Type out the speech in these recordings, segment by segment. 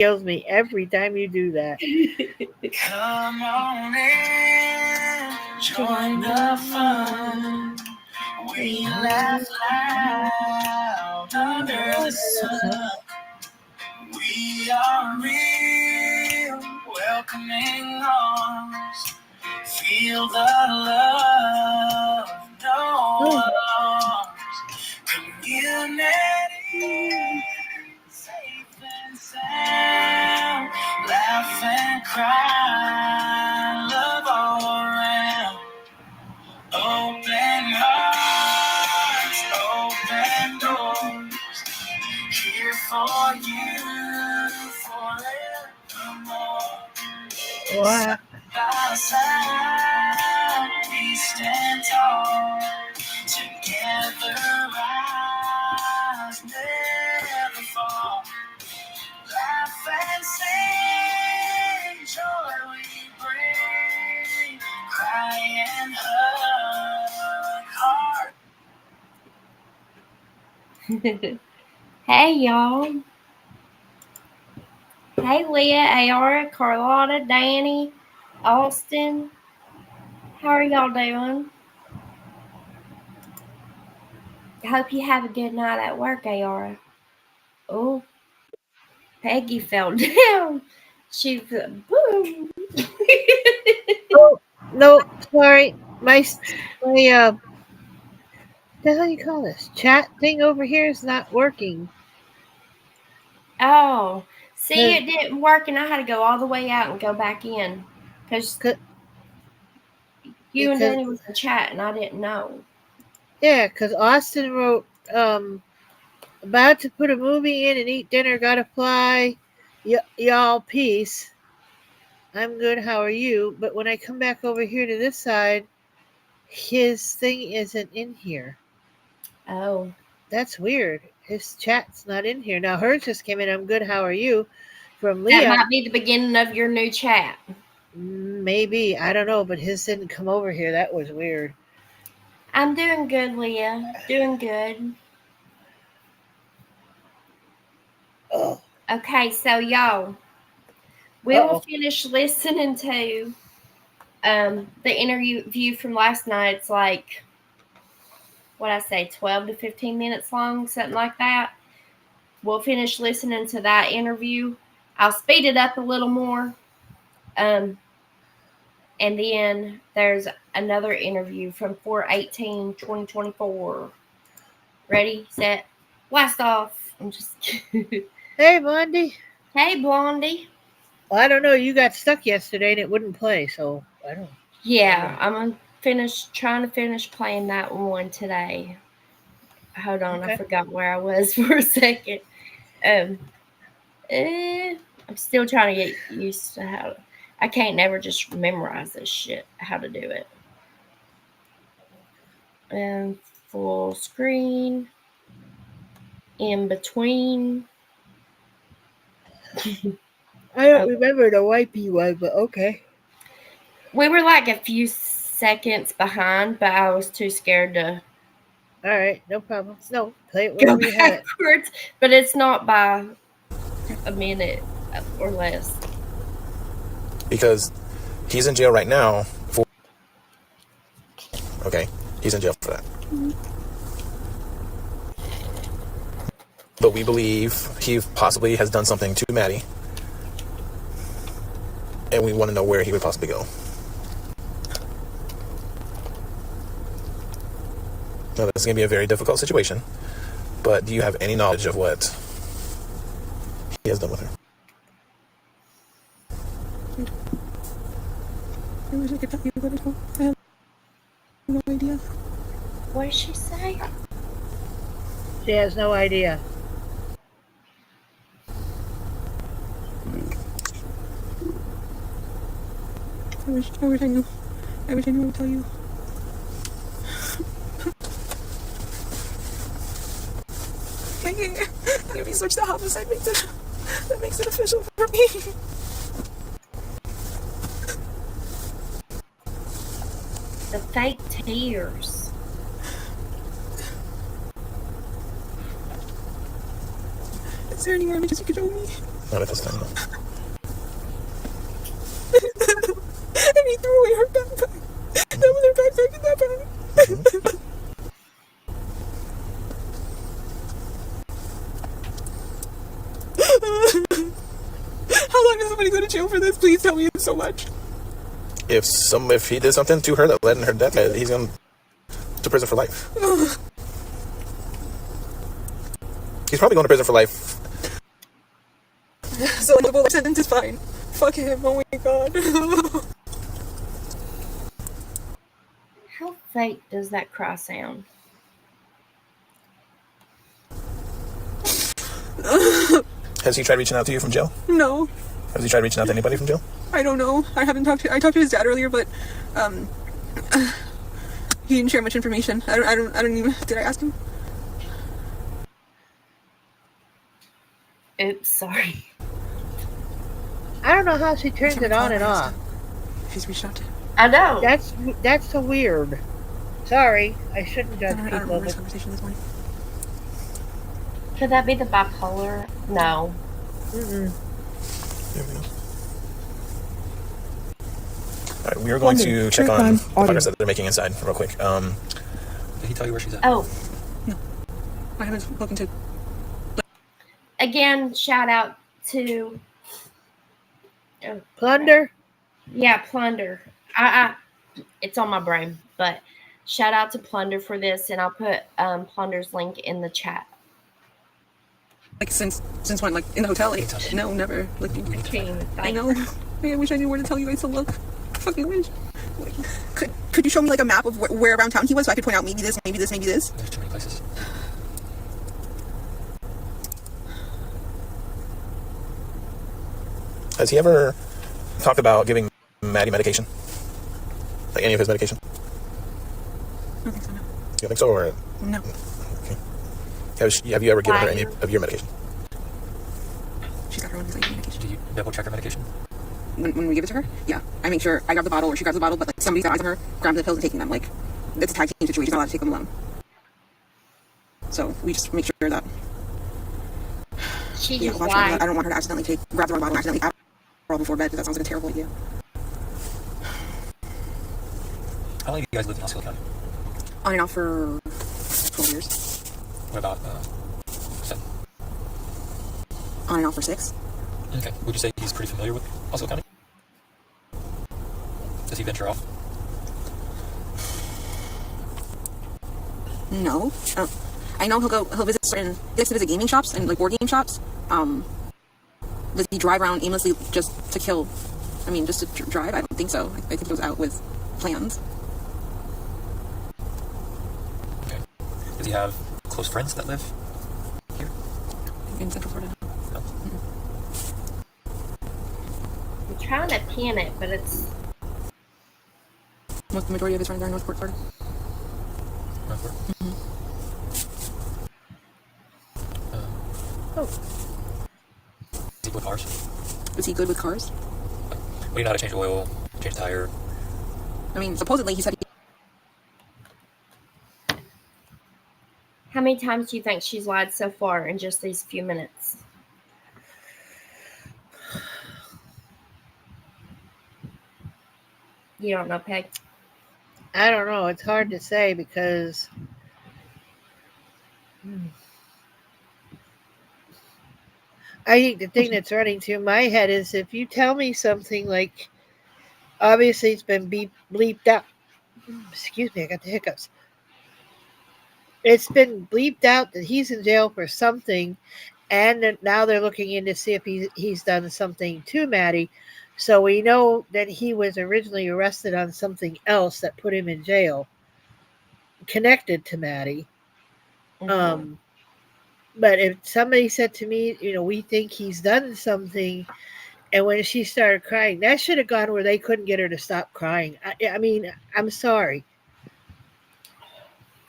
kills me every time you do that. Come on in, join the fun. We laugh loud under the sun. We are real, welcoming arms. Feel the love, no alarms. Community, safe and sound. Laugh and cry, love all around. Open hearts, open doors. Here for you forevermore. Wow. By side, we stand tall. Together, rise, never fall. Laugh and sing, joy we bring. Cry and hug, heart. Hey, y'all. Hey, Leah, Ayara, Carlotta, Danny, Austin. How are y'all doing? I hope you have a good night at work, Ayara. Oh, Peggy fell down. She boom. Oh, no, sorry. My the hell you call this? Chat thing over here is not working. Oh, see, it didn't work, and I had to go all the way out and go back in because you and Danny was in chat, and I didn't know. Yeah, because Austin wrote, about to put a movie in and eat dinner, gotta fly. Y'all, peace. I'm good, how are you? But when I come back over here to this side, his thing isn't in here. Oh. That's weird. His chat's not in here. Now hers just came in, I'm good, how are you? From Leah. That might be the beginning of your new chat. Maybe. I don't know, but his didn't come over here. That was weird. I'm doing good, Leah. Doing good. Oh. Okay, so y'all, we will finish listening to the interview from last night. It's like, what I say, 12 to 15 minutes long, something like that. We'll finish listening to that interview. I'll speed it up a little more. And then there's another interview from 4/18/2024. Ready, set, blast off. I'm just Hey, Blondie. Hey, Blondie. Well, I don't know. You got stuck yesterday and it wouldn't play, so I don't. Yeah, I'm trying to finish playing that one today. Hold on, okay. I forgot where I was for a second. I'm still trying to get used to how. I can't never just memorize this shit. How to do it. Full screen. In between. I don't remember the wipey one, but okay. We were like a few seconds behind, but I was too scared to. All right, no problem. No, play it wherever you have it. But it's not by a minute or less. Because he's in jail right now for. Okay, he's in jail for that. Mm-hmm. But we believe he possibly has done something to Maddie. And we want to know where he would possibly go. Now, this is going to be a very difficult situation. But do you have any knowledge of what he has done with her? I wish I could tell you, but I have no idea. What did she say? She has no idea. I wish I knew. I wish I knew I would tell you. If you switch the homicide, that makes it official for me. The fake tears. Is there any more images you could show me? Not at this time, no. And he threw away her backpack. That was her backpack in that bag. How long is somebody going to jail for this? Please tell me it's so much. If he did something to her that led in her death, he's going to prison for life. He's probably going to prison for life. So the bullet sentence is fine. Fuck him. Oh my god. How fake does that cry sound? Has he tried reaching out to you from jail? No. Has he tried reaching out to anybody from jail? I don't know. I talked to his dad earlier, but he didn't share much information. I don't even. Did I ask him? Oops, sorry. I don't know how she turns it on and off. She's reached out to him. I know. That's so weird. Sorry, I shouldn't judge I don't people. remember this conversation this morning. Could that be the bipolar? No. Mm-mm. All right, we are going to check on the progress that they're making inside real quick. Did he tell you where she's at? Oh. No. I haven't spoken to. Again, shout out to Plunder? Yeah, Plunder. It's on my brain, but shout out to Plunder for this, and I'll put Plunder's link in the chat. Like since when? Like in the hotel? Like, no, never. Like I know. I wish I knew where to tell you guys to look. I fucking wish. Like, could you show me like a map of where around town he was so I could point out maybe this, maybe this, maybe this? There's too many places. Has he ever talked about giving Maddie medication? Like any of his medication? I don't think so, no. You don't think so, or? No. Okay. Have you ever given her any of your medication? She's got her own medication. Do you double check her medication? When we give it to her, yeah. I make sure I grab the bottle or she grabs the bottle, but like somebody's got eyes on her, grabbing the pills and taking them. Like, it's a tag team situation. She's not allowed to take them alone. So we just make sure that. She Yeah, just I lied. don't want her to accidentally grab the wrong bottle and accidentally alcohol before bed, because that sounds like a terrible idea. How long have you guys lived in Osceola County? On and off for 12 years. What about 7? On and off for 6. Okay. Would you say he's pretty familiar with Osceola County? Does he venture off? No. I know he'll visit he likes to visit gaming shops and like board game shops. Does he drive around aimlessly just to kill? I mean, just to drive? I don't think so. I think he goes out with plans. Okay. Does he have close friends that live here? In Central Florida. No. I'm trying to pin it, but it's The majority of his friends are in Northport, Florida. Northport? Oh. Is he with cars? Is he good with cars? Well, you know how to change oil, change tire. I mean, supposedly he said how many times do you think she's lied so far in just these few minutes? You don't know, Peg? I don't know. It's hard to say because I think the thing that's running through my head is if you tell me something like, obviously it's been bleeped out. Excuse me, I got the hiccups. It's been bleeped out that he's in jail for something, and that now they're looking in to see if he's done something to Maddie. So we know that he was originally arrested on something else that put him in jail, connected to Maddie. Mm-hmm. But if somebody said to me, we think he's done something, and when she started crying, that should have gone where they couldn't get her to stop crying. I mean, I'm sorry.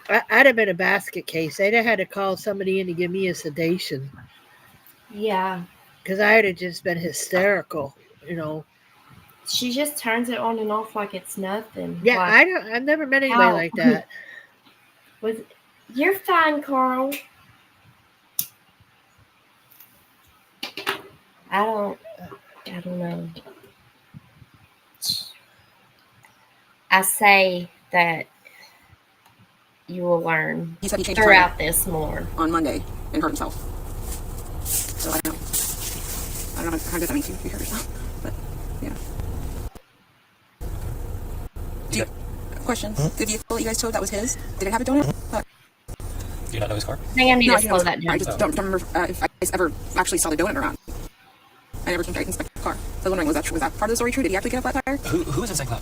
I'd have been a basket case. They'd have had to call somebody in to give me a sedation. Yeah. Because I'd have just been hysterical, She just turns it on and off like it's nothing. Yeah, like, I've never met anybody like that. You're fine, Carl. I don't know. I say that you will learn He said he changed throughout this more. on Monday and hurt himself. So I don't know how good that makes you if you hurt yourself. But yeah. Question. The vehicle that you guys towed, that was his? Did it have a donut? Do you not know his car? I think I need No, to slow that down. I just don't remember if I ever actually saw the donut or not. I never came to inspect the car. So I was wondering, was that part of the story true? Did he actually get a flat tire? Who is in St. Cloud?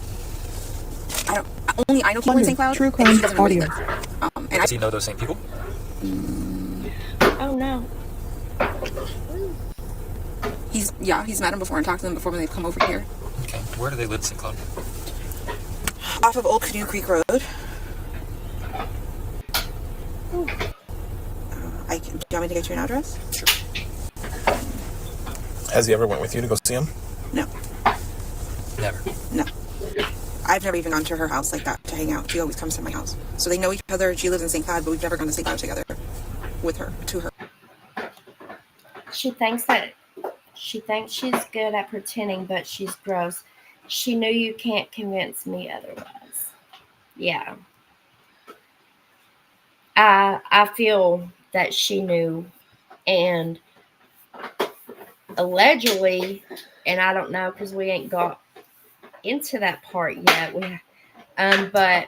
I know people in St. Cloud. True crime audio. And Does he know those same people? Oh no. he's met them before and talked to them before when they've come over here. Okay. Where do they live in St. Cloud? Off of Old Canoe Creek Road. Do you want me to get you an address? Sure. Has he ever went with you to go see him? No. Never. No. I've never even gone to her house like that to hang out. She always comes to my house. So they know each other. She lives in St. Cloud, but we've never gone to St. Cloud together with her, to her. She thinks she's good at pretending, but she's gross. She knew you can't convince me otherwise. Yeah. I feel that she knew, and allegedly, and I don't know because we ain't got into that part yet. But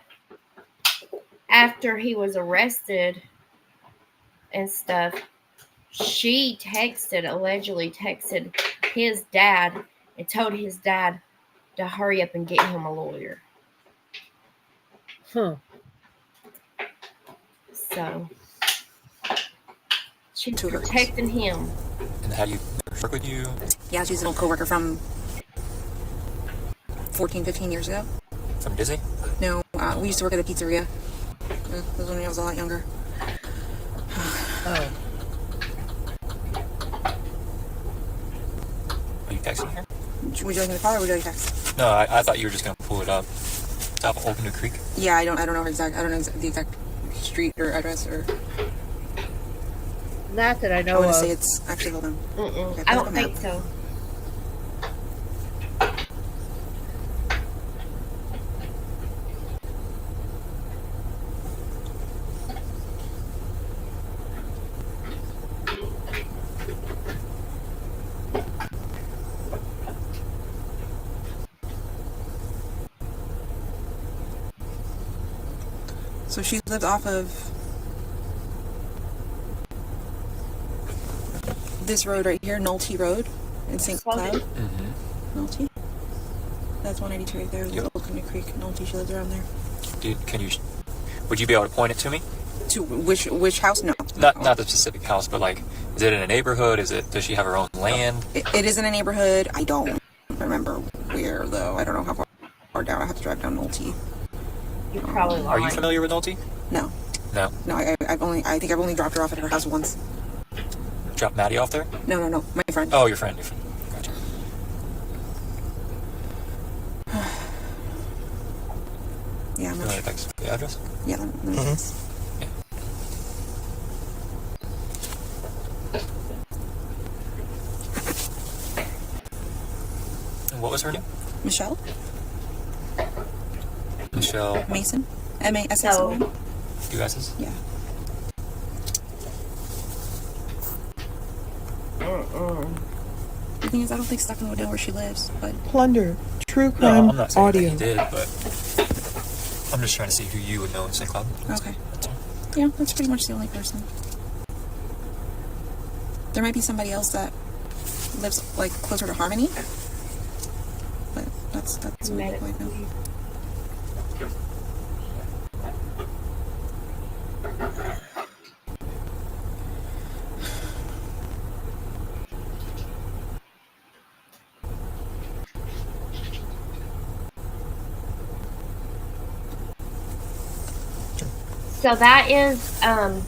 after he was arrested and stuff, she allegedly texted his dad and told his dad to hurry up and get him a lawyer. Huh. So she's To her. protecting him. And how do you work with you? Yeah, she's an old coworker from 14, 15 years ago. From Disney? No, we used to work at a pizzeria. It was when I was a lot younger. Oh. Are you texting her? Would you like me to call or would you like to text? No, I thought you were just gonna pull it up. Top of Old Canoe Creek. Yeah, I don't know her exact. I don't know the exact street or address or. Not that I I know want of. to say it's actually. Hold on. Okay, I pull up don't a think map. so. So she lived off of this road right here, Nolte Road in St. Cloud. Mm-hmm. Nolte. That's 192 right there. Yep. Old Canoe Creek, Nolte. She lives around there. Would you be able to point it to me? To which house? No. Not the specific house, but like, is it in a neighborhood? Does she have her own land? It is in a neighborhood. I don't remember where though. I don't know how far down. I have to drive down Nolte. You're probably lying. Are you familiar with Nolte? No. No. No, I think I've only dropped her off at her house once. Drop Maddie off there? No, my friend. Oh, your friend. Gotcha. Yeah, I'm You not want sure. to text the address? Yeah, let me text. Yeah. And what was her name? Michelle Michelle. Mason. MASSON. You guys? Yeah. The thing is, I don't think Stuck would know where she lives, but Plunder. True No, crime I'm not saying audio. that he did, but I'm just trying to see who you would know in St. Cloud. okay. That's all. Yeah, that's pretty much the only person. There might be somebody else that lives like closer to Harmony, but that's what I know. So that is, I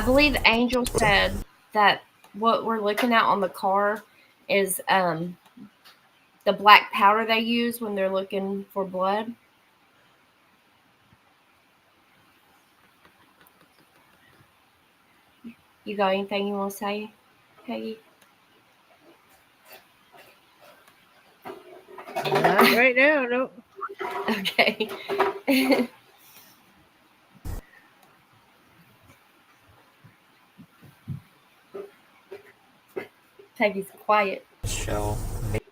believe Angel said that what we're looking at on the car is the black powder they use when they're looking for blood. You got anything you want to say, Peggy? right now, no. Okay. Peggy's quiet. Michelle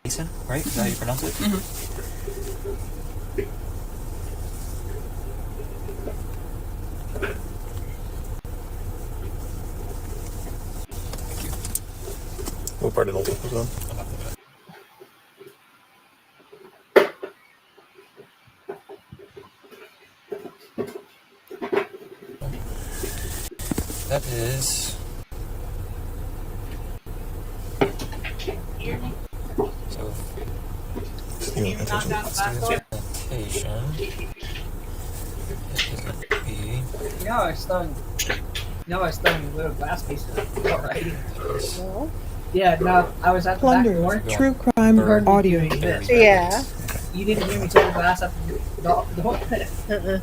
Mason, right? Is that how you pronounce it? What part of the was on? That is. So, Stealing attention. presentation. No, I stung a little glass piece of alright. No. Yeah, no, I was at the back door. True crime Burn. audio. Yeah. You didn't hear me tear the glass up the door. Uh-uh.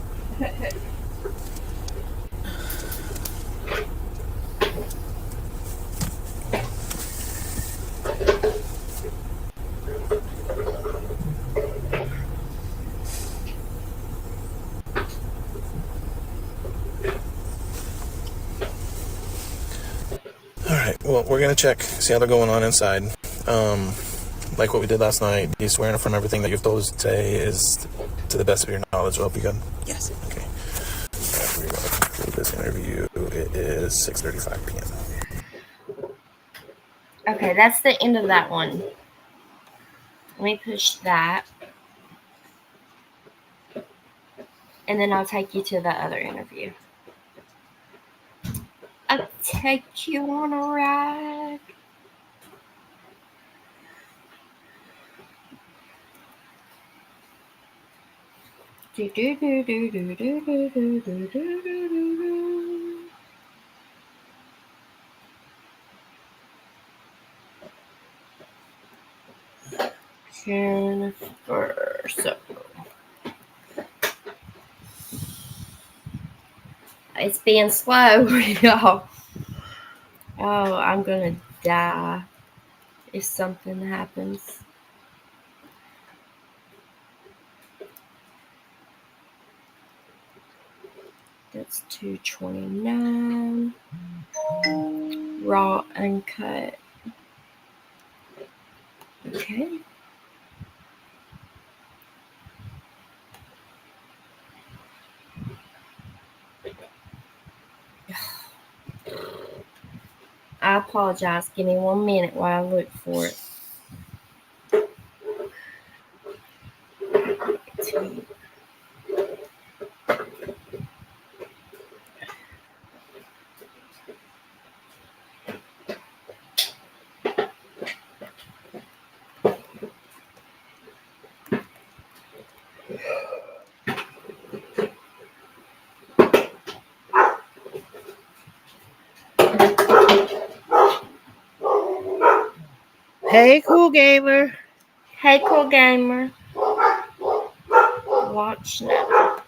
Alright, well, we're going to check, see how they're going on inside. Like what we did last night, you swearing from everything that you've told us today is to the best of your knowledge. Will be good? Yes. Okay. Alright, we're going to conclude this interview. It is 6:35 p.m. Okay, that's the end of that one. Let me push that. And then I'll take you to the other interview. I'll take you on a ride. Do, do, do, do, do, do, do, do, do, do, do. Jennifer Soto. It's being slow, y'all. Oh, I'm gonna die if something happens. That's 229. Raw uncut. Okay. I apologize. Give me 1 minute while I look for it. Hey, cool gamer. Hey, cool gamer. Watch now.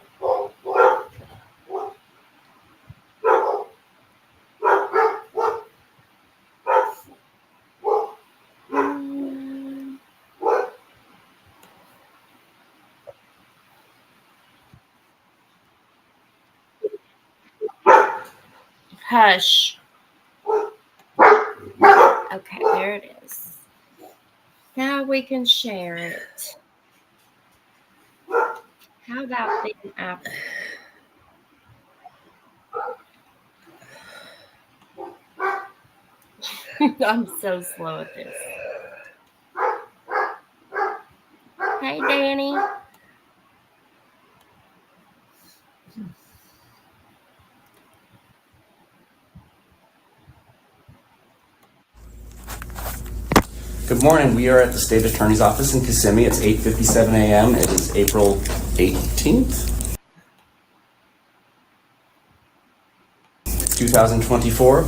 Hush. Okay, there it is. Now we can share it. How about the apple? I'm so slow at this. Hey, Danny. Good morning. We are at the State Attorney's Office in Kissimmee. It's 8:57 a.m. It is April 18th, 2024.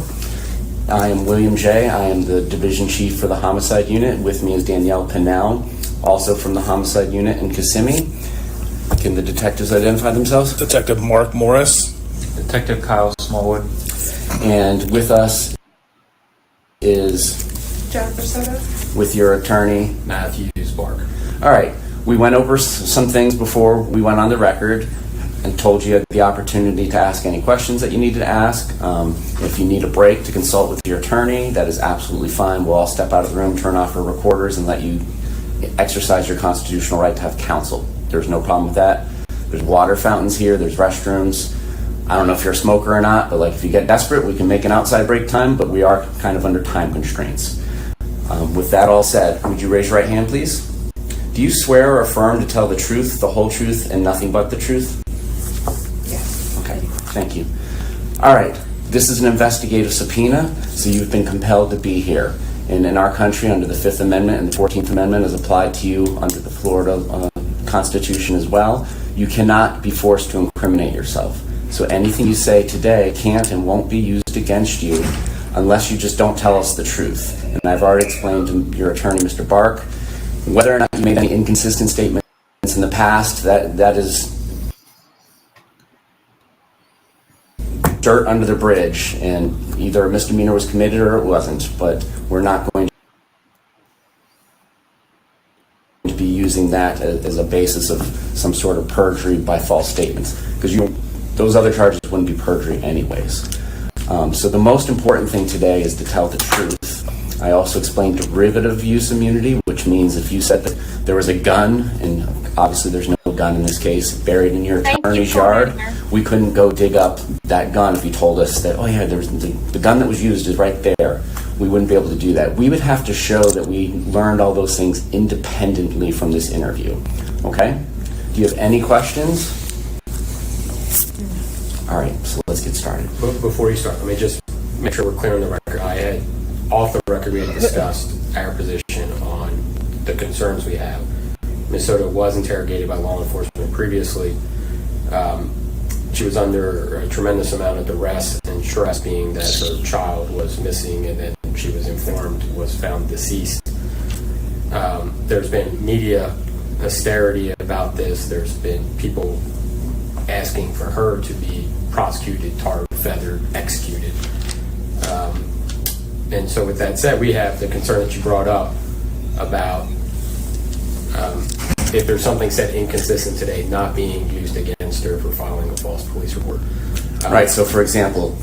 I am William J. I am the Division Chief for the Homicide Unit. With me is Danielle Pinnell, also from the Homicide Unit in Kissimmee. Can the detectives identify themselves? Detective Mark Morris. Detective Kyle Smallwood. And with us is Jennifer Soto. with your attorney, Matthew Spark. All right. We went over some things before we went on the record and told you the opportunity to ask any questions that you needed to ask. If you need a break to consult with your attorney, that is absolutely fine. We'll all step out of the room, turn off our recorders, and let you exercise your constitutional right to have counsel. There's no problem with that. There's water fountains here, there's restrooms. I don't know if you're a smoker or not, but like if you get desperate, we can make an outside break time, but we are kind of under time constraints. With that all said, would you raise your right hand, please? Do you swear or affirm to tell the truth, the whole truth, and nothing but the truth? Yes. Okay, thank you. All right, this is an investigative subpoena, so you've been compelled to be here. And in our country, under the 5th Amendment and the 14th Amendment as applied to you under the Florida Constitution as well, you cannot be forced to incriminate yourself. So anything you say today can't and won't be used against you unless you just don't tell us the truth. And I've already explained to your attorney, Mr. Bark, whether or not you made any inconsistent statements in the past, that is dirt under the bridge, and either a misdemeanor was committed or it wasn't, but we're not going to be using that as a basis of some sort of perjury by false statements, because those other charges wouldn't be perjury anyways. So the most important thing today is to tell the truth. I also explained derivative use immunity, which means if you said that there was a gun, and obviously there's no gun in this case, buried in your attorney's yard, we couldn't go dig up that gun if you told us that, oh yeah, there's the gun that was used is right there. We wouldn't be able to do that. We would have to show that we learned all those things independently from this interview. Okay? Do you have any questions? All right, so let's get started. Before you start, let me just make sure we're clear on the record. Off the record, we had discussed our position on the concerns we have. Ms. Soto was interrogated by law enforcement previously. She was under a tremendous amount of duress and stress, being that her child was missing and then she was informed was found deceased. There's been media hysteria about this. There's been people asking for her to be prosecuted, tarred, feathered, executed. And so with that said, we have the concern that you brought up about if there's something said inconsistent today, not being used against her for filing a false police report. Right, so for example,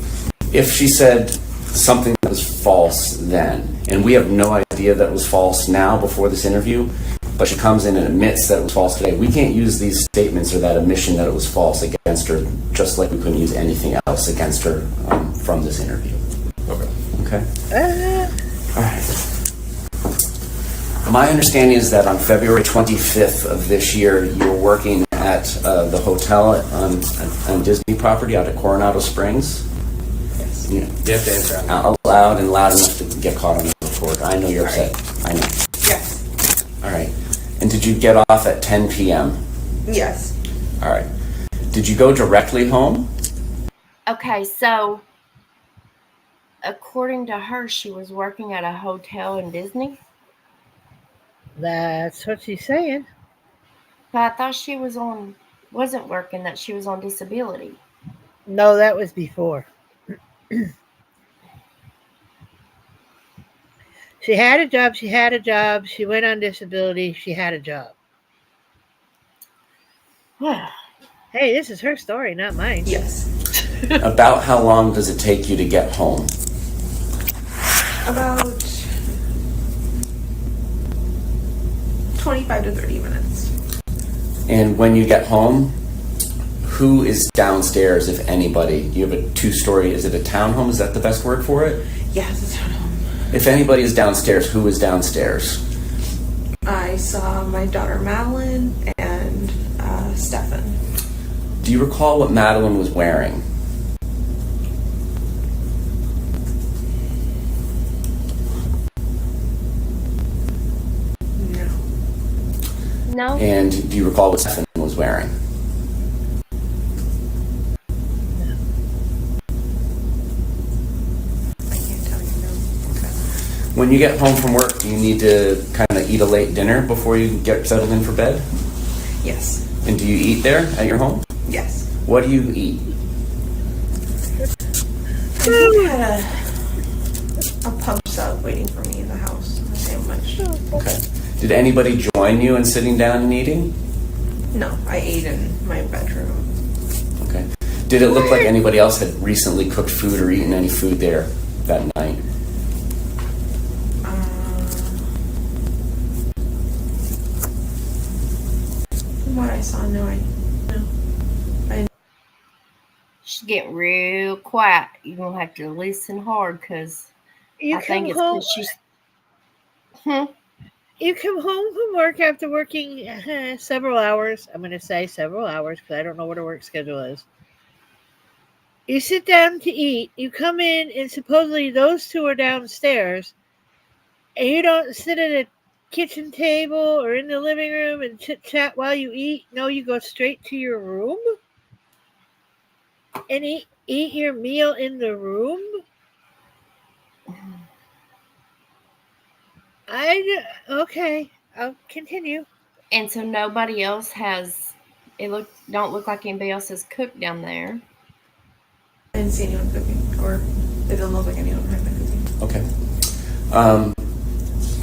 if she said something that was false then, and we have no idea that it was false now before this interview, but she comes in and admits that it was false today, we can't use these statements or that admission that it was false against her, just like we couldn't use anything else against her from this interview. Okay? All right. My understanding is that on February 25th of this year, you were working at the hotel on Disney property out at Coronado Springs. Yes. You have to answer out loud and loud enough to get caught on the record. I know you're upset. I know. Yes. All right. And did you get off at 10 p.m.? Yes. All right. Did you go directly home? Okay, so according to her, she was working at a hotel in Disney. That's what she's saying. But I thought she wasn't working, that she was on disability. No, that was before. She had a job. She went on disability. She had a job. Hey, this is her story, not mine. Yes. About how long does it take you to get home? About 25 to 30 minutes. And when you get home, who is downstairs, if anybody? You have a 2-story, is it a townhome? Is that the best word for it? Yes, it's at home. If anybody is downstairs, who is downstairs? I saw my daughter Madeline and Stefan. Do you recall what Madeline was wearing? No. And do you recall what Stefan was wearing? I can't tell you, no. When you get home from work, do you need to kind of eat a late dinner before you get settled in for bed? Yes. And do you eat there at your home? Yes. What do you eat? I think I had a pub sub waiting for me in the house, a sandwich. Okay. Did anybody join you in sitting down and eating? No, I ate in my bedroom. Okay. Did it look like anybody else had recently cooked food or eaten any food there that night? From what I saw, no. She's getting real quiet. You're going to have to listen hard because You I think come it's home. because she's. Hmm. You come home from work after working several hours. I'm going to say several hours because I don't know what her work schedule is. You sit down to eat. You come in, and supposedly those two are downstairs, and you don't sit at a kitchen table or in the living room and chit chat while you eat. No, you go straight to your room and eat your meal in the room. Okay. I'll continue. And so nobody else has. Don't look like anybody else has cooked down there. I didn't see anyone cooking, or it doesn't look like anyone had been cooking. Okay.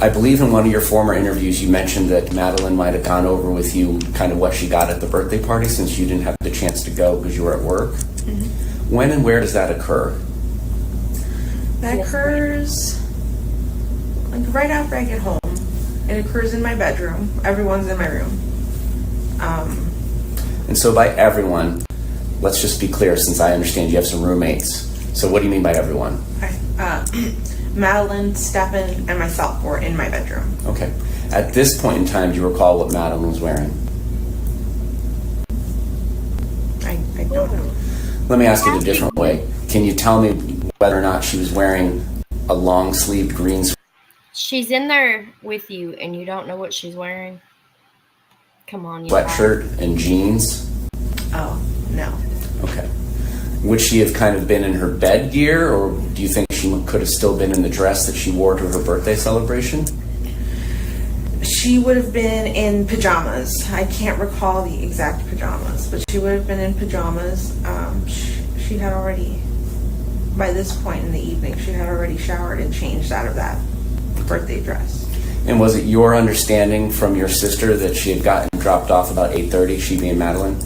I believe in one of your former interviews you mentioned that Madeline might have gone over with you kind of what she got at the birthday party since you didn't have the chance to go because you were at work. Mm-hmm. When and where does that occur? That occurs like right after I get home. It occurs in my bedroom. Everyone's in my room. And so by everyone, let's just be clear since I understand you have some roommates. So what do you mean by everyone? Madeline, Stefan, and myself were in my bedroom. Okay. At this point in time, do you recall what Madeline was wearing? I don't know. Let me ask it a different way. Can you tell me whether or not she was wearing a long-sleeved green sweater? She's in there with you, and you don't know what she's wearing. Come on, you Sweatshirt and jeans? Oh, no. Okay. Would she have kind of been in her bed gear, or do you think she could have still been in the dress that she wore to her birthday celebration? She would have been in pajamas. I can't recall the exact pajamas, but she would have been in pajamas. She had already, by this point in the evening, she had already showered and changed out of that birthday dress. And was it your understanding from your sister that she had gotten dropped off about 8:30, she being Madeline?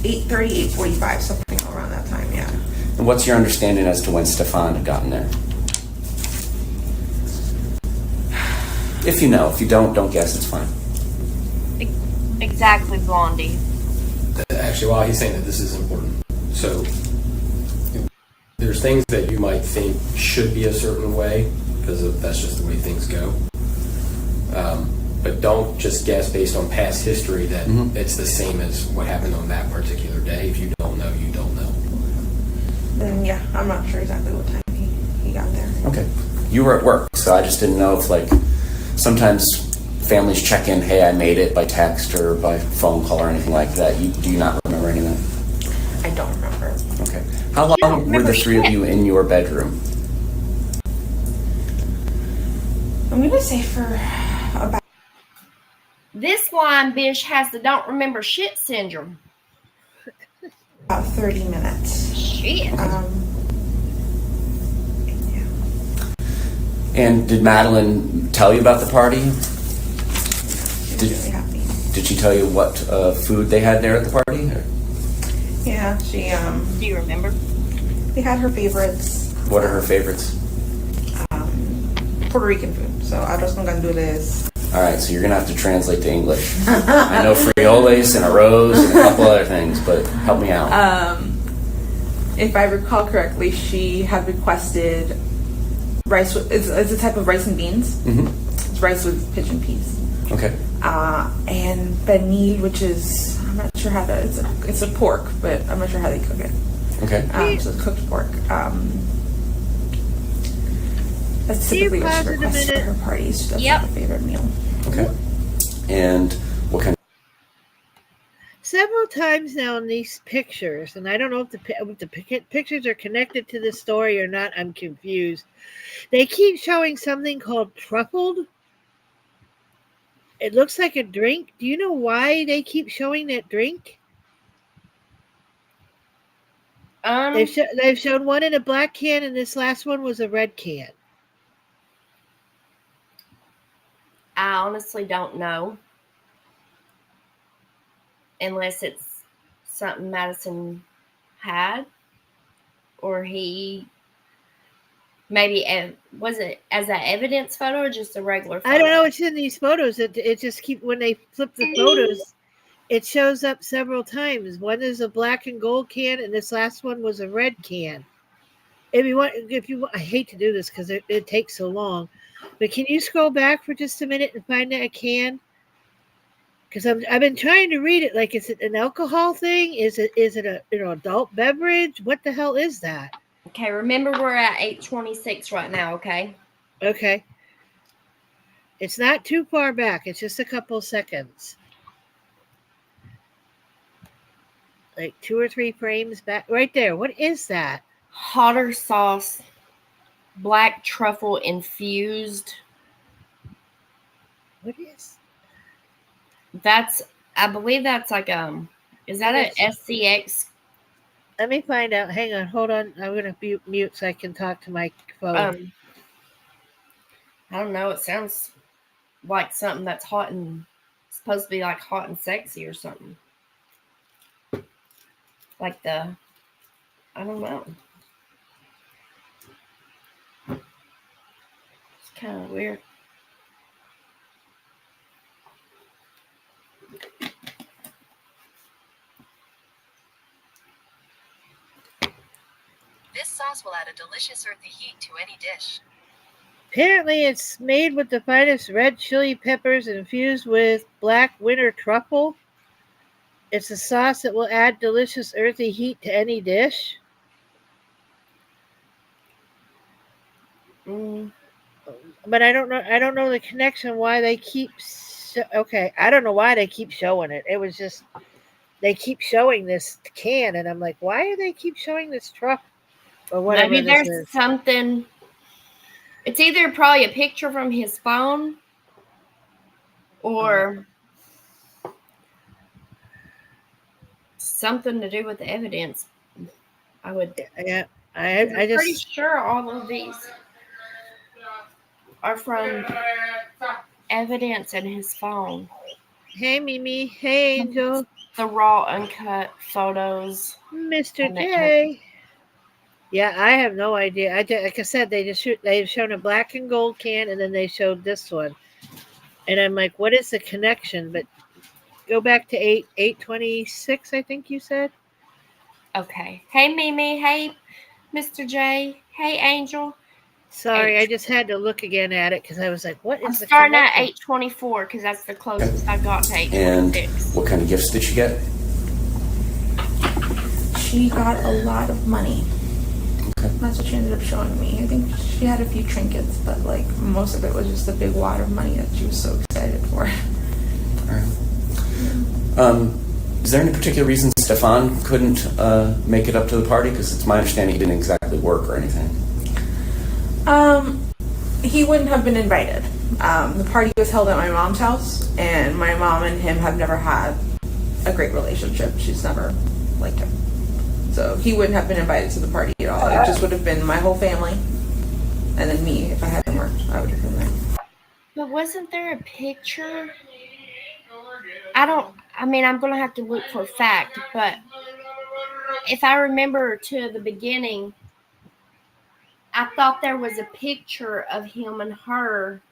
8:30, 8:45, something around that time, yeah. And what's your understanding as to when Stefan had gotten there? If you know. If you don't guess, it's fine. Exactly, Blondie. Actually, while he's saying that, this is important. So there's things that you might think should be a certain way because that's just the way things go. But don't just guess based on past history that it's the same as what happened on that particular day. If you don't know, you don't know. Then yeah, I'm not sure exactly what time he got there. Okay. You were at work, so I just didn't know if, like, sometimes families check in, hey, I made it, by text or by phone call or anything like that. Do you not remember any of that? I don't remember. Okay. How long were the three of you in your bedroom? I'm going to say for about... This lying bitch has the don't remember shit syndrome. About 30 minutes. Shit. Yeah. And did Madeline tell you about the party? She was really happy. Did she tell you what food they had there at the party? Yeah, she, Do you remember? they had her favorites. What are her favorites? Puerto Rican food. So, arroz con gandules. All right, so you're going to have to translate to English. I know frijoles and arroz and a couple other things, but help me out. If I recall correctly, she had requested rice. It's a type of rice and beans. Mm-hmm. It's rice with pigeon peas. Okay. And pernil, which is, I'm not sure how to, it's a pork, but I'm not sure how they cook it. Okay. So it's cooked pork. That's typically what she requests for her parties. That's her favorite meal. Okay. And what kind? Several times now in these pictures, and I don't know if the pictures are connected to the story or not. I'm confused. They keep showing something called truffled. It looks like a drink. Do you know why they keep showing that drink? They've shown one in a black can, and this last one was a red can. I honestly don't know. Unless it's something Madison had, or he maybe was it as an evidence photo or just a regular photo? I don't know. It's in these photos. It just keep when they flip the photos, it shows up several times. One is a black and gold can, and this last one was a red can. I hate to do this because it takes so long, but can you scroll back for just a minute and find that can? Because I've been trying to read it. Like, is it an alcohol thing? Is it a adult beverage? What the hell is that? Okay, remember we're at 8:26 right now. Okay. Okay. It's not too far back. It's just a couple seconds. Like 2 or 3 frames back. Right there. What is that? Hotter sauce, black truffle infused. What is? I believe that's like is that an SCX? Let me find out. Hang on, hold on. I'm gonna mute so I can talk to my phone. I don't know. It sounds like something that's hot and supposed to be like hot and sexy or something. Like I don't know. It's kind of weird. This sauce will add a delicious earthy heat to any dish. Apparently, it's made with the finest red chili peppers infused with black winter truffle. It's a sauce that will add delicious earthy heat to any dish. But I don't know the connection why they keep. Okay, I don't know why they keep showing it. It was just they keep showing this can, and I'm like, why do they keep showing this truck or whatever? Maybe there's something. It's either probably a picture from his phone or something to do with the evidence. I would. Yeah, I'm pretty sure all of these are from evidence in his phone. Hey, Mimi. Hey, Angel. The raw, uncut photos. Mr. J. Yeah, I have no idea. Like I said, they've shown a black and gold can, and then they showed this one, and I'm like, what is the connection? But go back to 8:26. I think you said. Okay. Hey, Mimi. Hey, Mr. J. Hey, Angel. Sorry, I just had to look again at it because I was like, what is the starting at connection? 8:24 because that's the closest I got to 8:26. And what kind of gifts did she get? She got a lot of money. Okay. That's what she ended up showing me. I think she had a few trinkets, but like most of it was just a big wad of money that she was so excited for. All right. Is there any particular reason Stefan couldn't make it up to the party? Because it's my understanding he didn't exactly work or anything. He wouldn't have been invited. The party was held at my mom's house, and my mom and him have never had a great relationship. She's never liked him. So he wouldn't have been invited to the party at all. It just would have been my whole family, and then me. If I hadn't worked, I would have been there. But wasn't there a picture? I'm going to have to look for a fact, but if I remember to the beginning, I thought there was a picture of him and her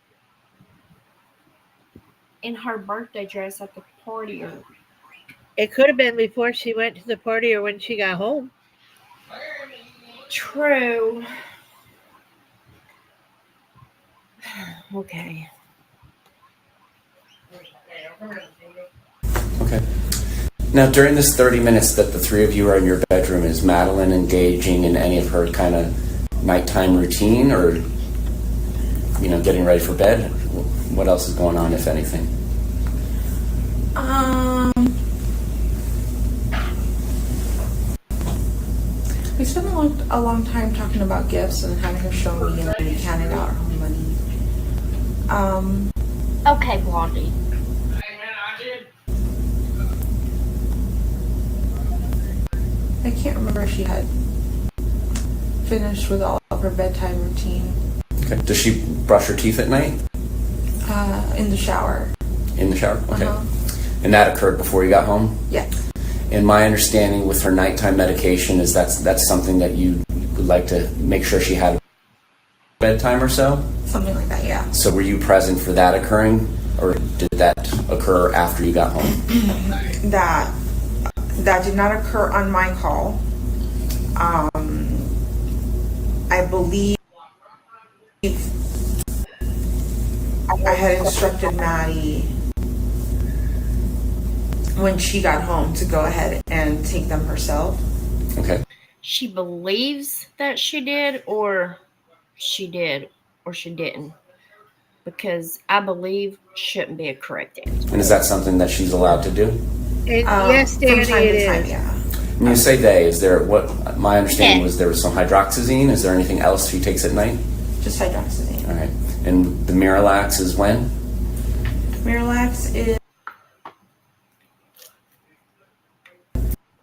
in her birthday dress at the party. It could have been before she went to the party or when she got home. True. Okay. Okay. Now, during this 30 minutes that the three of you are in your bedroom, is Madeline engaging in any of her kind of nighttime routine or, getting ready for bed? What else is going on, if anything? We spent a long time talking about gifts and having her show me and we counted out her money. Okay, Blondie. I can't remember if she had finished with all of her bedtime routine. Okay. Does she brush her teeth at night? In the shower. In the shower? Okay. Uh-huh. And that occurred before you got home? Yes. And my understanding with her nighttime medication is that's something that you would like to make sure she had bedtime or so? Something like that, yeah. So were you present for that occurring, or did that occur after you got home? That did not occur on my call. I believe I had instructed Maddie when she got home to go ahead and take them herself. Okay. She believes that she did, or she didn't. Because I believe shouldn't be a correct answer. And is that something that she's allowed to do? And yes, Danny, from time it to time, is. yeah. When you say they, is there what my understanding was there was some hydroxyzine? Is there anything else she takes at night? Just hydroxyzine. All right. And the Miralax is when? Miralax is.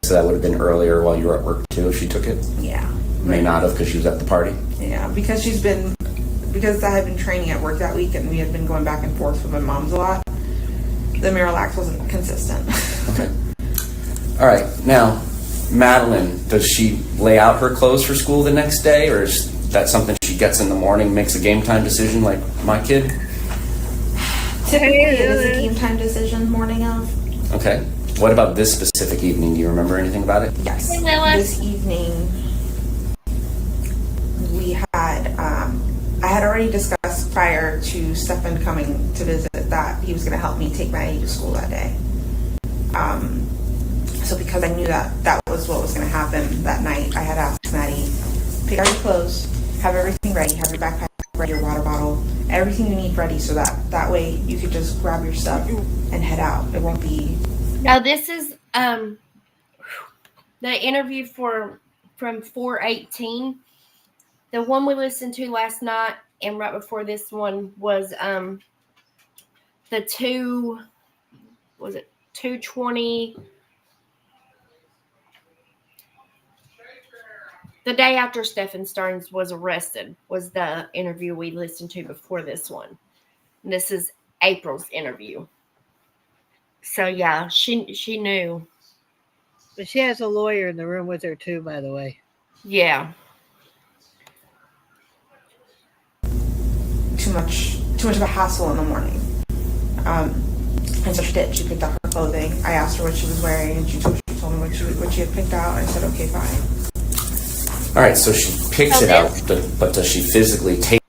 So that would have been earlier while you were at work too if she took it? Yeah. May not have because she was at the party? Yeah, because I had been training at work that week and we had been going back and forth with my mom's a lot. The Miralax wasn't consistent. Okay. All right. Now, Madeline, does she lay out her clothes for school the next day, or is that something she gets in the morning, makes a game time decision like my kid? Typically, it is a game time decision morning of. Okay. What about this specific evening? Do you remember anything about it? Yes. Hey, Lilith. This evening, we had, I had already discussed prior to Stefan coming to visit that he was going to help me take Maddie to school that day. So because I knew that was what was going to happen that night, I had asked Maddie, pick out your clothes, have everything ready, have your backpack ready, your water bottle, everything you need ready so that way you could just grab your stuff and head out. It won't be... Now this is the interview from 418. The one we listened to last night and right before this one was the 220, the day after Stephen Stearns was arrested was the interview we listened to before this one. And this is April's interview. So yeah, she knew. But she has a lawyer in the room with her too, by the way. Yeah. Too much of a hassle in the morning. And so she did. She picked out her clothing. I asked her what she was wearing, and she told me what she had picked out. I said, okay, fine. All right, so she picks it out, but does she physically take?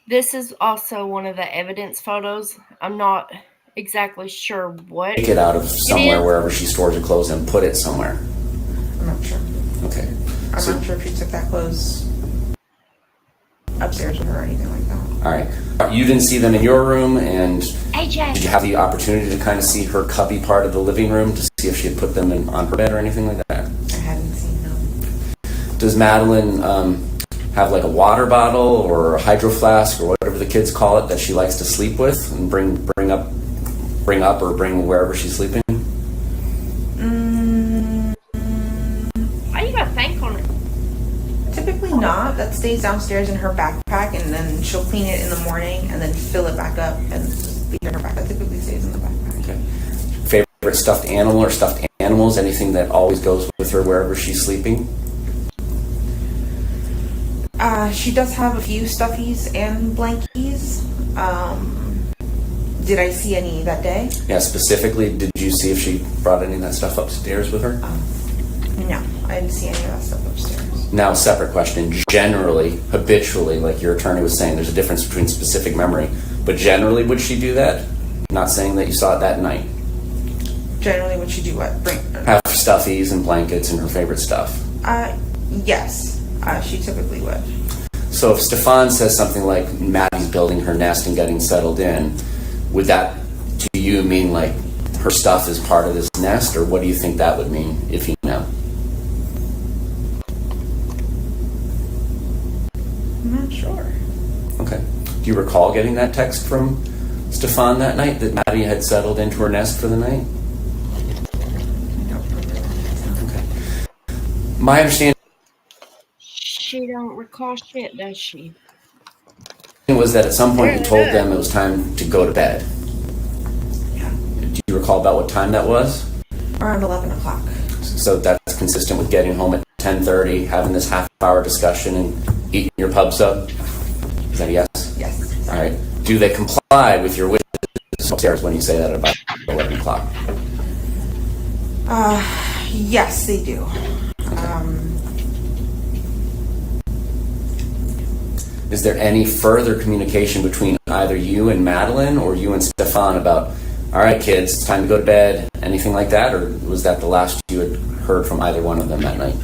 This is also one of the evidence photos. I'm not exactly sure what. Take it out of somewhere wherever she stores her clothes and put it somewhere. I'm not sure. Okay. I'm not sure if she took that clothes upstairs with her or anything like that. All right. You didn't see them in your room, and AJ. did you have the opportunity to kind of see her cubby part of the living room to see if she had put them on her bed or anything like that? I hadn't seen them. Does Madeline have like a water bottle or a hydro flask or whatever the kids call it that she likes to sleep with and bring up or bring wherever she's sleeping? Why you gotta think on it? Typically not. That stays downstairs in her backpack, and then she'll clean it in the morning and then fill it back up and just leave it in her backpack. That typically stays in the backpack. Okay. Favorite stuffed animal or stuffed animals? Anything that always goes with her wherever she's sleeping? She does have a few stuffies and blankies. Did I see any that day? Yeah, specifically, did you see if she brought any of that stuff upstairs with her? No, I didn't see any of that stuff upstairs. Now, a separate question. Generally, habitually, like your attorney was saying, there's a difference between specific memory, but generally, would she do that? Not saying that you saw it that night. Generally, would she do what? Have stuffies and blankets and her favorite stuff. Yes. She typically would. So if Stefan says something like Maddie's building her nest and getting settled in, would that to you mean like her stuff is part of this nest, or what do you think that would mean if you know? I'm not sure. Okay. Do you recall getting that text from Stefan that night that Maddie had settled into her nest for the night? Okay. My understanding. She don't recall shit, does she? was that at some point you told Apparently them it was time to go to bed. Do you recall about what time that was? Around 11 o'clock. So that's consistent with getting home at 10:30, having this half-hour discussion, and eating your pub sub? Is that a yes? Yes. All right. Do they comply with your wishes upstairs when you say that about 11 o'clock? Yes, they do. Is there any further communication between either you and Madeline or you and Stefan about, all right, kids, it's time to go to bed, anything like that? Or was that the last you had heard from either one of them that night?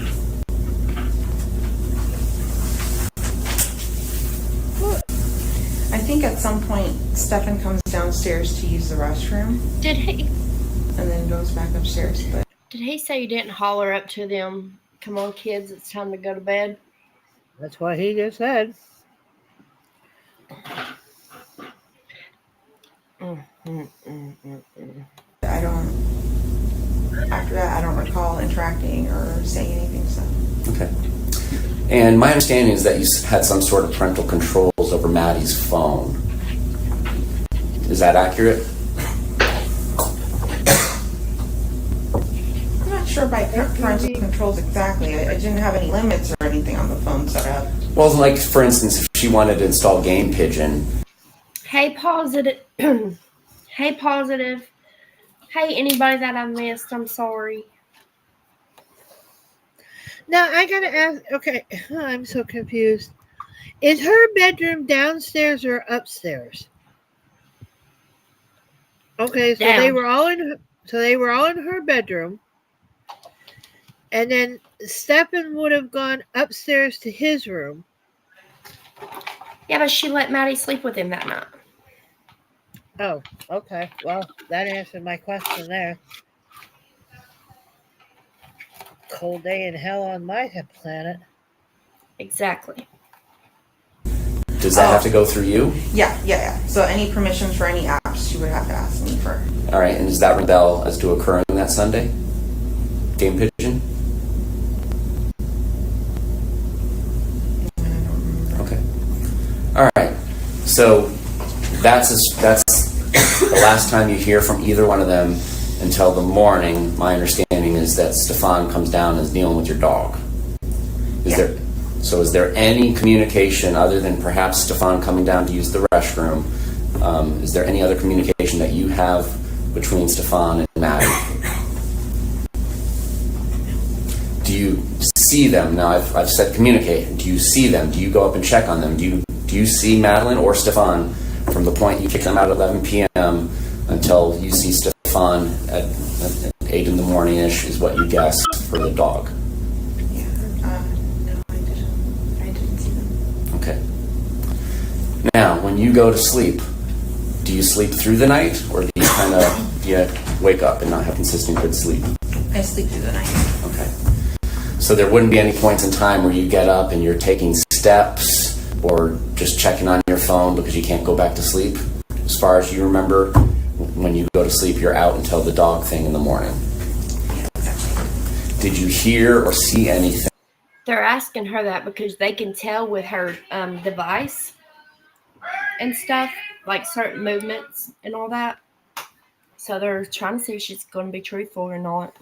I think at some point Stefan comes downstairs to use the restroom Did he? and then goes back upstairs. But Did he say you didn't holler up to them? Come on, kids, it's time to go to bed. That's what he just said. I don't. After that, I don't recall interacting or saying anything. So. Okay. And my understanding is that you had some sort of parental controls over Maddie's phone. Is that accurate? I'm not sure by parental controls exactly. I didn't have any limits or anything on the phone set up. Well, like, for instance, if she wanted to install Game Pigeon. Hey, positive. Hey, positive. Hey, anybody that I missed, I'm sorry. Now I gotta ask. Okay, I'm so confused. Is her bedroom downstairs or upstairs? Okay, so Down. they were all in. So they were all in her bedroom, and then Stephen would have gone upstairs to his room. Yeah, but she let Maddie sleep with him that night. Oh, okay. Well, that answered my question there. Cold day in hell on my planet. Exactly. Does that have to go through you? Yeah. So any permissions for any apps, she would have to ask me for. All right, and does that ring a bell as to occurring that Sunday? Game Pigeon? Okay. All right. So that's the last time you hear from either one of them until the morning. My understanding is that Stefan comes down and is dealing with your dog. Is there any communication other than perhaps Stefan coming down to use the restroom? Is there any other communication that you have between Stefan and Maddie? Do you see them? Now, I've said communicate. Do you see them? Do you go up and check on them? Do you see Madeline or Stefan from the point you kick them out at 11 p.m. until you see Stefan at 8 in the morning-ish is what you guess for the dog? No, I didn't see them. Okay. Now, when you go to sleep, do you sleep through the night, or do you wake up and not have consistent good sleep? I sleep through the night. Okay. So there wouldn't be any points in time where you get up and you're taking steps or just checking on your phone because you can't go back to sleep? As far as you remember, when you go to sleep, you're out until the dog thing in the morning. Yeah, exactly. Did you hear or see anything? They're asking her that because they can tell with her device and stuff, like certain movements and all that. So they're trying to see if she's going to be truthful or not.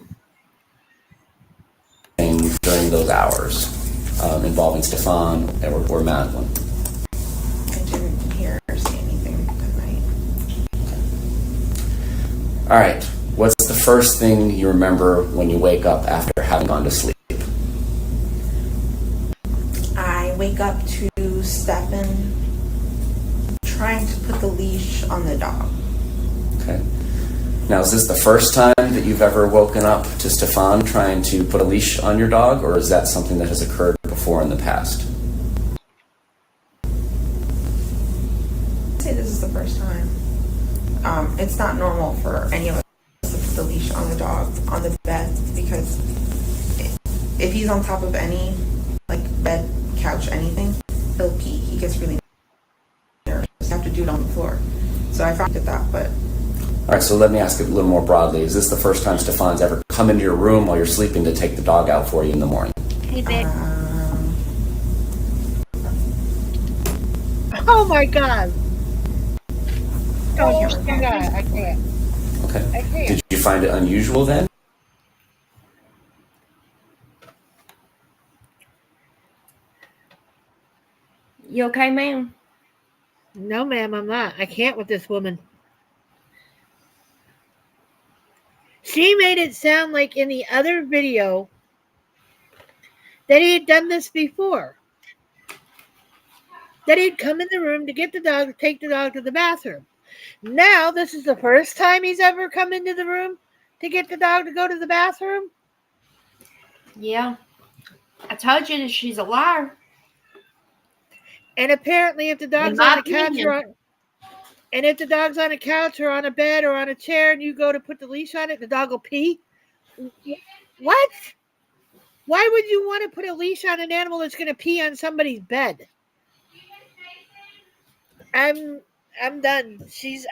During those hours involving Stefan or Madeline? I didn't hear or see anything that night. All right. What's the first thing you remember when you wake up after having gone to sleep? I wake up to Stefan trying to put the leash on the dog. Okay. Now, is this the first time that you've ever woken up to Stefan trying to put a leash on your dog, or is that something that has occurred before in the past? I'd say this is the first time. It's not normal for any of us to put the leash on the dog on the bed because if he's on top of any bed, couch, anything, he'll pee. He gets really nervous. You have to do it on the floor. So I found that, but. All right, so let me ask it a little more broadly. Is this the first time Stefan's ever come into your room while you're sleeping to take the dog out for you in the morning? Hey, babe. Oh my God. Oh, Oh you're my God. I can't. Okay. I can't. Did you find it unusual then? You okay, ma'am? No, ma'am, I'm not. I can't with this woman. She made it sound like in the other video that he had done this before. That he'd come in the room to get the dog, to take the dog to the bathroom. Now, this is the first time he's ever come into the room to get the dog to go to the bathroom. Yeah. I told you that she's a liar. And apparently, if the dog's on a couch if the dog's on a couch or on a bed or on a chair and you go to put the leash on it, the dog will pee. What? Why would you want to put a leash on an animal that's going to pee on somebody's bed? I'm done.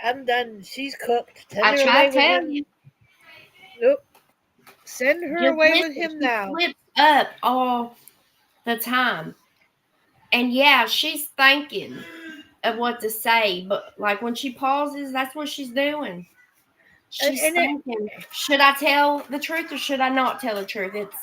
I'm done. She's cooked. I tried to tell you. Nope. Send her Just away listen, with him she now. flips up all the time. And yeah, she's thinking of what to say, but like when she pauses, that's what she's doing. She's thinking, should I tell the truth or should I not tell the truth? It's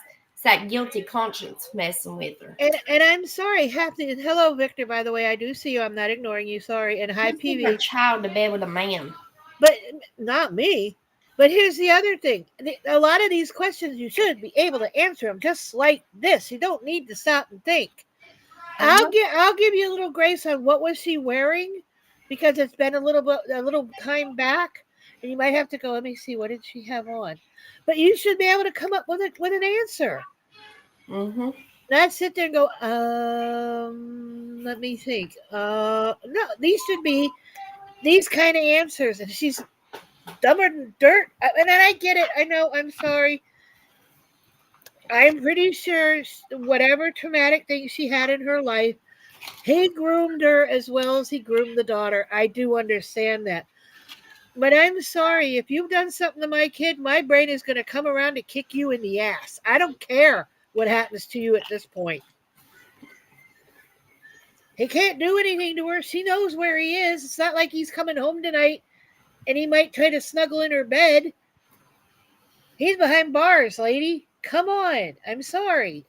that guilty conscience messing with her. And I'm sorry, and hello, Victor, by the way. I do see you. I'm not ignoring you. Sorry. And hi, She's PV. a child to bed with a man. But not me. But here's the other thing. A lot of these questions, you should be able to answer them just like this. You don't need to stop and think. I'll give you a little grace on what was she wearing, because it's been a little time back, and you might have to go. Let me see, what did she have on? But you should be able to come up with an answer. Mm-hmm. Not sit there and go. Let me think. No, these should be these kind of answers, and she's dumber than dirt. And then I get it. I know. I'm sorry. I'm pretty sure whatever traumatic thing she had in her life, he groomed her as well as he groomed the daughter. I do understand that. But I'm sorry. If you've done something to my kid, my brain is going to come around to kick you in the ass. I don't care what happens to you at this point. He can't do anything to her. She knows where he is. It's not like he's coming home tonight and he might try to snuggle in her bed. He's behind bars, lady. Come on. I'm sorry.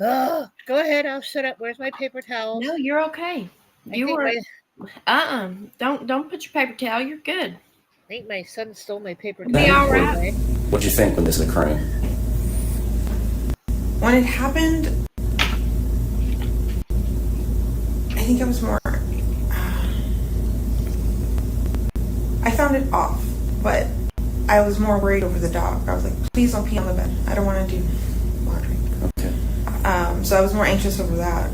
Go ahead. I'll shut up. Where's my paper towel? No, you're okay. Don't put your paper towel. You're good. I think my son stole my paper Be towel. all right. What'd you think when this was occurring? When it happened, I think I was more. I found it off, but I was more worried over the dog. I was like, please don't pee on the bed. I don't want to do laundry. Okay. So I was more anxious over that.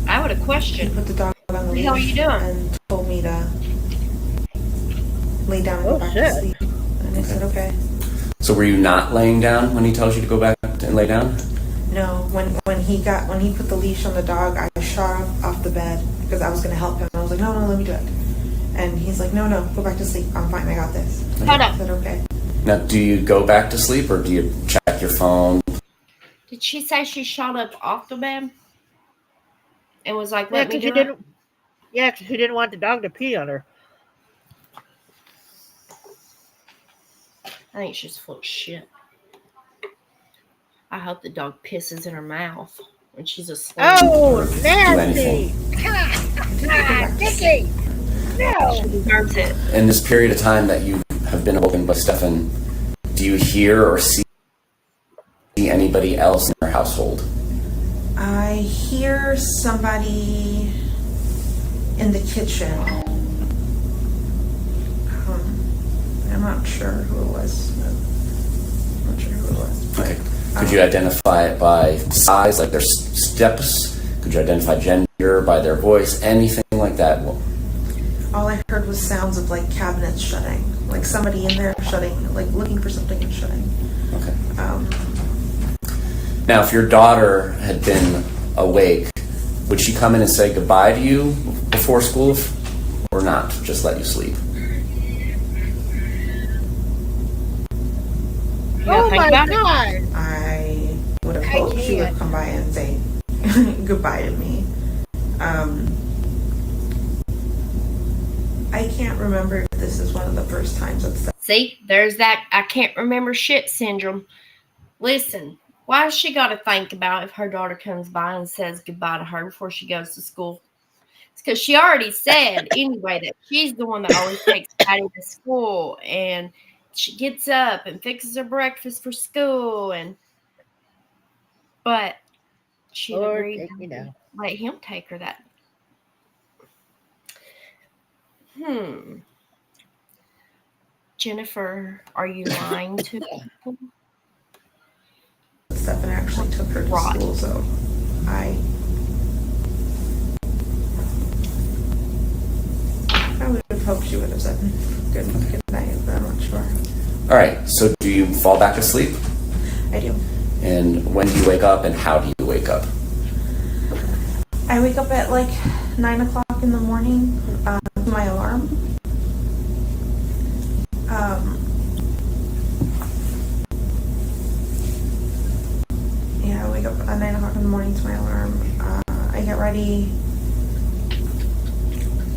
I would have He questioned. put the dog on the leash What are you doing? and told me to lay down and go back to sleep. And I said, okay. So were you not laying down when he tells you to go back and lay down? No, when he put the leash on the dog, I shot off the bed because I was going to help him. I was like, no, let me do it. And he's like, no, go back to sleep. I'm fine. I got this. Hold I up. said, okay. Now, do you go back to sleep or do you check your phone? Did she say she shot up off the bed and was like, Yeah, let me because do it? she didn't want the dog to pee on her. I think she's full of shit. I hope the dog pisses in her mouth when she's asleep. Oh, Do nasty! anything. Nicky! No! She deserves it. In this period of time that you have been awoken by Stefan, do you hear or see anybody else in your household? I hear somebody in the kitchen. I'm not sure who it was. I'm not sure who it was. Okay. Could you identify it by size, like their steps? Could you identify gender by their voice? Anything like that? All I heard was sounds of like cabinets shutting, like somebody in there shutting, like looking for something and shutting. Okay. Now, if your daughter had been awake, would she come in and say goodbye to you before school or not? Just let you sleep? Oh my about God! I would have hoped she would come by and say goodbye to me. I can't remember if this is one of the first times it's done. See, there's that I can't remember shit syndrome. Listen, why has she got to think about if her daughter comes by and says goodbye to her before she goes to school? It's because she already said anyway that she's the one that always takes Patty to school, and she gets up and fixes her breakfast for school, but she Lord, agreed take me to now. let him take her that. Jennifer, are you lying to people? Stefan actually took her to school, so I would have hoped she would have said good night, but I'm not sure. All right, so do you fall back asleep? I do. And when do you wake up and how do you wake up? I wake up at like 9 o'clock in the morning, my alarm. Yeah, I wake up at 9 o'clock in the morning to my alarm. I get ready,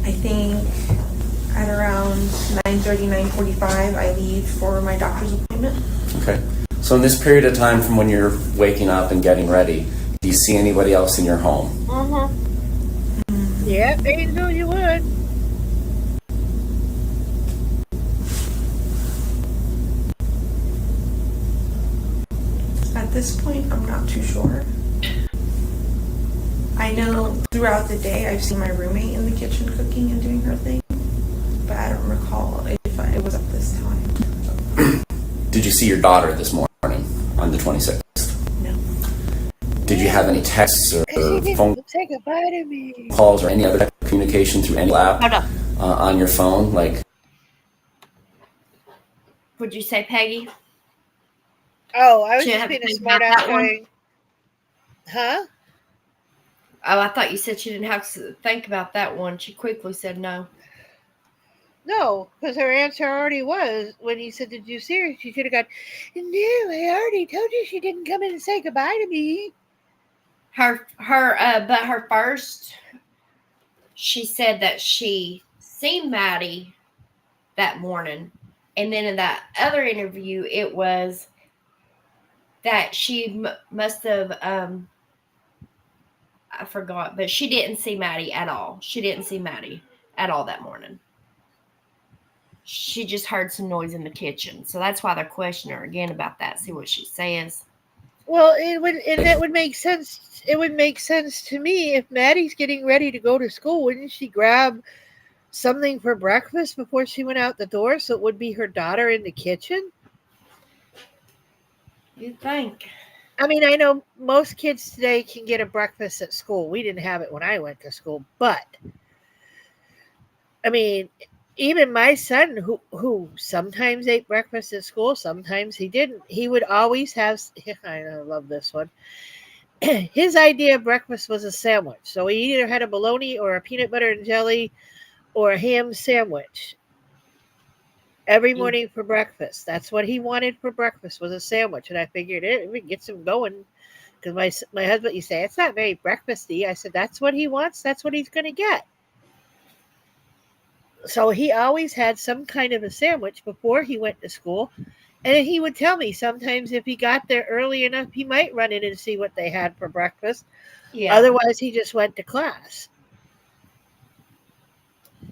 I think at around 9:30, 9:45, I leave for my doctor's appointment. Okay. So in this period of time from when you're waking up and getting ready, do you see anybody else in your home? Yeah, Angel, you would. At this point, I'm not too sure. I know throughout the day I've seen my roommate in the kitchen cooking and doing her thing, but I don't recall if it was at this time. Did you see your daughter this morning on the 26th? No. Did you have any texts or phone Say goodbye to me. calls or any other type of communication through any app Hold up. on your phone? Like, Would you say, Peggy? Oh, I was She just had to being a think smart about ass that one? going, huh? Oh, I thought you said she didn't have to think about that one. She quickly said no. No, because her answer already was when he said, "Did you see her?" She should have gone, "No, I already told you she didn't come in and say goodbye to me." But her first, she said that she seen Maddie that morning, and then in that other interview, it was that she must have I forgot, but she didn't see Maddie at all. She didn't see Maddie at all that morning. She just heard some noise in the kitchen, so that's why they're questioning her again about that. See what she says. Well, that would make sense. It would make sense to me if Maddie's getting ready to go to school. Wouldn't she grab something for breakfast before she went out the door? So it would be her daughter in the kitchen. You'd think. I mean, I know most kids today can get a breakfast at school. We didn't have it when I went to school, but I mean, even my son, who sometimes ate breakfast at school, sometimes he didn't. He would always have. I love this one. His idea of breakfast was a sandwich. So he either had a bologna or a peanut butter and jelly or a ham sandwich every morning for breakfast. That's what he wanted for breakfast was a sandwich, and I figured it gets him going. Because my husband, you say it's not very breakfasty. I said that's what he wants. That's what he's going to get. So he always had some kind of a sandwich before he went to school. And he would tell me sometimes if he got there early enough, he might run in and see what they had for breakfast. Yeah. Otherwise, he just went to class.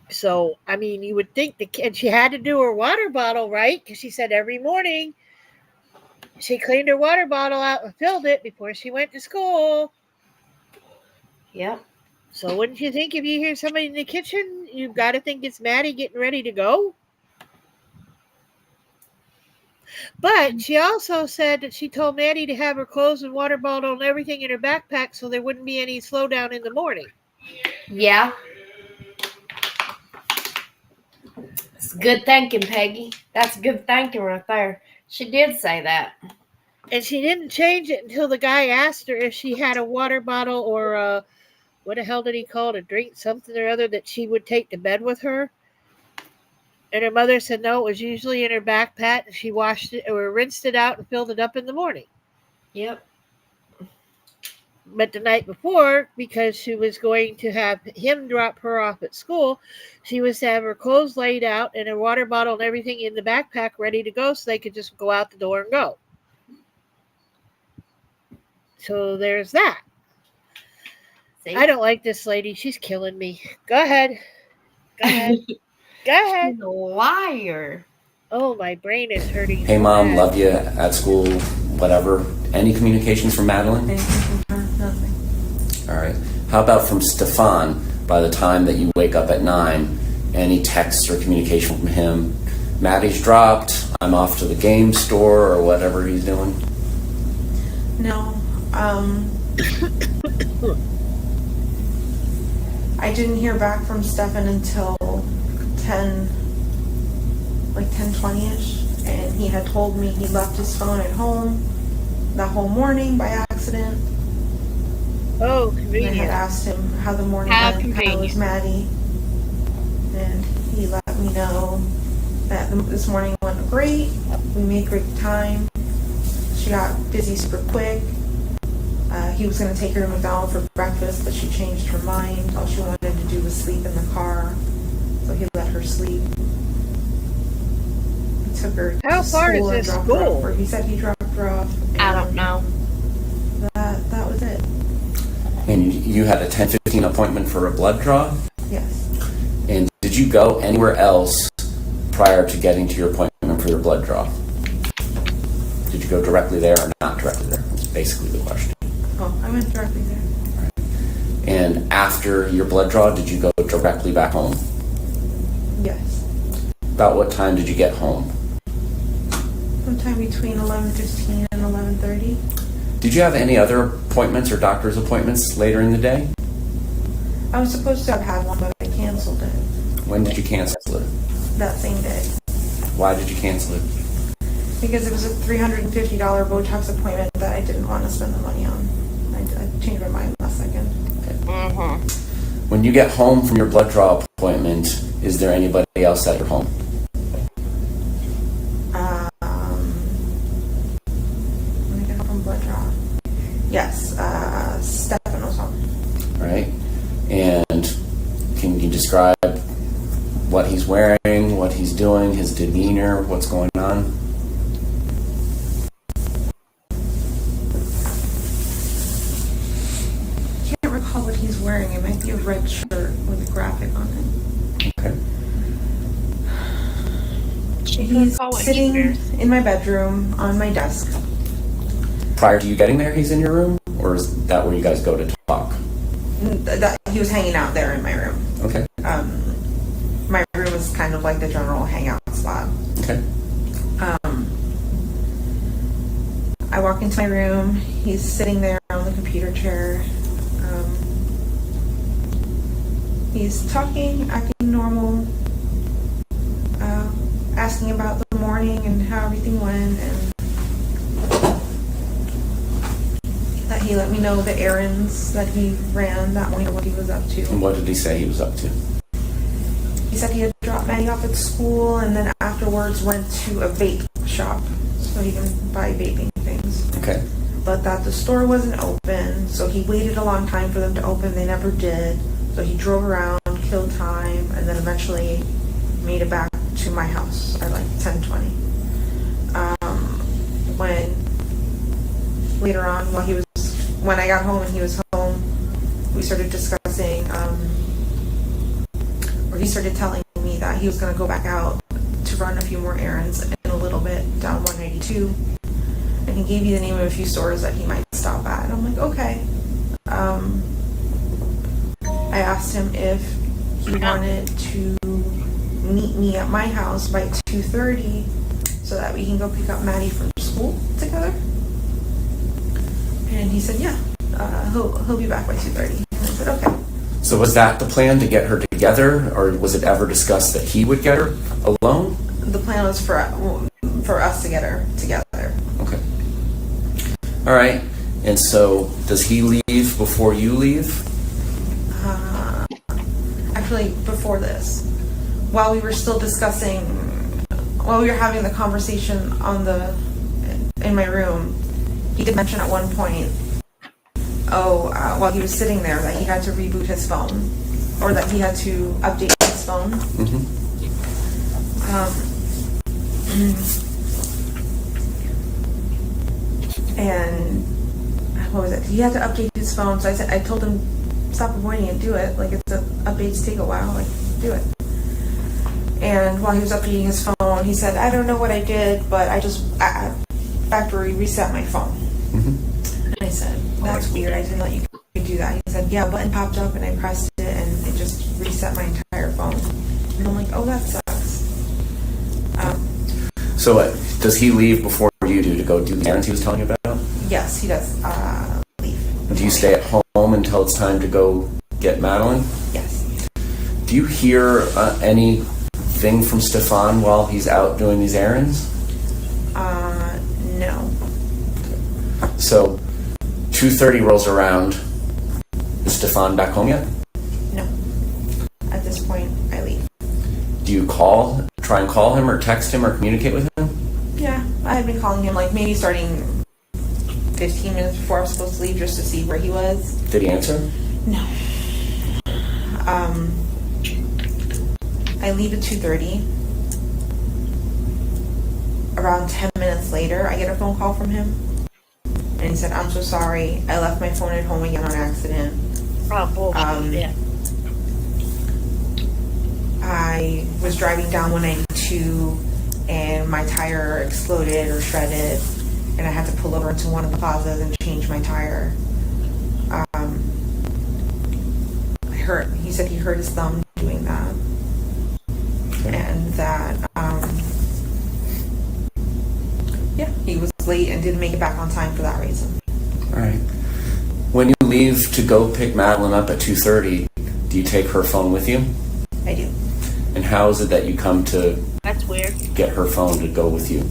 So, I mean, you would think and she had to do her water bottle, right? Because she said every morning she cleaned her water bottle out and filled it before she went to school. Yep. So wouldn't you think if you hear somebody in the kitchen, you've got to think it's Maddie getting ready to go? But she also said that she told Maddie to have her clothes and water bottle and everything in her backpack so there wouldn't be any slowdown in the morning. Yeah. It's good thinking, Peggy. That's good thinking right there. She did say that. And she didn't change it until the guy asked her if she had a water bottle or what the hell did he call it? A drink, something or other that she would take to bed with her. And her mother said no, it was usually in her backpack. And she washed it or rinsed it out and filled it up in the morning. Yep. But the night before, because she was going to have him drop her off at school, she was to have her clothes laid out and her water bottle and everything in the backpack ready to go so they could just go out the door and go. So there's that. See? I don't like this lady. She's killing me. Go ahead. Go ahead. Go ahead. She's a liar. Oh, my brain is hurting. Hey, so Mom, bad. love you at school, whatever. Any communications from Madeline? Anything from her? Nothing. All right. How about from Stefan by the time that you wake up at 9? Any texts or communication from him? Maddie's dropped. I'm off to the game store or whatever he's doing. No. I didn't hear back from Stefan until 10:20ish, and he had told me he left his phone at home that whole morning by accident. Oh, And I convenient. had asked him how the morning How went, how was convenient. Maddie, and he let me know that this morning went great. We made great time. She got busy super quick. He was going to take her to McDonald's for breakfast, but she changed her mind. All she wanted to do was sleep in the car, so he let her sleep. He took her to How far school is and this dropped her school? off, or he said he dropped her off. I don't and know. That was it. And you had a 10:15 appointment for a blood draw? Yes. And did you go anywhere else prior to getting to your appointment for your blood draw? Did you go directly there or not directly there? That's basically the question. Oh, I went directly there. And after your blood draw, did you go directly back home? Yes. About what time did you get home? Sometime between 11:15 and 11:30. Did you have any other appointments or doctor's appointments later in the day? I was supposed to have had one, but I canceled it When did you cancel it? that same day Why did you cancel it? because it was a $350 Botox appointment that I didn't want to spend the money on. I changed my mind last second. When you get home from your blood draw appointment, is there anybody else at your home? When I get home from blood draw. Yes, Stefan was home. Right? And can you describe what he's wearing, what he's doing, his demeanor, what's going on? I can't recall what he's wearing. It might be a red shirt with a graphic on it. Okay. He's recall what he sitting wears. in my bedroom on my desk. Prior to you getting there, he's in your room? Or is that where you guys go to talk? He was hanging out there in my room. Okay. My room is kind of like the general hangout spot. Okay. I walk into my room. He's sitting there on the computer chair. He's talking, acting normal, asking about the morning and how everything went, and that he let me know the errands that he ran that morning, what he was up to. And what did he say he was up to? He said he had dropped Maddie off at school and then afterwards went to a vape shop so he can buy vaping things. Okay. But that the store wasn't open, so he waited a long time for them to open. They never did. So he drove around, killed time, and then eventually made it back to my house at like 10:20. When later on, when I got home and he was home, we started discussing, or he started telling me that he was going to go back out to run a few more errands in a little bit down 192. And he gave me the name of a few stores that he might stop at. And I'm like, okay. I asked him if he wanted to meet me at my house by 2:30 so that we can go pick up Maddie from school together. And he said, yeah, he'll be back by 2:30. And I said, okay. So was that the plan, to get her together, or was it ever discussed that he would get her alone? The plan was for us to get her together. Okay. All right. And so does he leave before you leave? Actually, before this, while we were still discussing, while we were having the conversation in my room, he did mention at one point while he was sitting there, that he had to reboot his phone, or that he had to update his phone. And what was it? He had to update his phone, so I told him, stop avoiding it, do it. Like, updates take a while, like, do it. And while he was updating his phone, he said, I don't know what I did, but I just factory reset my phone. And I said, that's weird, I didn't let you do that. He said, yeah, a button popped up and I pressed it and it just reset my entire phone. And I'm like, oh, that sucks. So does he leave before you do to go do the errands he was telling you about? Yes, he does leave. Do you stay at home until it's time to go get Madeline? Yes. Do you hear anything from Stefan while he's out doing these errands? No. So 2:30 rolls around. Is Stefan back home yet? No. At this point, I leave. Do you try and call him or text him or communicate with him? Yeah, I had been calling him, like, maybe starting 15 minutes before I was supposed to leave, just to see where he was. Did he answer? No. I leave at 2:30. Around 10 minutes later, I get a phone call from him. And he said, I'm so sorry. I left my phone at home again on accident. Oh, bullshit. Yeah. I was driving down 192 and my tire exploded or shredded, and I had to pull over into one of the plazas and change my tire. He said he hurt his thumb doing that, and that he was late and didn't make it back on time for that reason. All right. When you leave to go pick Madeline up at 2:30, do you take her phone with you? I do. And how is it that you come to That's weird. get her phone to go with you?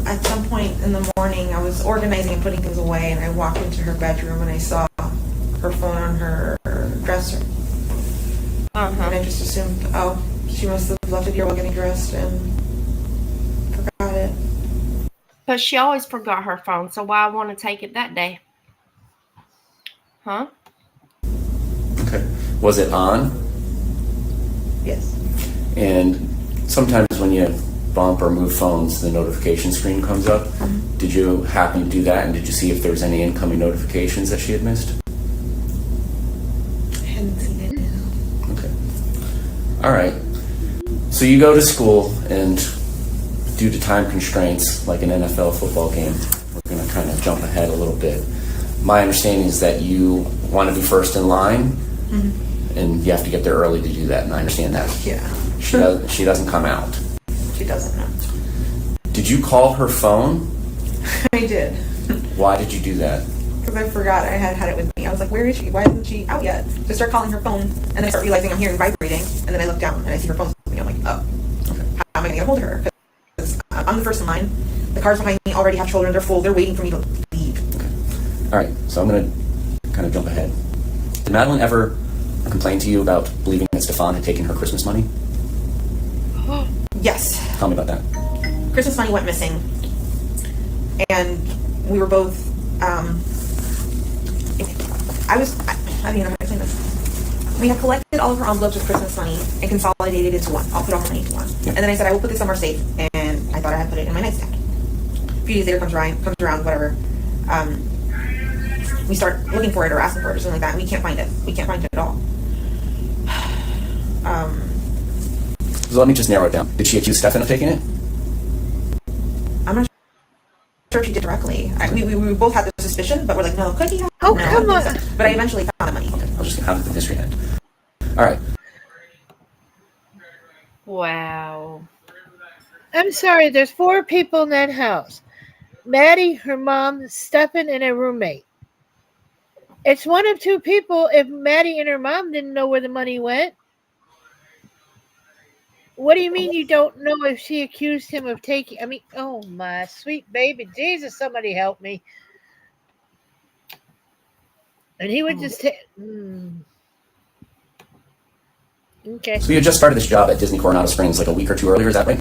At some point in the morning, I was organizing and putting things away, and I walked into her bedroom and I saw her phone on her dresser. And I just assumed, she must have left it here while getting dressed and forgot it. But she always forgot her phone, so why want to take it that day? Huh? Okay. Was it on? Yes. And sometimes when you bump or move phones, the notification screen comes up. Did you happen to do that, and did you see if there was any incoming notifications that she had missed? I hadn't seen it. Okay. All right. So you go to school, and due to time constraints, like an NFL football game, we're going to kind of jump ahead a little bit. My understanding is that you want to be first in line, and you have to get there early to do that, and I understand that. Yeah. She doesn't come out. She doesn't know. Did you call her phone? I did. Why did you do that? Because I forgot I had it with me. I was like, where is she? Why isn't she out yet? So I start calling her phone, and then I start realizing I'm hearing vibrating, and then I look down, and I see her phone with me. I'm like, oh, Okay. how am I going to get a hold of her? Because I'm the first in line. The cars behind me already have children. They're full. They're waiting for me to leave. All right, so I'm going to kind of jump ahead. Did Madeline ever complain to you about believing that Stefan had taken her Christmas money? Yes. Tell me about that. Christmas money went missing, and we were both. I don't even know how to explain this. We had collected all of her envelopes with Christmas money and consolidated it into one. I'll put all her money into one. Yeah. And then I said, I will put this somewhere safe, and I thought I had put it in my nightstand. A few days later comes around, whatever. We start looking for it or asking for it or something like that, and we can't find it. We can't find it at all. So let me just narrow it down. Did she accuse Stefan of taking it? I'm not sure she did directly. We both had the suspicion, but we're like, no, could he have? Oh, No, come I on. don't think so. But I eventually found the money. Okay, I'll just have the history end. All right. Wow. I'm sorry, there's 4 people in that house. Maddie, her mom, Stefan, and a roommate. It's one of 2 people if Maddie and her mom didn't know where the money went. What do you mean you don't know if she accused him of taking... I mean, oh my sweet baby. Jesus, somebody help me. And he would just take... Okay. So you had just started this job at Disney Coronado Springs like a week or 2 earlier, is that right?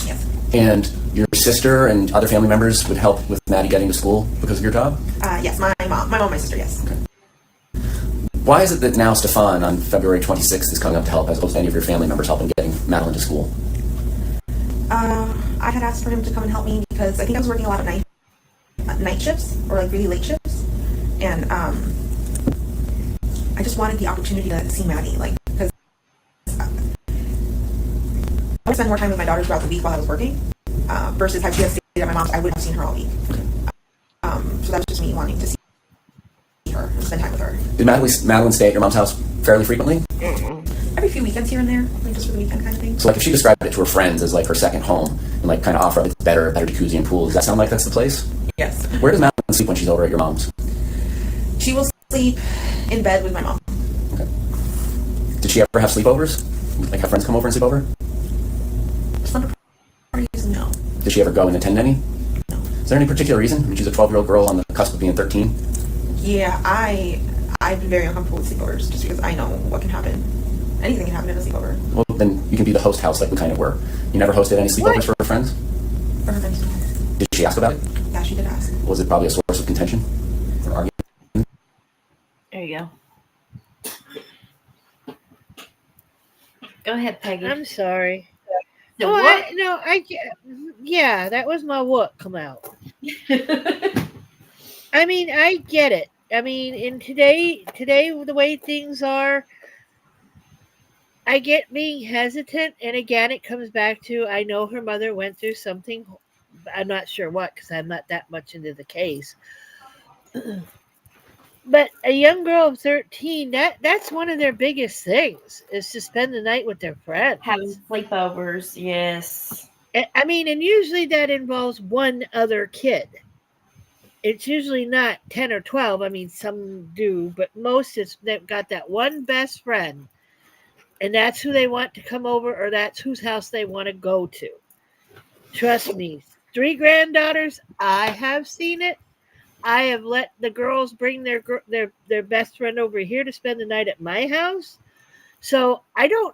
Yes. And your sister and other family members would help with Maddie getting to school because of your job? Yes, my mom, my sister, yes. Okay. Why is it that now Stefan on February 26th is coming up to help as opposed to any of your family members helping getting Madeline to school? I had asked for him to come and help me because I think I was working a lot of night shifts or like really late shifts, and I just wanted the opportunity to see Maddie, like, because I would spend more time with my daughter throughout the week while I was working, versus had she had stayed at my mom's, I wouldn't have seen her all week. So that was just me wanting to see her and spend time with her. Did Madeline stay at your mom's house fairly frequently? Every few weekends here and there, like just for the weekend kind of thing. So like if she described it to her friends as like her second home and like kind of offer up it's better jacuzzi and pool, does that sound like that's the place? Yes. Where does Madeline sleep when she's over at your mom's? She will sleep in bed with my mom. Okay. Did she ever have sleepovers? Like have friends come over and sleep over? Slumber parties, no. Did she ever go and attend any? No. Is there any particular reason? I mean, she's a 12-year-old girl on the cusp of being 13. Yeah, I've been very uncomfortable with sleepovers just because I know what can happen. Anything can happen at a sleepover. Well, then you can be the host house like we kind of were. You never hosted any sleepovers for her friends? For her friends. Did she ask about it? Yeah, she did ask. Was it probably a source of contention or argument? There you go. Go ahead, Peggy. I'm sorry. The Oh, what? yeah, that was my what come out. I mean, I get it. I mean, in today, the way things are, I get being hesitant. And again, it comes back to, I know her mother went through something. I'm not sure what, because I'm not that much into the case. But a young girl of 13, that's one of their biggest things, is to spend the night with their friends. Having sleepovers, yes. I mean, and usually that involves one other kid. It's usually not 10 or 12. I mean, some do, but most they've got that one best friend, and that's who they want to come over, or that's whose house they want to go to. Trust me, 3 granddaughters, I have seen it. I have let the girls bring their best friend over here to spend the night at my house. So I don't.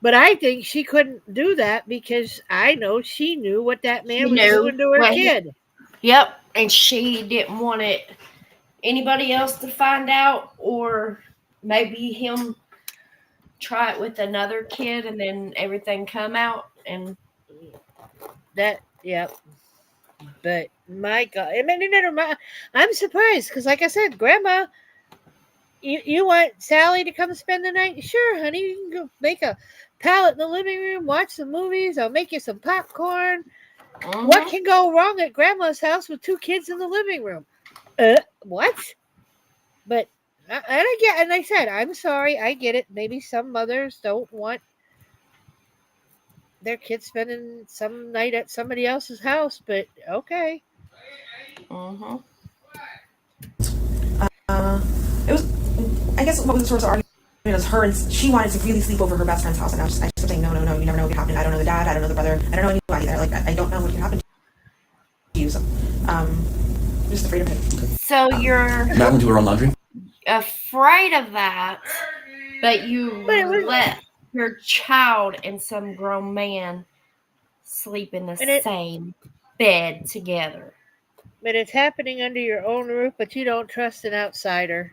But I think she couldn't do that because I know she knew what that man was doing to her kid. Yep, and she didn't want anybody else to find out, or maybe him try it with another kid and then everything come out. And that, yep. But my God, I mean, I'm surprised because, like I said, Grandma, you want Sally to come spend the night? Sure, honey, you can go make a pallet in the living room, watch some movies. I'll make you some popcorn. Mm-hmm. What can go wrong at Grandma's house with 2 kids in the living room? What? But and I said, I'm sorry, I get it. Maybe some mothers don't want their kids spending some night at somebody else's house, but okay. Mm-hmm. It was, I guess, what was the source of argument was her, and she wanted to really sleep over her best friend's house, and I just kept saying, no, you never know what could happen. I don't know the dad, I don't know the brother, I don't know anybody there. Like, I don't know what could happen to you. So, I'm just afraid of it. So you're Madeline do her own laundry? Afraid of that, but you let your child and some grown man sleep in the same bed together. But it's happening under your own roof, but you don't trust an outsider.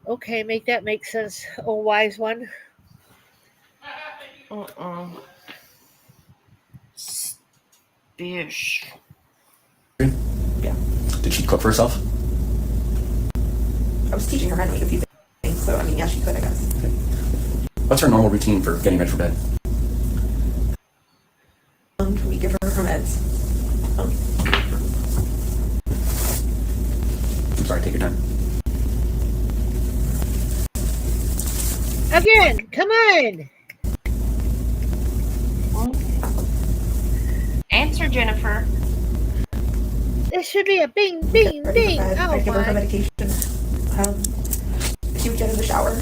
Okay, make that make sense, oh wise one. Bish. Yeah. Did she cook for herself? I was teaching her how to make a few things, so I mean, yeah, she could, I guess. Okay. What's her normal routine for getting ready for bed? We give her meds. I'm sorry, take your time. Again, come on. Answer, Jennifer. This should be a bing, bing, bing. I give her medication. She would get in the shower.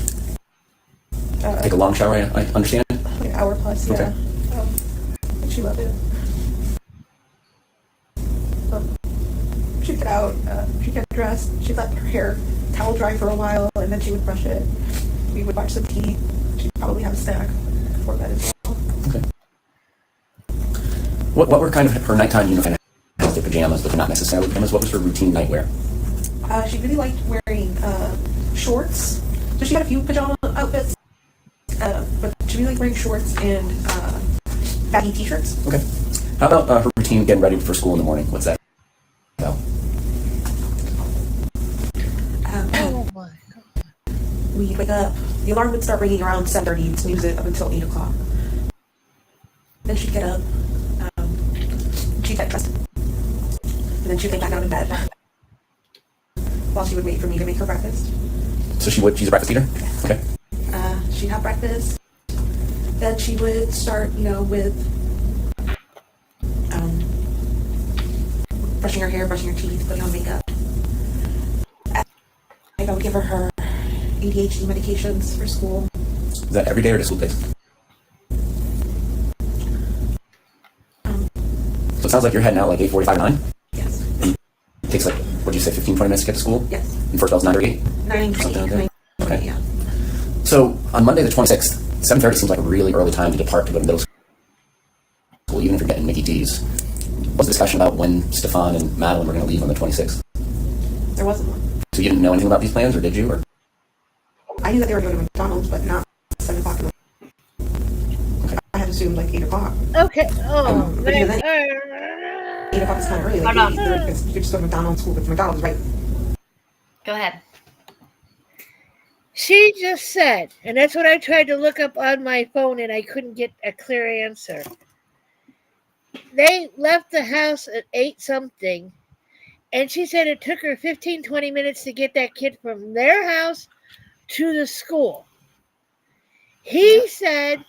Take a long shower, I understand. Like an hour plus, yeah. Okay. She loved it. She'd get out, she'd get dressed, she'd let her hair towel dry for a while, and then she would brush it. We would watch some TV. She'd probably have a stack for that as well. Okay. What were kind of her nighttime uniform? The pajamas, but not necessarily pajamas. What was her routine nightwear? She really liked wearing shorts. So she had a few pajama outfits, but she really liked wearing shorts and baggy t-shirts. Okay. How about her routine getting ready for school in the morning? What's that about? Oh my God. We'd wake up. The alarm would start ringing around 7:30 and snooze it up until 8 o'clock. Then she'd get up. She'd get dressed. And then she'd lay back out in bed while she would wait for me to make her breakfast. So she's a breakfast eater? Okay. She'd have breakfast. Then she would start, with brushing her hair, brushing her teeth, putting on makeup. I would give her ADHD medications for school. Is that every day or just school days? So it sounds like you're heading out like 8:45 or 9? Yes. It takes like, what do you say, 15, 20 minutes to get to school? Yes. And first bell's 9 or 8? 9 to Something 8. like that. Okay. Yeah. So on Monday the 26th, 7:30 seems like a really early time to depart to go to middle school, even if you're getting Mickey D's. What's the discussion about when Stefan and Madeline were going to leave on the 26th? There wasn't one. So you didn't know anything about these plans, or did you? Or? I knew that they were going to McDonald's, but not 7 o'clock in the morning. Okay. I had assumed like 8 o'clock. Okay. Oh, But even then, man. 8 o'clock is kind of early. Like Hold on. 8:30, because you could just go to McDonald's school, but McDonald's is right. Go ahead. She just said, and that's what I tried to look up on my phone and I couldn't get a clear answer. They left the house at 8 something, and she said it took her 15, 20 minutes to get that kid from their house to the school. He said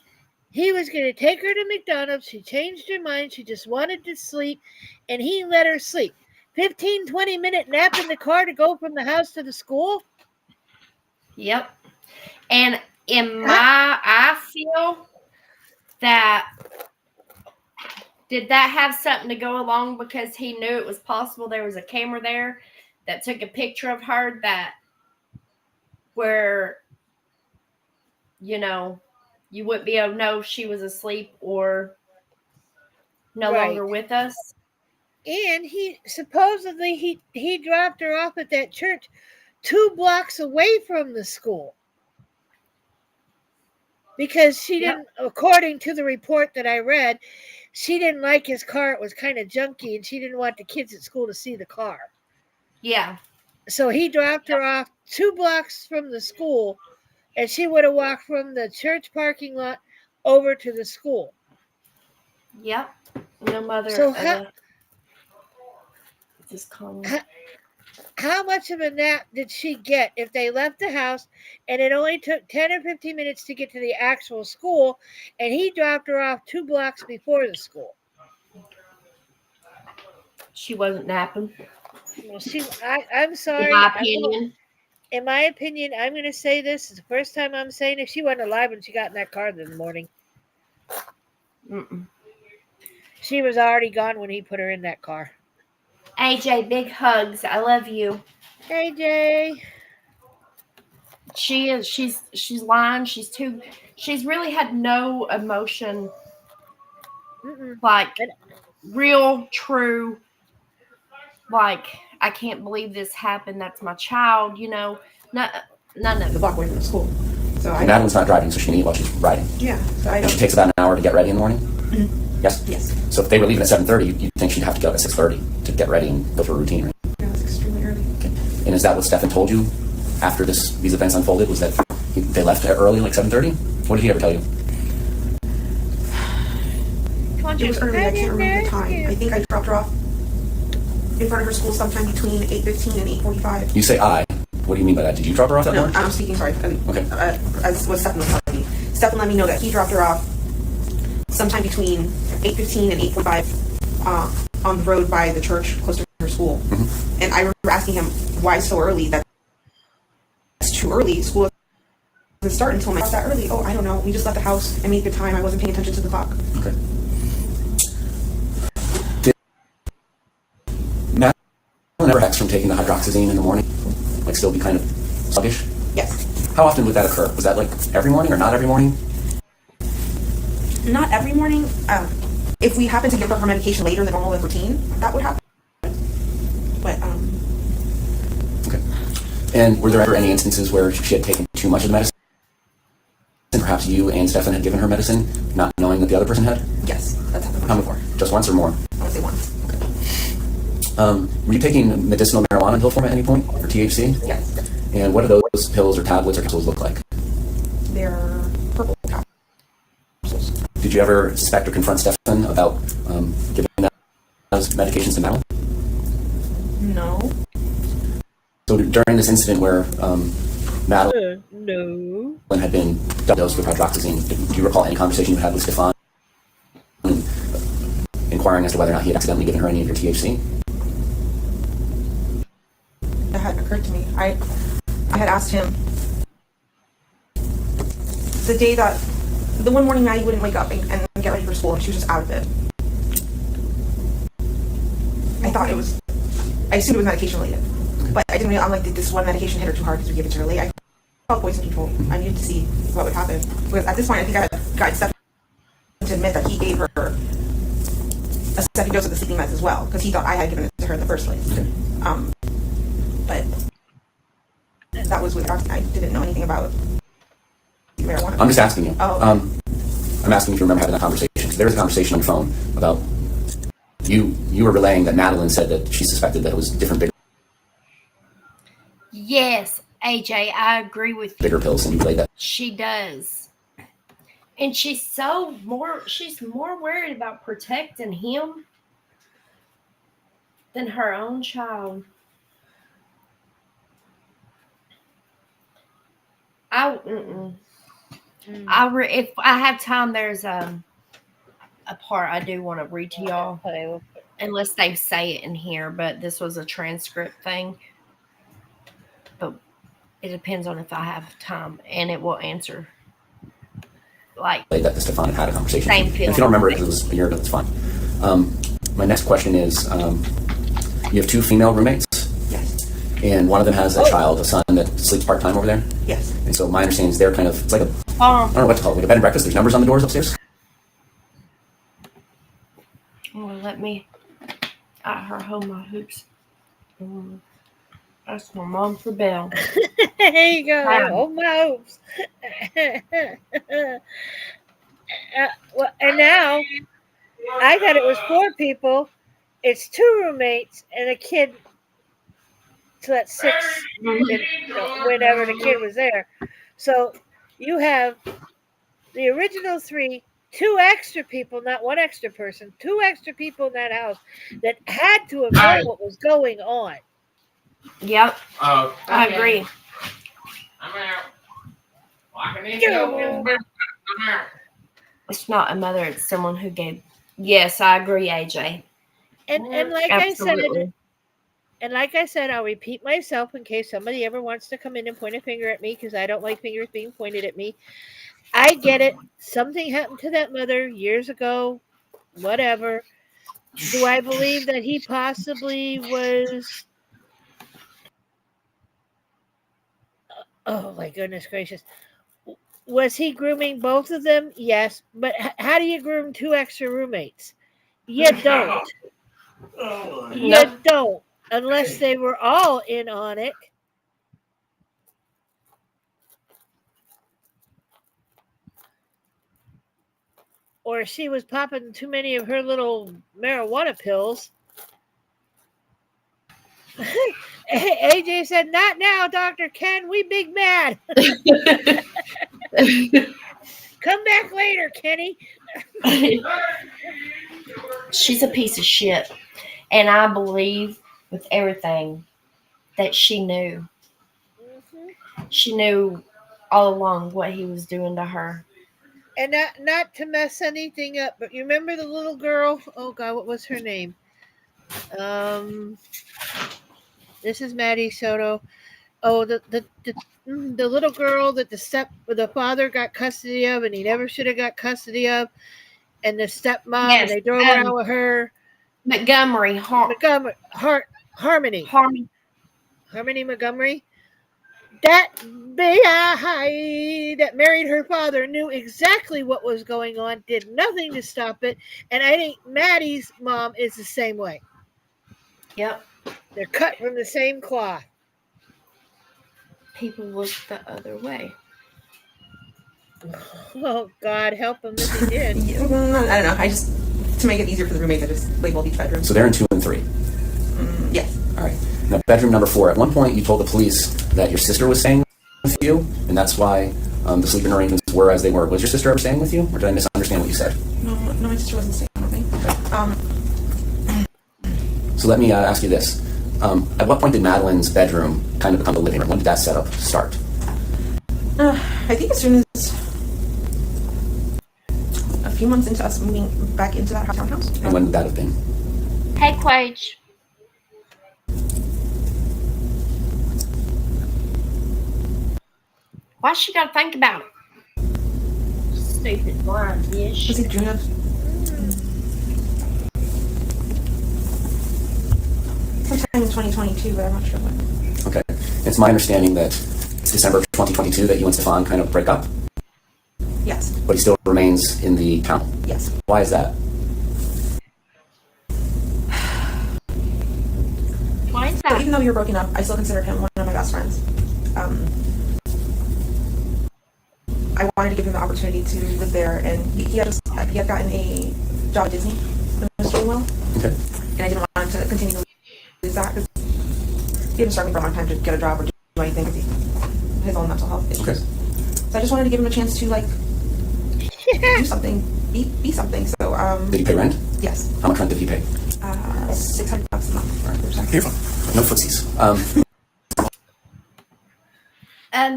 he was going to take her to McDonald's. She changed her mind. She just wanted to sleep, and he let her sleep. 15, 20-minute nap in the car to go from the house to the school? Yep. And I feel that did that have something to go along because he knew it was possible there was a camera there that took a picture of her that where you wouldn't be able to know if she was asleep or no Right. longer with us. And he supposedly he dropped her off at that church 2 blocks away from the school. Because she didn't, according to the report that I read, she didn't like his car. It was kind of junky, and she didn't want the kids at school to see the car. Yeah. So he dropped her off 2 blocks from the school, and she would have walked from the church parking lot over to the school. Yep. No mother. So just call how much of a nap did she get if they left the house and it only took 10 or 15 minutes to get to the actual school, and he dropped her off 2 blocks before the school? She wasn't napping. Well, I'm sorry. In my opinion. In my opinion, I'm going to say this is the first time I'm saying it. She wasn't alive when she got in that car in the morning. Mm-mm. She was already gone when he put her in that car. AJ, big hugs. I love you. AJ. She is. She's lying. She's really had no emotion. Mm-mm. Like real, true. Like I can't believe this happened. That's my child. None of The block away from the school. So Madeline's not driving, so she can eat while she's riding. Yeah. So I She don't. takes about an hour to get ready in the morning? Mhm. Yes? Yes. So if they were leaving at 7:30, you'd think she'd have to get up at 6:30 to get ready and go through a routine, right? Yeah, it's extremely early. Okay. And is that what Stefan told you after these events unfolded? Was that they left early, like 7:30? What did he ever tell you? It was early. I can't remember the time. I think I dropped her off in front of her school sometime between 8:15 and 8:45. You say I. What do you mean by that? Did you drop her off that No, morning? I'm speaking. Sorry. Okay. As what Stefan was telling me. Stefan let me know that he dropped her off sometime between 8:15 and 8:45 on the road by the church close to her school. Mm-hmm. And I remember asking him why so early. That's too early. School doesn't start until that early. Oh, I don't know. We just left the house and made good time. I wasn't paying attention to the clock. Okay. Did Madeline ever hex from taking the hydroxyzine in the morning? Like still be kind of sluggish? Yes. How often would that occur? Was that like every morning or not every morning? Not every morning. If we happen to give her medication later than normal routine, that would happen. But Okay. And were there ever any instances where she had taken too much of the medicine? Perhaps you and Stefan had given her medicine, not knowing that the other person had? yes, that's happened How before. many? Just once or more? I would say once. Were you taking medicinal marijuana in pill form at any point, or THC? Yes. And what do those pills or tablets or capsules look like? They're purple capsules. Did you ever suspect or confront Stefan about giving those medications to Madeline? No. So during this incident where Madeline No. had been dosed with hydroxyzine, do you recall any conversation you had with Stefan inquiring as to whether or not he had accidentally given her any of your THC? That hadn't occurred to me. I had asked him the one morning Maddie wouldn't wake up and get ready for school, and she was just out of it. I assumed it was medication related, but I didn't realize, I'm like, did this one medication hit her too hard because we gave it to her late? I called poison control. I needed to see what would happen, because at this point I think I had got Stefan to admit that he gave her a second dose of the sleeping meds as well, because he thought I had given it to her in the first place. Okay. But that was with I didn't know anything about marijuana. I'm just asking you. Oh. I'm asking if you remember having that conversation. There was a conversation on the phone about you were relaying that Madeline said that she suspected that it was different Yes, AJ, I agree with you. bigger pills, and you relayed that. She does. And she's more worried about protecting him than her own child. If I have time, there's a part I do want to read to y'all, unless they say it in here. But this was a transcript thing. But it depends on if I have time, and it will answer. Like That Stefan had a conversation. Same And feeling. if you don't remember it because it was a year ago, that's fine. My next question is, you have two female roommates, Yes. and one of them has a child, a son that sleeps part-time over there. Yes. And so my understanding is they're kind of, it's like I don't know what to call it, like a bed and breakfast. There's numbers on the doors upstairs. Well, let me. I hold my hoops. That's my mom for Bell. There you go. Hold my hopes. Well, and now I thought it was 4 people. It's 2 roommates and a kid. So that's 6. Whenever the kid was there. So you have the original 3, 2 extra people, not 1 extra person, 2 extra people in that house that had to have known what was going on. Yep. Oh, I agree. I'm out. Walking in the I'm out. It's not a mother, it's someone who gave. Yes, I agree, AJ. And like Absolutely. I said, I'll repeat myself in case somebody ever wants to come in and point a finger at me, because I don't like fingers being pointed at me. I get it. Something happened to that mother years ago. Whatever. Do I believe that he possibly was? Oh my goodness gracious! Was he grooming both of them? Yes, but how do you groom 2 extra roommates? You don't. You don't, unless they were all in on it. Or she was popping too many of her little marijuana pills. AJ said, "Not now, Dr. Ken. We big mad. Come back later, Kenny." She's a piece of shit. And I believe with everything that she knew. She knew all along what he was doing to her. And not to mess anything up, but you remember the little girl? Oh God, what was her name? This is Maddie Soto. Oh, the little girl that the father got custody of, and he never should have got custody of, and the stepmom, Yes, and they drove around with her. Montgomery. Harmony Harmony. Montgomery. That Behi that married her father knew exactly what was going on, did nothing to stop it, and I think Maddie's mom is the same way. Yep. They're cut from the same cloth. People look the other way. Oh, God help him if he did. I don't know. I just, to make it easier for the roommates, I just labeled each bedroom. So they're in 2 and 3. Yes. All right. Now, bedroom number 4. At one point, you told the police that your sister was staying with you, and that's why the sleeping arrangements were as they were. Was your sister ever staying with you, or did I misunderstand what you said? No, my sister wasn't staying with me. So let me ask you this. At what point did Madeline's bedroom kind of become the living room? When did that setup start? I think as soon as a few months into us moving back into that townhouse. And when would that have been? Hey, Quage. Why she gotta think about it? Stupid blind bitch. Was it June of? Sometime in 2022, but I'm not sure when. Okay. It's my understanding that it's December of 2022 that you and Stefan kind of break up, Yes. but he still remains in the town. Yes. Why is that? Why is So that? even though we were broken up, I still considered him one of my best friends. I wanted to give him the opportunity to live there, and he had gotten a job at Disney and was doing well. Okay. And I didn't want him to continue to lose that because he had been struggling for a long time to get a job or do anything because his own mental health issues. Okay. So I just wanted to give him a chance to like do something, be something. So Did he pay rent? yes, How much rent did he pay? $600 a month. All right. You're fine. No footsies.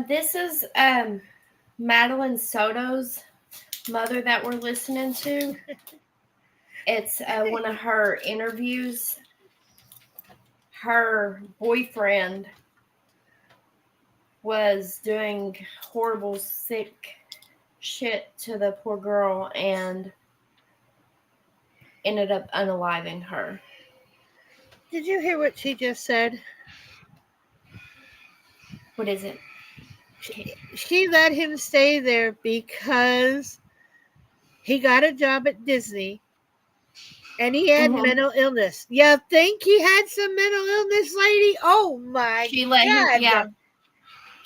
This is Madeline Soto's mother that we're listening to. It's one of her interviews. Her boyfriend was doing horrible, sick shit to the poor girl and ended up unaliving her. Did you hear what she just said? What is it? She let him stay there because he got a job at Disney and he had mental illness. You think he had some mental illness, lady? Oh my She let God. him, yeah.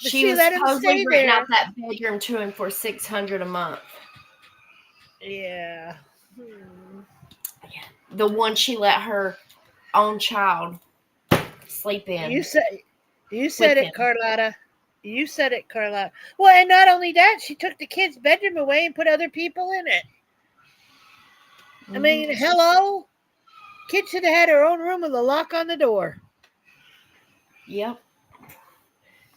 But She was let him supposedly stay renting there. out that bedroom to him for $600 a month. Yeah. The one she let her own child sleep in. You said with it, him. Carlotta. You said it, Carlotta. Well, and not only that, she took the kid's bedroom away and put other people in it. I mean, hello? Kid should have had her own room with a lock on the door. Yep.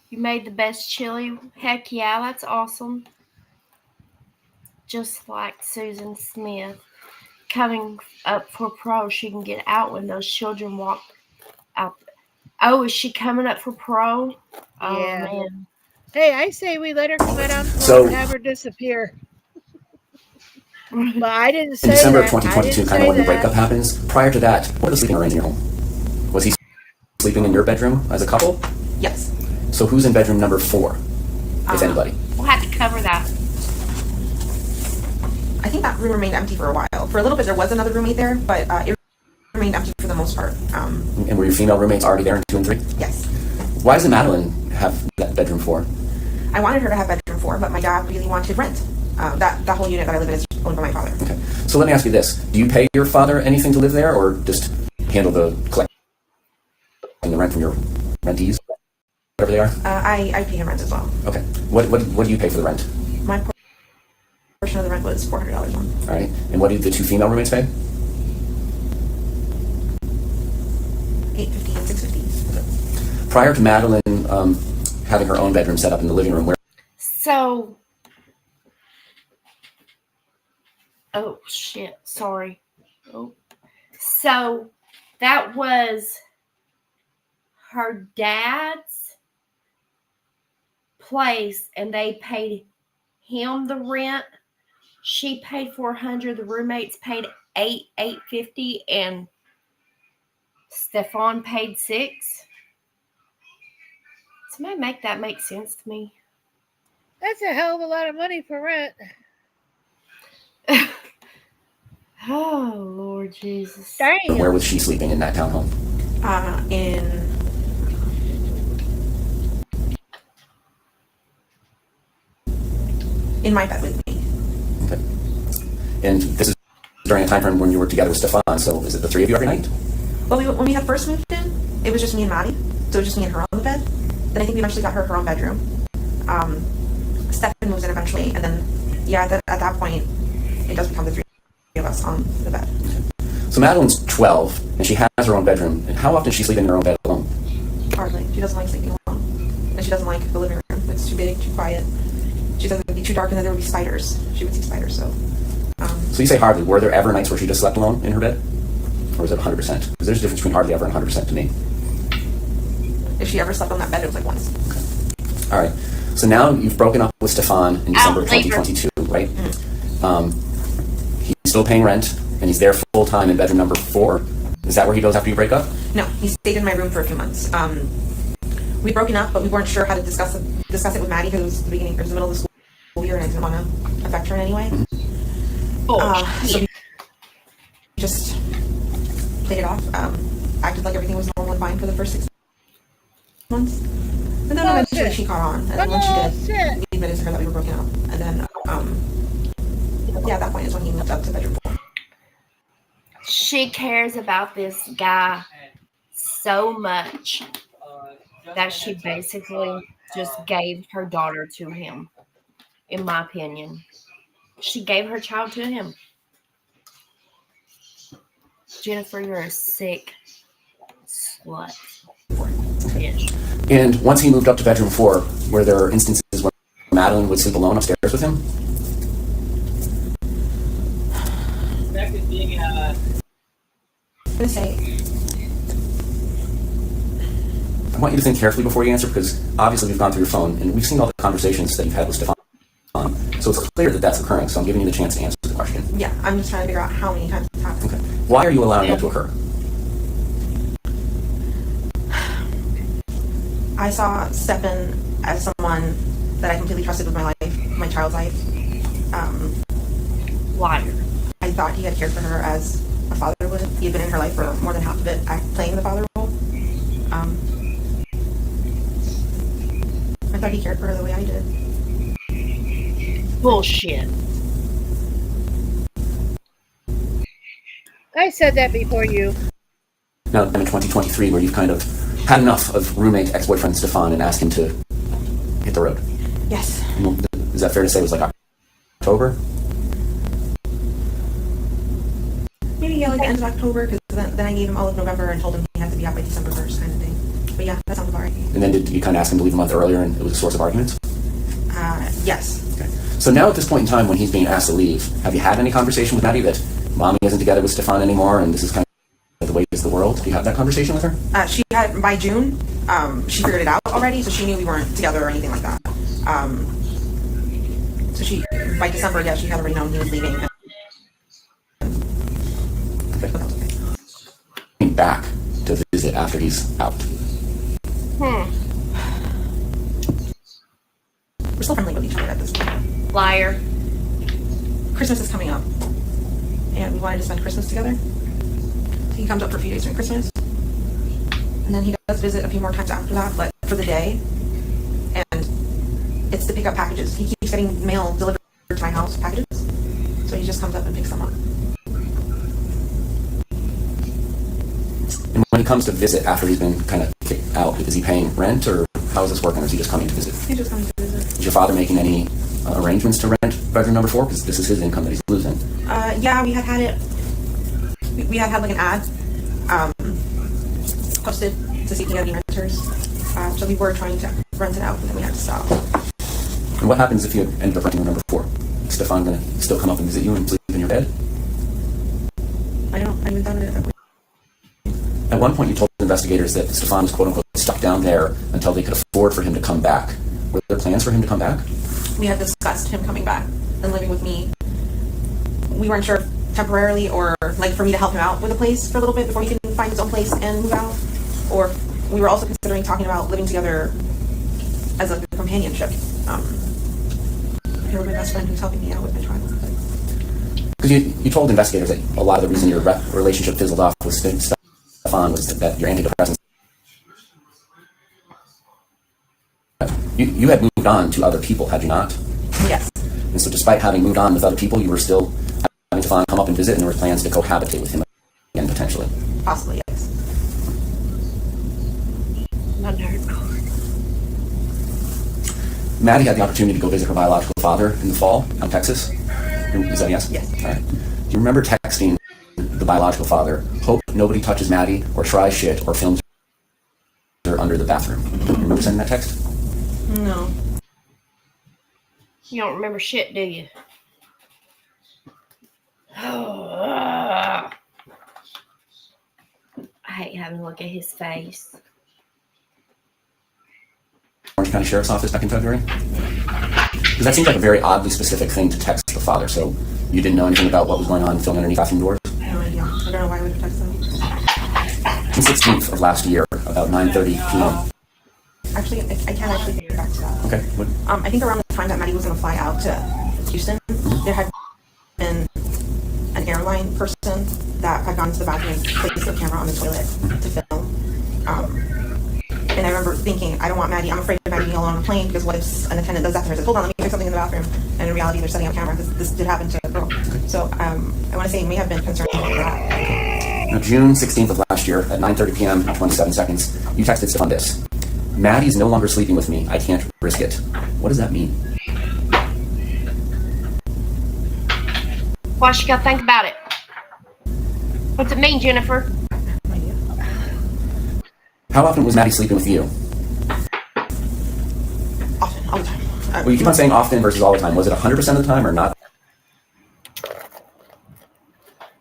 You made the best chili. Heck yeah, that's awesome. Just like Susan Smith coming up for pro, she can get out when those children walk out. Oh, is she coming up for pro? Oh, Yeah. man. Hey, I say we let her come out on parole So- and have her disappear. But I didn't say In December that. of 2022, kind of when the breakup happens, prior to that, what was sleeping arranged in your home? Was he sleeping in your bedroom as a couple? Yes. So who's in bedroom number 4, if anybody? We'll have to cover that. I think that room remained empty for a while. For a little bit, there was another roommate there, but it remained empty for the most part. And were your female roommates already there in 2 and 3? Yes. Why does Madeline have that bedroom 4? I wanted her to have bedroom 4, but my dad really wanted rent. That whole unit that I live in is owned by my father. Okay. So let me ask you this. Do you pay your father anything to live there, or just handle the collecting the rent from your rentees, whatever they are? I pay him rent as well. Okay. What do you pay for the rent? My portion of the rent was $400 a month. All right. And what do the 2 female roommates pay? $850 and $650. Okay. Prior to Madeline having her own bedroom set up in the living room, where So, oh shit, sorry. Oh. So, that was her dad's place and they paid him the rent. She paid $400, the roommates paid $850, and Stefan paid $6. It's Somebody make that make sense to me. That's a hell of a lot of money for rent. Oh, Lord Jesus. Damn. Where was she sleeping in that townhome? In my bed with me. Okay. And this is during a time frame when you were together with Stefan, so is it the three of you every night? Well, when we had first moved in, it was just me and Maddie. So it was just me and her on the bed. Then I think we eventually got her own bedroom. Stefan moves in eventually, and then, yeah, at that point, it does become the three of us on the bed. So Madeline's 12, and she has her own bedroom. And how often does she sleep in her own bed alone? Hardly. She doesn't like sleeping alone. And she doesn't like the living room. It's too big, too quiet. She says it would be too dark and then there would be spiders. She would see spiders, so... So you say hardly. Were there ever nights where she just slept alone in her bed? Or is it 100%? Because there's a difference between hardly ever and 100% to me. If she ever slept on that bed, it was like once. Okay. All right. So now you've broken up with Stefan in December of 2022, right? Mm-hmm. He's still paying rent, and he's there full-time in bedroom number 4. Is that where he goes after you break up? No, he stayed in my room for a few months. We'd broken up, but we weren't sure how to discuss it with Maddie because it was the beginning, it was the middle of the school year, and I didn't want to affect her in any way. Mm-hmm. So we just played it off, acted like everything was normal and fine for the first 6 months. And then eventually she caught on, and then when she did, we admitted to her that we were broken up. And then, yeah, at that point is when he moved up to bedroom 4. She cares about this guy so much that she basically just gave her daughter to him, in my opinion. She gave her child to him. Jennifer, you're a sick slut. Yes. And once he moved up to bedroom 4, were there instances where Madeline would sleep alone upstairs with him? Back to being I'm gonna say, I want you to think carefully before you answer, because obviously we've gone through your phone, and we've seen all the conversations that you've had with Stefan. So it's clear that that's occurring, so I'm giving you the chance to answer the question. yeah, I'm just trying to figure out how many times it's happened. Okay. Why are you allowing that to occur? I saw Stefan as someone that I completely trusted with my life, my child's life. Liar. I thought he had cared for her as a father would. He had been in her life for more than half of it, playing the father role. I thought he cared for her the way I did. Bullshit. I said that before you. Now, in 2023, where you've kind of had enough of roommate ex-boyfriend Stefan and asked him to hit the road. Yes. Is that fair to say it was like October? Maybe yeah, like the end of October, because then I gave him all of November and told him he had to be out by December 1st kind of thing. But yeah, that sounds about right. And then did you kind of ask him to leave a month earlier and it was a source of arguments? Yes. Okay. So now at this point in time when he's being asked to leave, have you had any conversation with Maddie that mommy isn't together with Stefan anymore and this is kind of the way it's the world? Do you have that conversation with her? She had, by June, she figured it out already, so she knew we weren't together or anything like that. So she, by December, yeah, she had already known he was leaving. Okay. Back to visit after he's out. We're still friendly with each other at this point. Liar. Christmas is coming up, and we wanted to spend Christmas together. So he comes up for a few days during Christmas, and then he does visit a few more times after that, but for the day. And it's to pick up packages. He keeps getting mail delivered to my house, packages. So he just comes up and picks them up. And when he comes to visit after he's been kind of kicked out, is he paying rent or how is this working, or is he just coming to visit? He's just coming to visit. Is your father making any arrangements to rent bedroom number 4? Because this is his income that he's losing. Yeah, we had it. We had like an ad posted to see if we had any renters. So we were trying to rent it out, and then we had to stop. And what happens if you end up renting room number 4? Is Stefan going to still come up and visit you and sleep in your bed? I don't know. I haven't thought of it that way. At one point, you told investigators that Stefan was quote-unquote stuck down there until they could afford for him to come back. Were there plans for him to come back? We had discussed him coming back and living with me. We weren't sure if temporarily or like for me to help him out with a place for a little bit before he can find his own place and move out. Or we were also considering talking about living together as a companionship. You're my best friend who's helping me out with my trial. Because you told investigators that a lot of the reason your relationship fizzled off with Stefan was that your antidepressants. You had moved on to other people, had you not? Yes. And so despite having moved on with other people, you were still having Stefan come up and visit, and there were plans to cohabitate with him again, potentially. Possibly, yes. My nerd card. Maddie had the opportunity to go visit her biological father in the fall out in Texas. Is that a yes? Yes. All right. Do you remember texting the biological father, hope nobody touches Maddie or tries shit or films her under the bathroom? Do you remember sending that text? No. You don't remember shit, do you? I hate having to look at his face. Orange County Sheriff's Office back in February? Because that seems like a very oddly specific thing to text the father, so you didn't know anything about what was going on filming underneath bathroom doors? I have no idea. I don't know why I would have texted them. June 16th of last year, about 9:30 p.m. Actually, I can't actually get back to that. Okay. What? I think around the time that Maddie was going to fly out to Houston, there had been an airline person that had gone to the bathroom and placed the camera on the toilet to film. And I remember thinking, I don't want Maddie, I'm afraid of Maddie being alone on the plane because what if an attendant does that to her? Says, hold on, let me fix something in the bathroom. And in reality, they're setting up camera because this did happen to a girl. So I want to say you may have been concerned about that. Now, June 16th of last year at 9:30 p.m. and 27 seconds, you texted Stefan this. Maddie's no longer sleeping with me. I can't risk it. What does that mean? Why she gotta think about it? What's it mean, Jennifer? How often was Maddie sleeping with you? Often, all the time. Well, you keep on saying often versus all the time. Was it 100% of the time or not?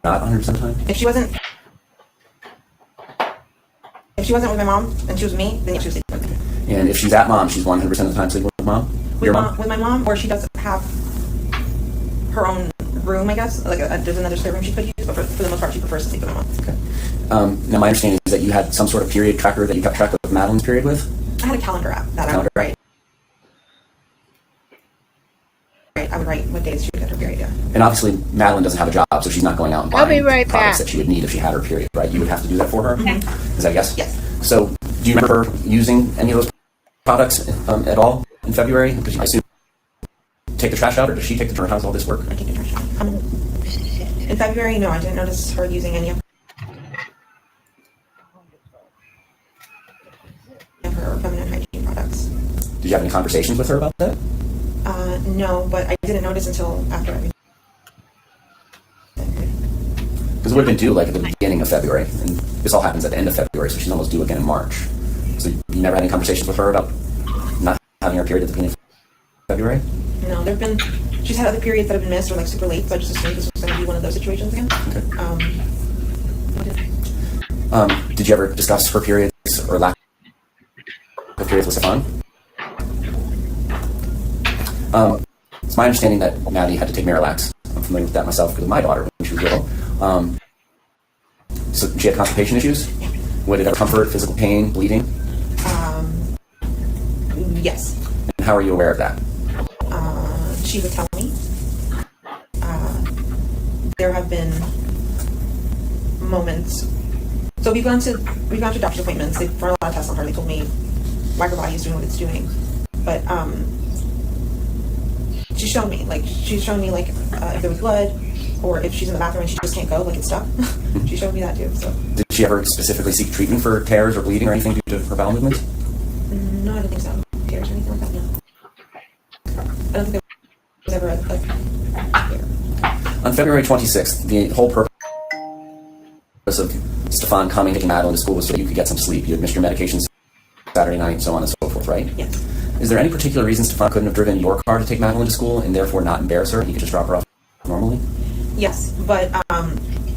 Not 100% of the time? If she wasn't with my mom and she was with me, then yeah, she was sleeping with me. And if she's at mom, she's 100% of the time sleeping with mom? Your mom? With my mom, or she doesn't have her own room, I guess. Like there's another spare room she could use, but for the most part, she prefers to sleep with my mom. Okay. Now, my understanding is that you had some sort of period tracker that you kept track of Madeline's period with? I had a calendar app that I would write. I would write what days she would get her period, yeah. And obviously, Madeline doesn't have a job, so she's not going out and I'll be buying right products back. that she would need if she had her period, right? You would have to do that for her? Is that a yes? Yes. So, do you remember using any of those products at all in February? Because I assume take the trash out, or does she take the trash? How does all this work? I take the trash out. In February, no, I didn't notice her using any of her feminine hygiene products. Did you have any conversations with her about that? No, but I didn't notice until after everything. Because it would have been due like at the beginning of February, and this all happens at the end of February, so she's almost due again in March. So you never had any conversations with her about not having her period at the beginning of February? No, she's had other periods that have been missed or like super late, so I just assumed this was going to be one of those situations again. Okay. Did you ever discuss her periods or lack of periods with Stefan? It's my understanding that Maddie had to take Marilax. I'm familiar with that myself because of my daughter when she was little. So she had constipation issues? Would it ever comfort, physical pain, bleeding? Yes. And how are you aware of that? She would tell me. There have been moments. So we've gone to doctor's appointments. They've run a lot of tests on her. They told me why her body is doing what it's doing. But she's shown me if there was blood or if she's in the bathroom and she just can't go, like it's stuck. She showed me that too. So did she ever specifically seek treatment for tears or bleeding or anything due to her bowel movements? No, I don't think so. Tears or anything like that, no. I don't think there was ever On February 26th, the whole purpose of Stefan coming to Madeline to school was so that you could get some sleep. You had missed your medications Saturday night and so on and so forth, right? Yes. Is there any particular reason Stefan couldn't have driven your car to take Madeline to school and therefore not embarrass her and he could just drop her off normally? Yes, but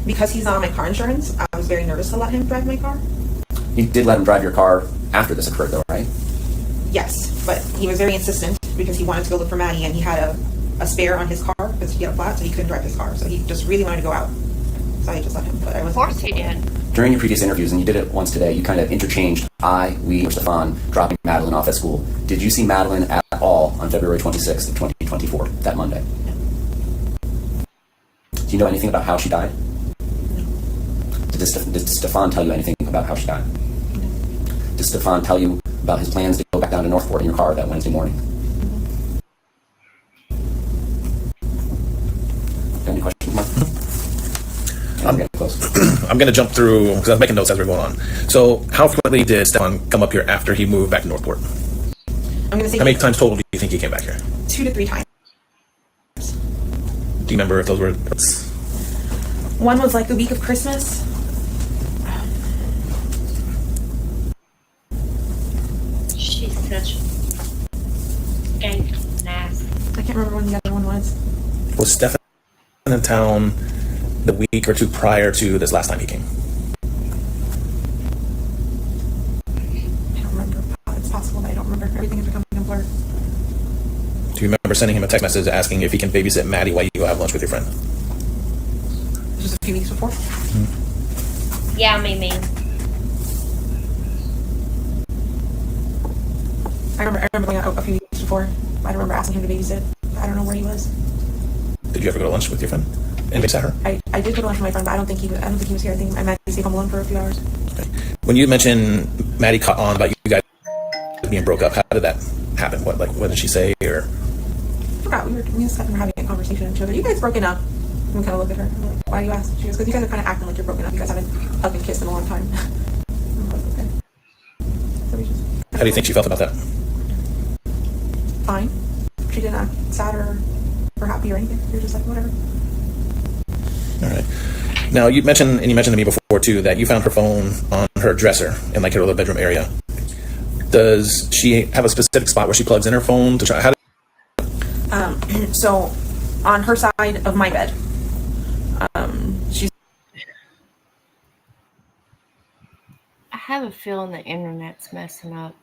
because he's not on my car insurance, I was very nervous to let him drive my car. You did let him drive your car after this occurred though, right? Yes, but he was very insistent because he wanted to go look for Maddie and he had a spare on his car because he had a flat, so he couldn't drive his car. So he just really wanted to go out. So I just let him. But I was. Of course he did. During your previous interviews, and you did it once today, you kind of interchanged I, we, or Stefan dropping Madeline off at school. Did you see Madeline at all on February 26th of 2024, that Monday? Do you know anything about how she died? Did Stefan tell you anything about how she died? Did Stefan tell you about his plans to go back down to Northport in your car that Wednesday morning? Got any questions, Mark? I'm getting close. I'm going to jump through because I'm making notes as we're going on. So, how frequently did Stefan come up here after he moved back to Northport? I'm going to say How many times total do you think he came back here? 2 to 3 times. Do you remember if those were? One was like the week of Christmas. She's such skank ass. I can't remember when the other one was. Was Stefan in town the week or two prior to this last time he came? I don't remember. It's possible, but I don't remember. Everything is becoming a blur. Do you remember sending him a text message asking if he can babysit Maddie while you go have lunch with your friend? Just a few weeks before. Yeah, me. I remember going out a few weeks before. I don't remember asking him to babysit. I don't know where he was. Did you ever go to lunch with your friend and babysit her? I did go to lunch with my friend, but I don't think he was here. I think I met him home alone for a few hours. Okay. When you mentioned Maddie caught on about you guys being broke up, how did that happen? What did she say? Or I forgot. We and Stefan were having a conversation and she was like, "You guys broken up?" And we kind of looked at her. I'm like, "Why do you ask?" She goes, "Because you guys are kind of acting like you're broken up. You guys haven't hugged and kissed in a long time." I'm like, okay. So we just. how do you think she felt about that? Fine. She didn't act sad or happy or anything. You're just like, whatever. All right. Now you mentioned to me before too that you found her phone on her dresser in like her little bedroom area. Does she have a specific spot where she plugs in her phone to try? How? So, on her side of my bed, she's. I have a feeling the internet's messing up.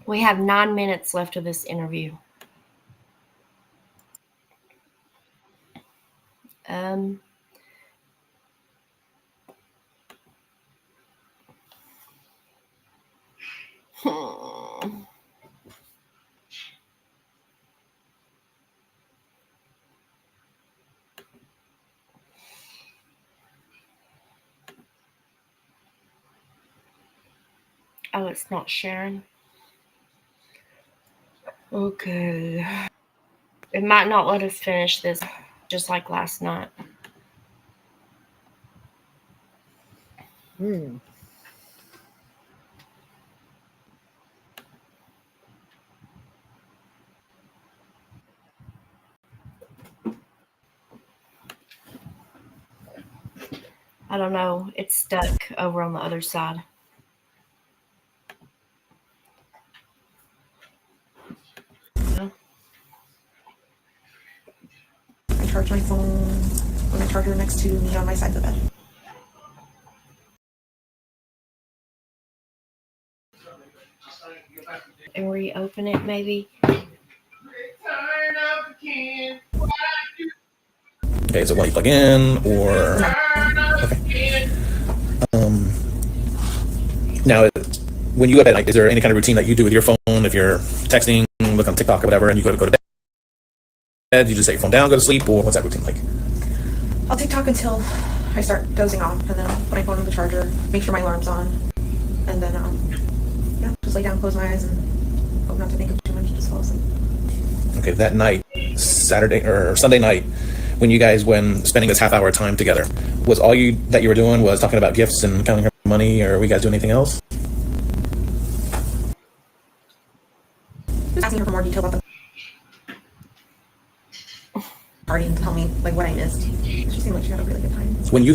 We have 9 minutes left of this interview. Oh, it's not sharing. Okay. It might not let us finish this, just like last night. I don't know. It's stuck over on the other side. I charge my phone on the charger next to me on my side of the bed. And reopen it, maybe. Okay, so when you plug in or okay. Now, when you go to bed, like, is there any kind of routine that you do with your phone? If you're texting, look on TikTok or whatever, and you go to bed, you just set your phone down, go to sleep, or what's that routine like? I'll TikTok until I start dozing off, and then I'll put my phone on the charger, make sure my alarm's on, and then just lay down, close my eyes, and hope not to think of too much, just fall asleep. Okay, that night, Saturday or Sunday night, when you guys when spending this half hour of time together, was all you were doing was talking about gifts and counting her money, or were you guys doing anything else? Just asking her for more detail about the party and tell me like what I missed. She seemed like she had a really good time. When you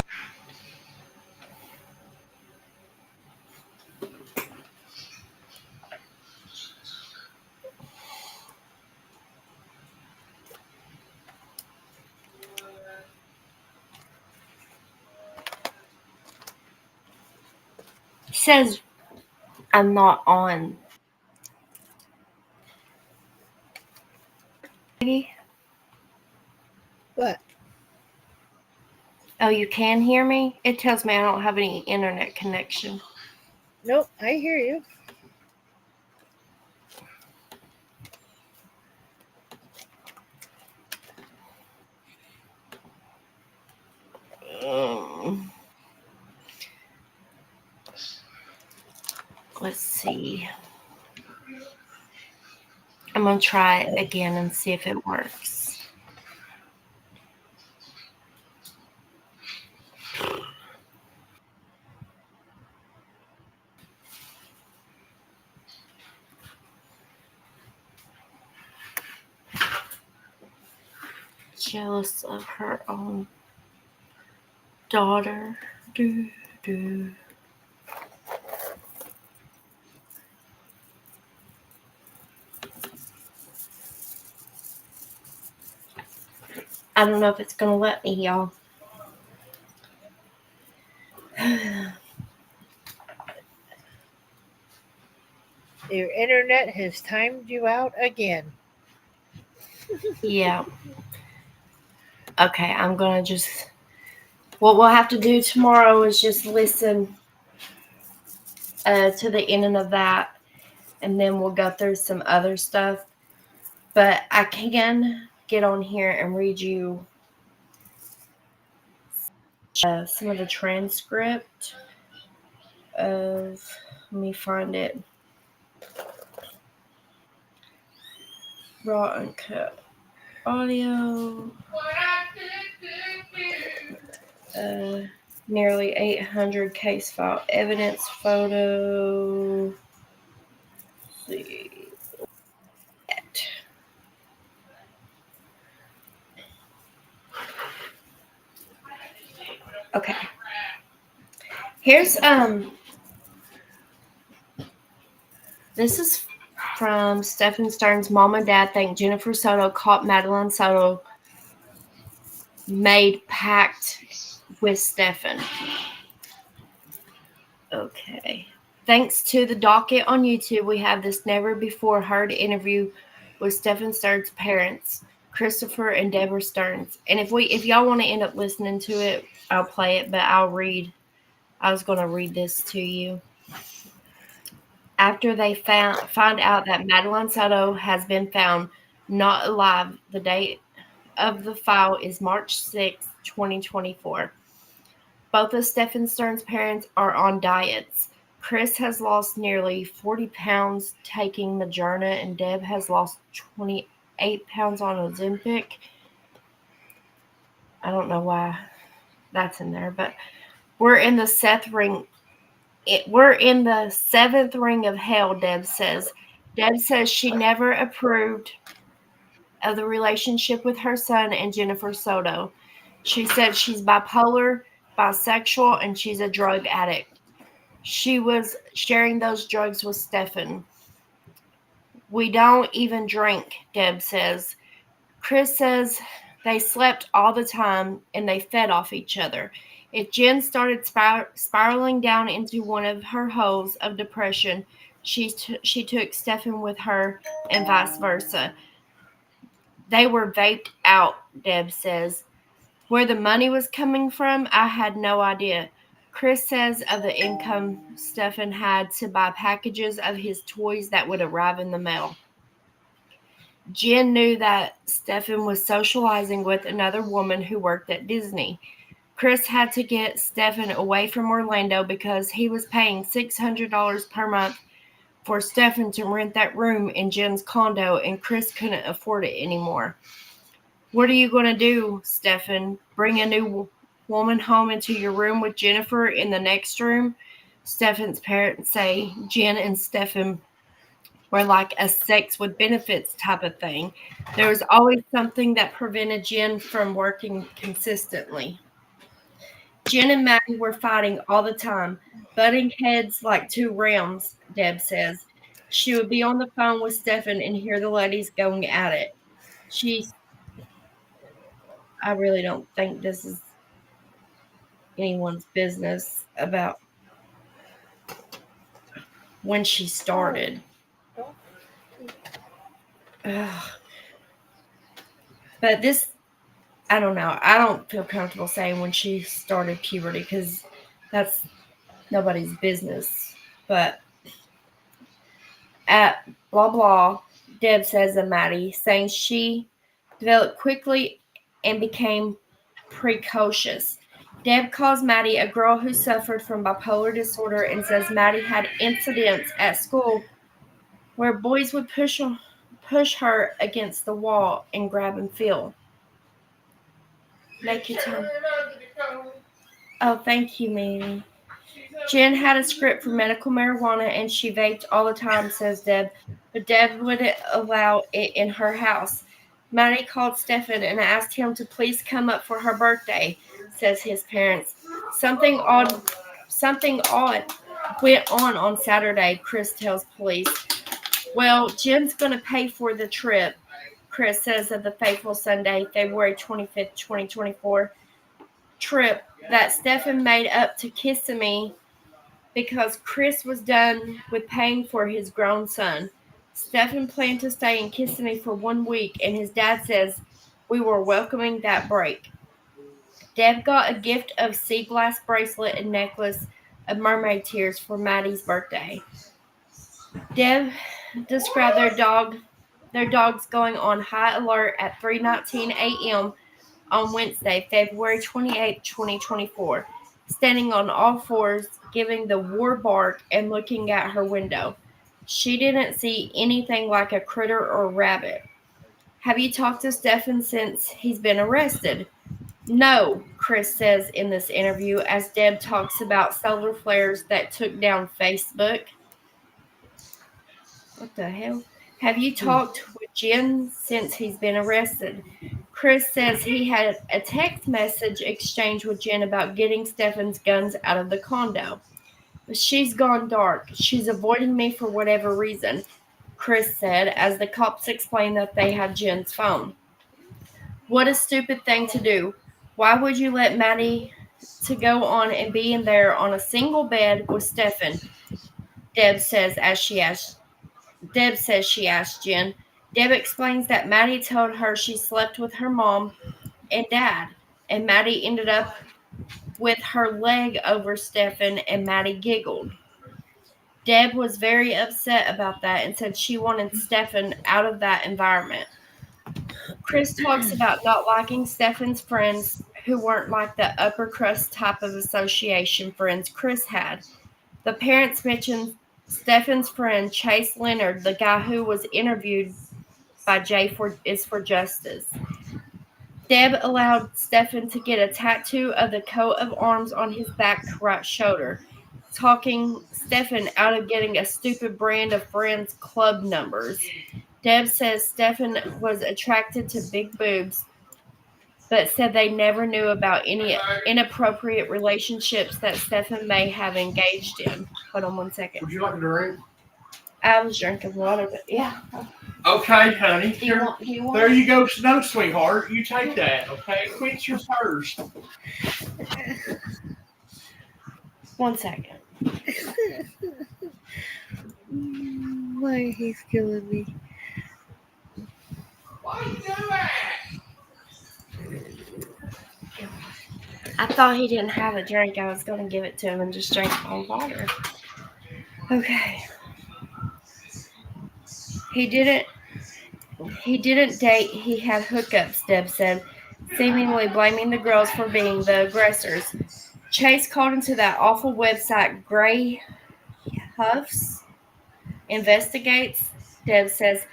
It says I'm not on. Maybe. What? Oh, you can hear me? It tells me I don't have any internet connection. Nope, I hear you. Let's see. I'm going to try it again and see if it works. Jealous of her own daughter. Do, do. I don't know if it's going to let me, y'all. Your internet has timed you out again. Yeah. Okay, I'm going to just... What we'll have to do tomorrow is just listen to the ending of that, and then we'll go through some other stuff. But I can get on here and read you some of the transcript of... Let me find it. Raw uncut audio. Nearly 800 case file evidence photo. Let's see. Okay. Here's this is from Stephen Stern's mom and dad think Jennifer Soto caught Madeline Soto made pact with Stephen. Okay. Thanks to the docket on YouTube, we have this never before heard interview with Stephen Stern's parents, Christopher and Deborah Stearns. And if y'all want to end up listening to it, I'll play it, but I was going to read this to you. After they find out that Madeline Soto has been found not alive, the date of the file is March 6, 2024. Both of Stephen Stern's parents are on diets. Chris has lost nearly 40 pounds taking Moderna, and Deb has lost 28 pounds on Ozempic. I don't know why that's in there, but we're in the we're in the seventh ring of hell, Deb says. Deb says she never approved of the relationship with her son and Jennifer Soto. She said she's bipolar, bisexual, and she's a drug addict. She was sharing those drugs with Stephen. We don't even drink, Deb says. Chris says they slept all the time and they fed off each other. If Jen started spiraling down into one of her holes of depression, she took Stephen with her and vice versa. They were vaped out, Deb says. Where the money was coming from, I had no idea. Chris says of the income Stephen had to buy packages of his toys that would arrive in the mail. Jen knew that Stephen was socializing with another woman who worked at Disney. Chris had to get Stephen away from Orlando because he was paying $600 per month for Stephen to rent that room in Jen's condo, and Chris couldn't afford it anymore. What are you going to do, Stephen? Bring a new woman home into your room with Jennifer in the next room? Stephen's parents say Jen and Stephen were like a sex with benefits type of thing. There was always something that prevented Jen from working consistently. Jen and Maggie were fighting all the time, butting heads like two rams, Deb says. She would be on the phone with Stephen and hear the ladies going at it. I really don't think this is anyone's business about when she started. Ugh. But this I don't know. I don't feel comfortable saying when she started puberty because that's nobody's business. But at blah blah, Deb says of Maddie, saying she developed quickly and became precocious. Deb calls Maddie a girl who suffered from bipolar disorder and says Maddie had incidents at school where boys would push her against the wall and grab and feel. Make your time. Oh, thank you, Manny. Jen had a script for medical marijuana and she vaped all the time, says Deb, but Deb wouldn't allow it in her house. Maddie called Stefan and asked him to please come up for her birthday, says his parents. Something odd went on Saturday, Chris tells police. Well, Jen's going to pay for the trip, Chris says of the fateful Sunday, February 25th, 2024 trip that Stefan made up to Kissimmee because Chris was done with paying for his grown son. Stefan planned to stay in Kissimmee for 1 week, and his dad says we were welcoming that break. Deb got a gift of sea glass bracelet and necklace of mermaid tears for Maddie's birthday. Deb described their dogs going on high alert at 3:19 a.m. on Wednesday, February 28, 2024, standing on all fours, giving the war bark and looking at her window. She didn't see anything like a critter or rabbit. Have you talked to Stefan since he's been arrested? No, Chris says in this interview as Deb talks about solar flares that took down Facebook. What the hell? Have you talked with Jen since he's been arrested? Chris says he had a text message exchange with Jen about getting Stefan's guns out of the condo. But she's gone dark. She's avoiding me for whatever reason, Chris said as the cops explained that they had Jen's phone. What a stupid thing to do. Why would you let Maddie to go on and be in there on a single bed with Stefan? Deb says she asked Jen. Deb explains that Maddie told her she slept with her mom and dad, and Maddie ended up with her leg over Stefan, and Maddie giggled. Deb was very upset about that and said she wanted Stefan out of that environment. Chris talks about not liking Stefan's friends who weren't like the upper crust type of association friends Chris had. The parents mentioned Stefan's friend Chase Leonard, the guy who was interviewed by is for Justice. Deb allowed Stefan to get a tattoo of the coat of arms on his back right shoulder, talking Stefan out of getting a stupid brand of friends club numbers. Deb says Stefan was attracted to big boobs, but said they never knew about any inappropriate relationships that Stefan may have engaged in. Hold on 1 second. Would you like a drink? I was drinking water, but yeah. Okay, honey. Do you want There you go. No, sweetheart. You take that, okay? Quench your thirst. 1 second. Why he's killing me. Why you do that? I thought he didn't have a drink. I was going to give it to him and just drink my water. Okay. He didn't date. He had hookups, Deb said, seemingly blaming the girls for being the aggressors. Chase called into that awful website Grey Huffs Investigates. Deb says,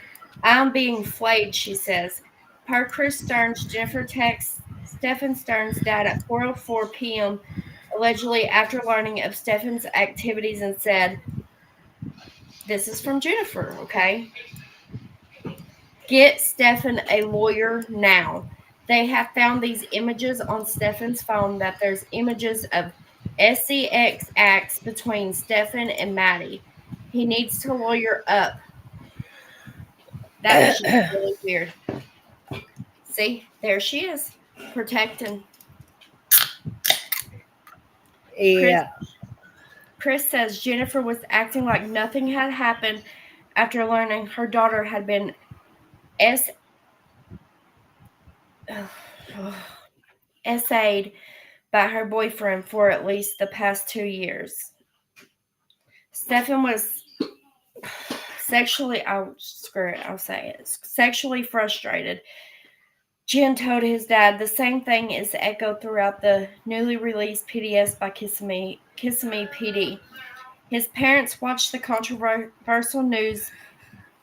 I'm being flayed, she says. Per Chris Stearns, Jennifer texts Stefan Stearns' dad at 4:04 p.m., allegedly after learning of Stefan's activities, and said, this is from Jennifer, okay? Get Stefan a lawyer now. They have found these images on Stefan's phone that there's images of sex acts between Stefan and Maddie. He needs to lawyer up. That was just really weird. See, there she is, protecting. Yeah. Chris says Jennifer was acting like nothing had happened after learning her daughter had been essayed by her boyfriend for at least the past 2 years. Stefan was sexually frustrated. Jen told his dad the same thing is echoed throughout the newly released PDS by Kissimmee PD. His parents watched the controversial news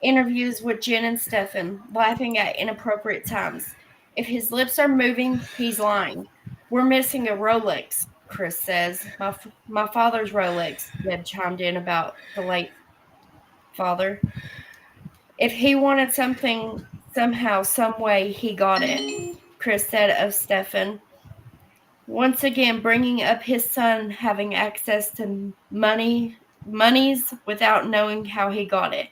interviews with Jen and Stefan, laughing at inappropriate times. If his lips are moving, he's lying. We're missing a Rolex, Chris says. My father's Rolex, Deb chimed in about the late father. If he wanted something somehow, some way, he got it, Chris said of Stefan. Once again, bringing up his son having access to monies without knowing how he got it.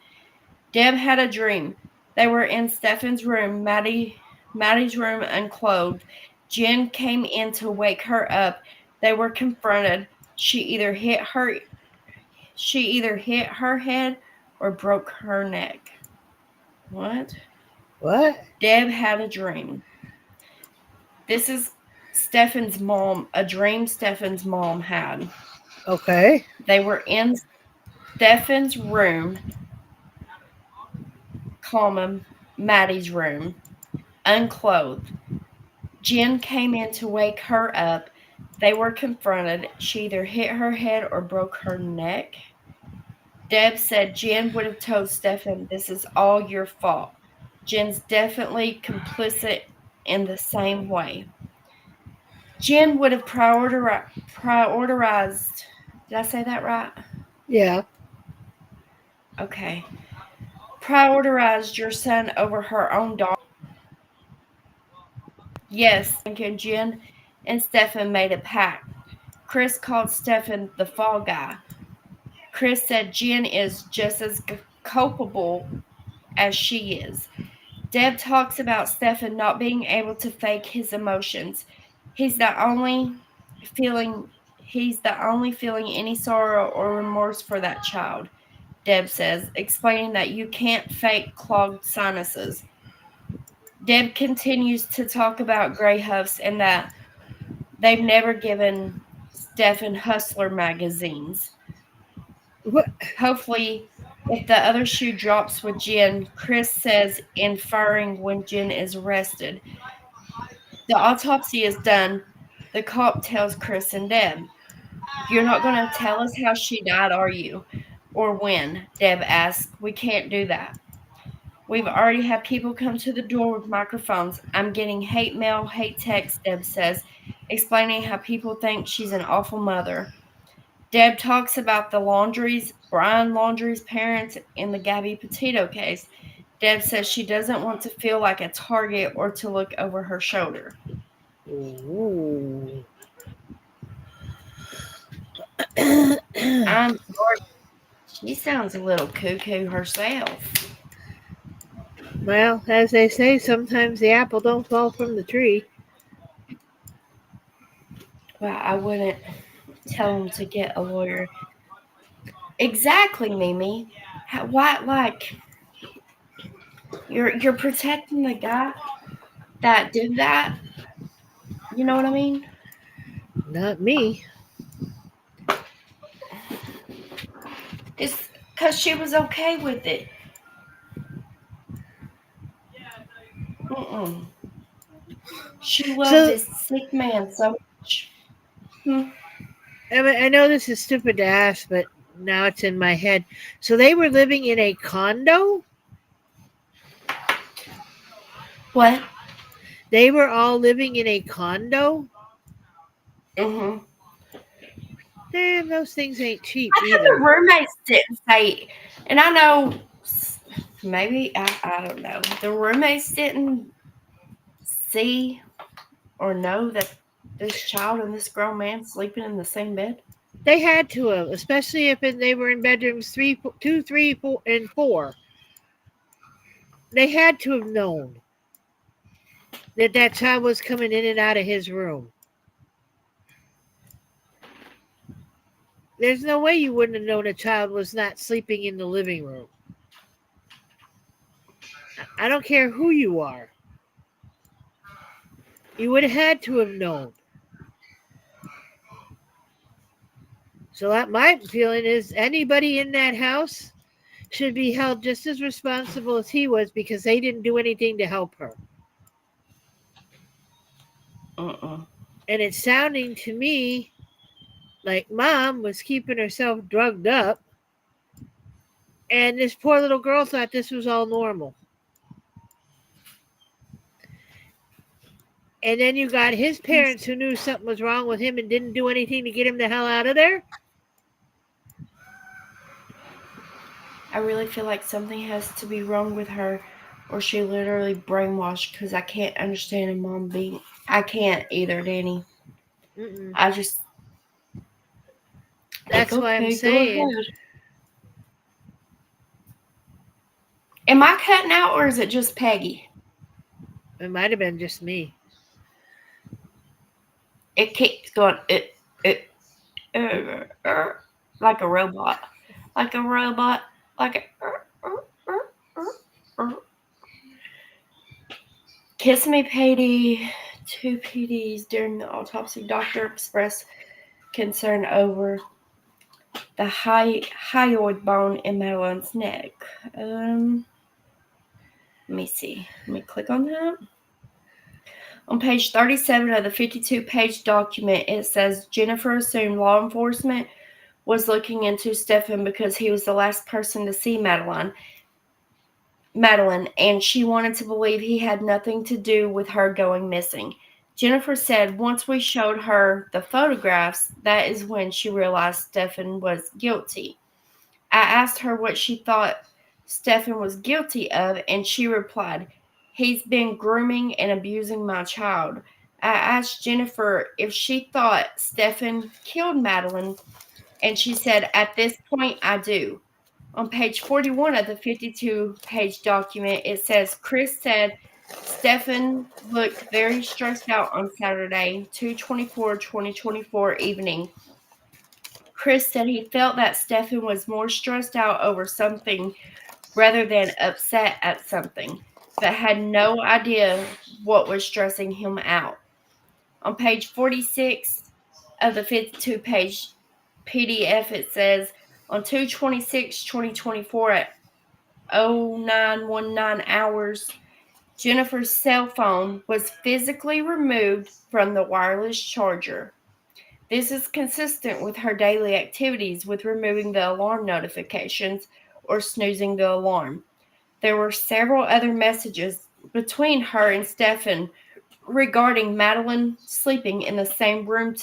Deb had a dream. They were in Stefan's room, Maddie's room, unclothed. Jen came in to wake her up. They were confronted. She either hit her head or broke her neck. What? What? Deb had a dream. This is Stefan's mom, a dream Stefan's mom had. Okay. They were in Stefan's room, Maddie's room, unclothed. Jen came in to wake her up. They were confronted. She either hit her head or broke her neck. Deb said Jen would have told Stefan, "This is all your fault." Jen's definitely complicit in the same way. Jen would have prioritized. Did I say that right? Yeah. Okay. Prioritized your son over her own daughter. Yes, and Jen and Stefan made a pact. Chris called Stefan the fall guy. Chris said Jen is just as culpable as she is. Deb talks about Stefan not being able to fake his emotions. He's the only feeling any sorrow or remorse for that child, Deb says, explaining that you can't fake clogged sinuses. Deb continues to talk about Grey Huffs and that they've never given Stefan Hustler magazines. What? Hopefully, if the other shoe drops with Jen, Chris says, inferring when Jen is arrested. The autopsy is done. The cop tells Chris and Deb, "You're not going to tell us how she died, are you? Or when?" Deb asks. "We can't do that. We've already had people come to the door with microphones. I'm getting hate mail, hate text," Deb says, explaining how people think she's an awful mother. Deb talks about Brian Laundrie's parents in the Gabby Petito case. Deb says she doesn't want to feel like a target or to look over her shoulder. Ooh. I'm sorry. She sounds a little cuckoo herself. Well, as they say, sometimes the apple don't fall from the tree. Well, I wouldn't tell him to get a lawyer. Exactly, Mimi. Why, like, you're protecting the guy that did that? You know what I mean? Not me. It's because she was okay with it. Mm-mm. She loved So, this sick man so much. I know this is stupid to ask, but now it's in my head. So they were living in a condo? What? They were all living in a condo? Mm-hmm. Damn, those things ain't cheap I think either. the roommates didn't say, and I know maybe, I don't know. The roommates didn't see or know that this child and this grown man sleeping in the same bed. They had to have, especially if they were in bedrooms 2, 3, 4, and 4. They had to have known that child was coming in and out of his room. There's no way you wouldn't have known a child was not sleeping in the living room. I don't care who you are. You would have had to have known. So that my feeling is anybody in that house should be held just as responsible as he was because they didn't do anything to help her. Uh-uh. And it's sounding to me like mom was keeping herself drugged up, and this poor little girl thought this was all normal. And then you got his parents who knew something was wrong with him and didn't do anything to get him the hell out of there. I really feel like something has to be wrong with her, or she literally brainwashed. Because I can't understand a mom being. I can't either, Danny. Mm-mm. I just. That's like, why I'm okay, go saying. ahead. Am I cutting out, or is it just Peggy? It might have been just me. It keeps going. Like a robot, like a robot, like a. Kiss me, PD. 2 PDs during the autopsy. Doctor expressed concern over the hyoid bone in Madeline's neck. Let me see. Let me click on that. On page 37 of the 52-page document, it says Jennifer assumed law enforcement was looking into Stefan because he was the last person to see Madeline, and she wanted to believe he had nothing to do with her going missing. Jennifer said once we showed her the photographs, that is when she realized Stefan was guilty. I asked her what she thought Stefan was guilty of, and she replied, "He's been grooming and abusing my child." I asked Jennifer if she thought Stefan killed Madeline, and she said, "At this point, I do." On page 41 of the 52-page document, it says, Chris said Stefan looked very stressed out on Saturday, 2/24/2024 evening. Chris said he felt that Stefan was more stressed out over something rather than upset at something, but had no idea what was stressing him out. On page 46 of the 52-page PDF, it says, on 2/26/2024 at 0919 hours, Jennifer's cell phone was physically removed from the wireless charger. This is consistent with her daily activities with removing the alarm notifications or snoozing the alarm. There were several other messages between her and Stefan regarding Madeline sleeping in the same room.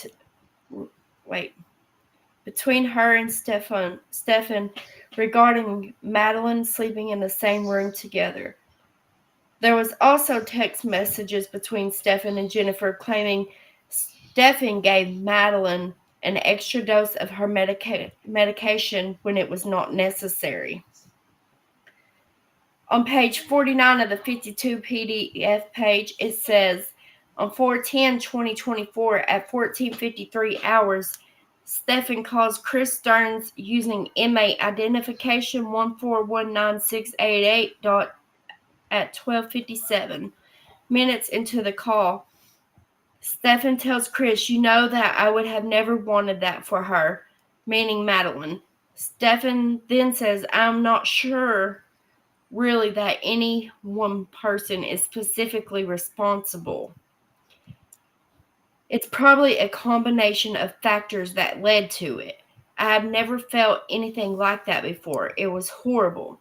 Between her and Stefan regarding Madeline sleeping in the same room together. There was also text messages between Stefan and Jennifer claiming Stefan gave Madeline an extra dose of her medication when it was not necessary. On page 49 of the 52 PDF page, it says, on 4/10/2024 at 14:53 hours, Stefan calls Chris Stearns using inmate identification 1419688 at 12:57 minutes into the call. Stefan tells Chris, "You know that I would have never wanted that for her," meaning Madeline. Stefan then says, "I'm not sure really that any one person is specifically responsible. It's probably a combination of factors that led to it. I have never felt anything like that before. It was horrible."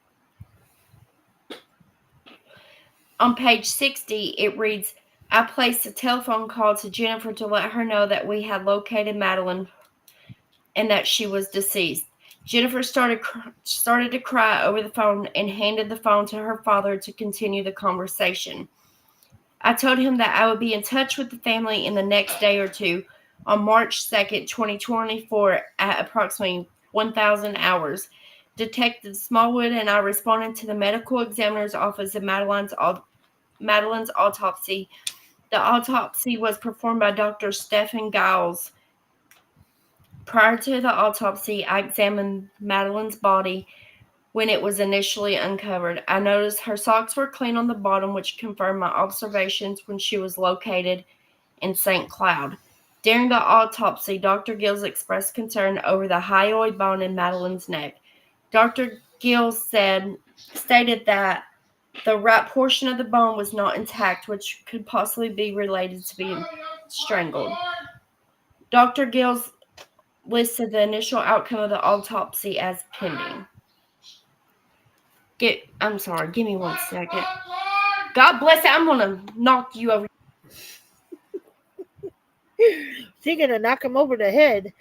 On page 60, it reads, "I placed a telephone call to Jennifer to let her know that we had located Madeline and that she was deceased. Jennifer started to cry over the phone and handed the phone to her father to continue the conversation. I told him that I would be in touch with the family in the next day or two. On March 2nd, 2024, at approximately 1,000 hours, Detective Smallwood and I responded to the medical examiner's office of Madeline's autopsy. The autopsy was performed by Dr. Stephen Giles. Prior to the autopsy, I examined Madeline's body when it was initially uncovered. I noticed her socks were clean on the bottom, which confirmed my observations when she was located in St. Cloud. During the autopsy, Dr. Gills expressed concern over the hyoid bone in Madeline's neck. Dr. Gills stated that the right portion of the bone was not intact, which could possibly be related to being strangled. Dr. Gills listed the initial outcome of the autopsy as pending. I'm sorry, give me 1 second. God bless it, I'm gonna knock you over. She's gonna knock him over the head.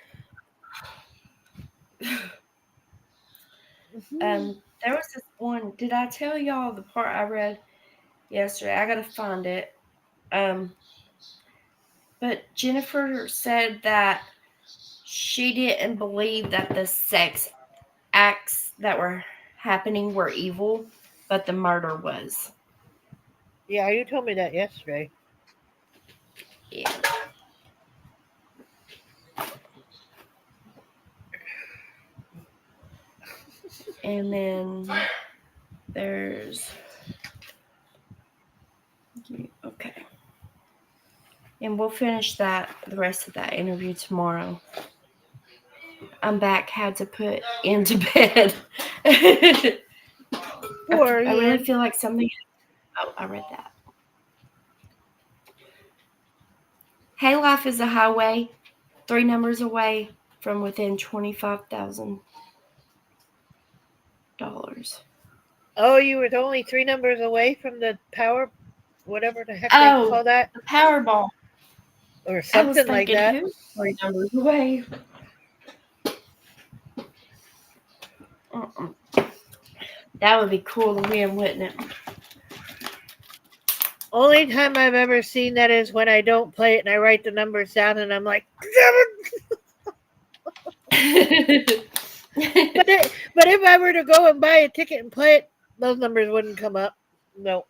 There was this one. Did I tell y'all the part I read yesterday? I gotta find it. But Jennifer said that she didn't believe that the sex acts that were happening were evil, but the murder was. Yeah, you told me that yesterday. Yeah. And then there's okay. And we'll finish the rest of that interview tomorrow. I'm back, had to put into bed. Poor I really Ian. feel like something. Oh, I read that. Hay Life is a highway, 3 numbers away from within $25,000. Oh, you were only 3 numbers away from the power, whatever the heck they call that, the Powerball. or I was something like thinking, that. who's 3 numbers away? That would be cool to win, wouldn't it? Only time I've ever seen that is when I don't play it and I write the numbers down and I'm like, but if I were to go and buy a ticket and play it, those numbers wouldn't come up. No.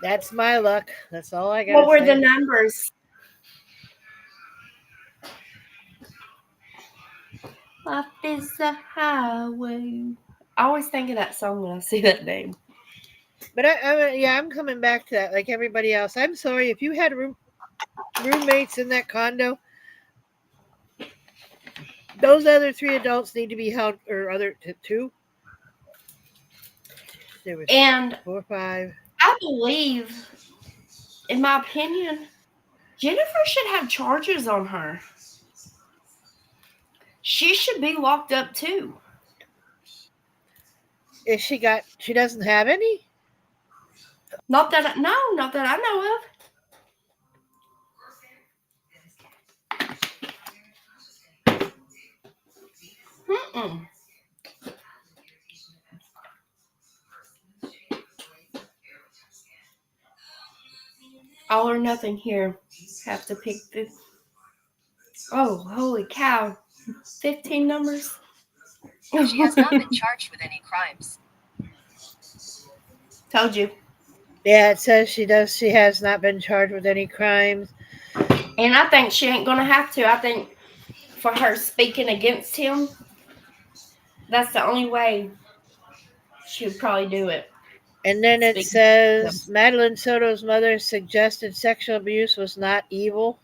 That's my luck. That's all I got. What were the numbers? Life is a highway. I always think of that song when I see that name. But I'm coming back to that like everybody else. I'm sorry if you had roommates in that condo. Those other 3 adults need to be held, or other 2. There was and 4 or 5. I believe, in my opinion, Jennifer should have charges on her. She should be locked up too. Is she doesn't have any? Not that I know of. All or nothing here. Have to pick this. Oh, holy cow. 15 numbers. She has not been charged with any crimes. Told you. Yeah, it says she has not been charged with any crimes. And I think she ain't going to have to. I think for her speaking against him, that's the only way she would probably do it. And then it says Madeline Soto's mother suggested sexual abuse was not evil.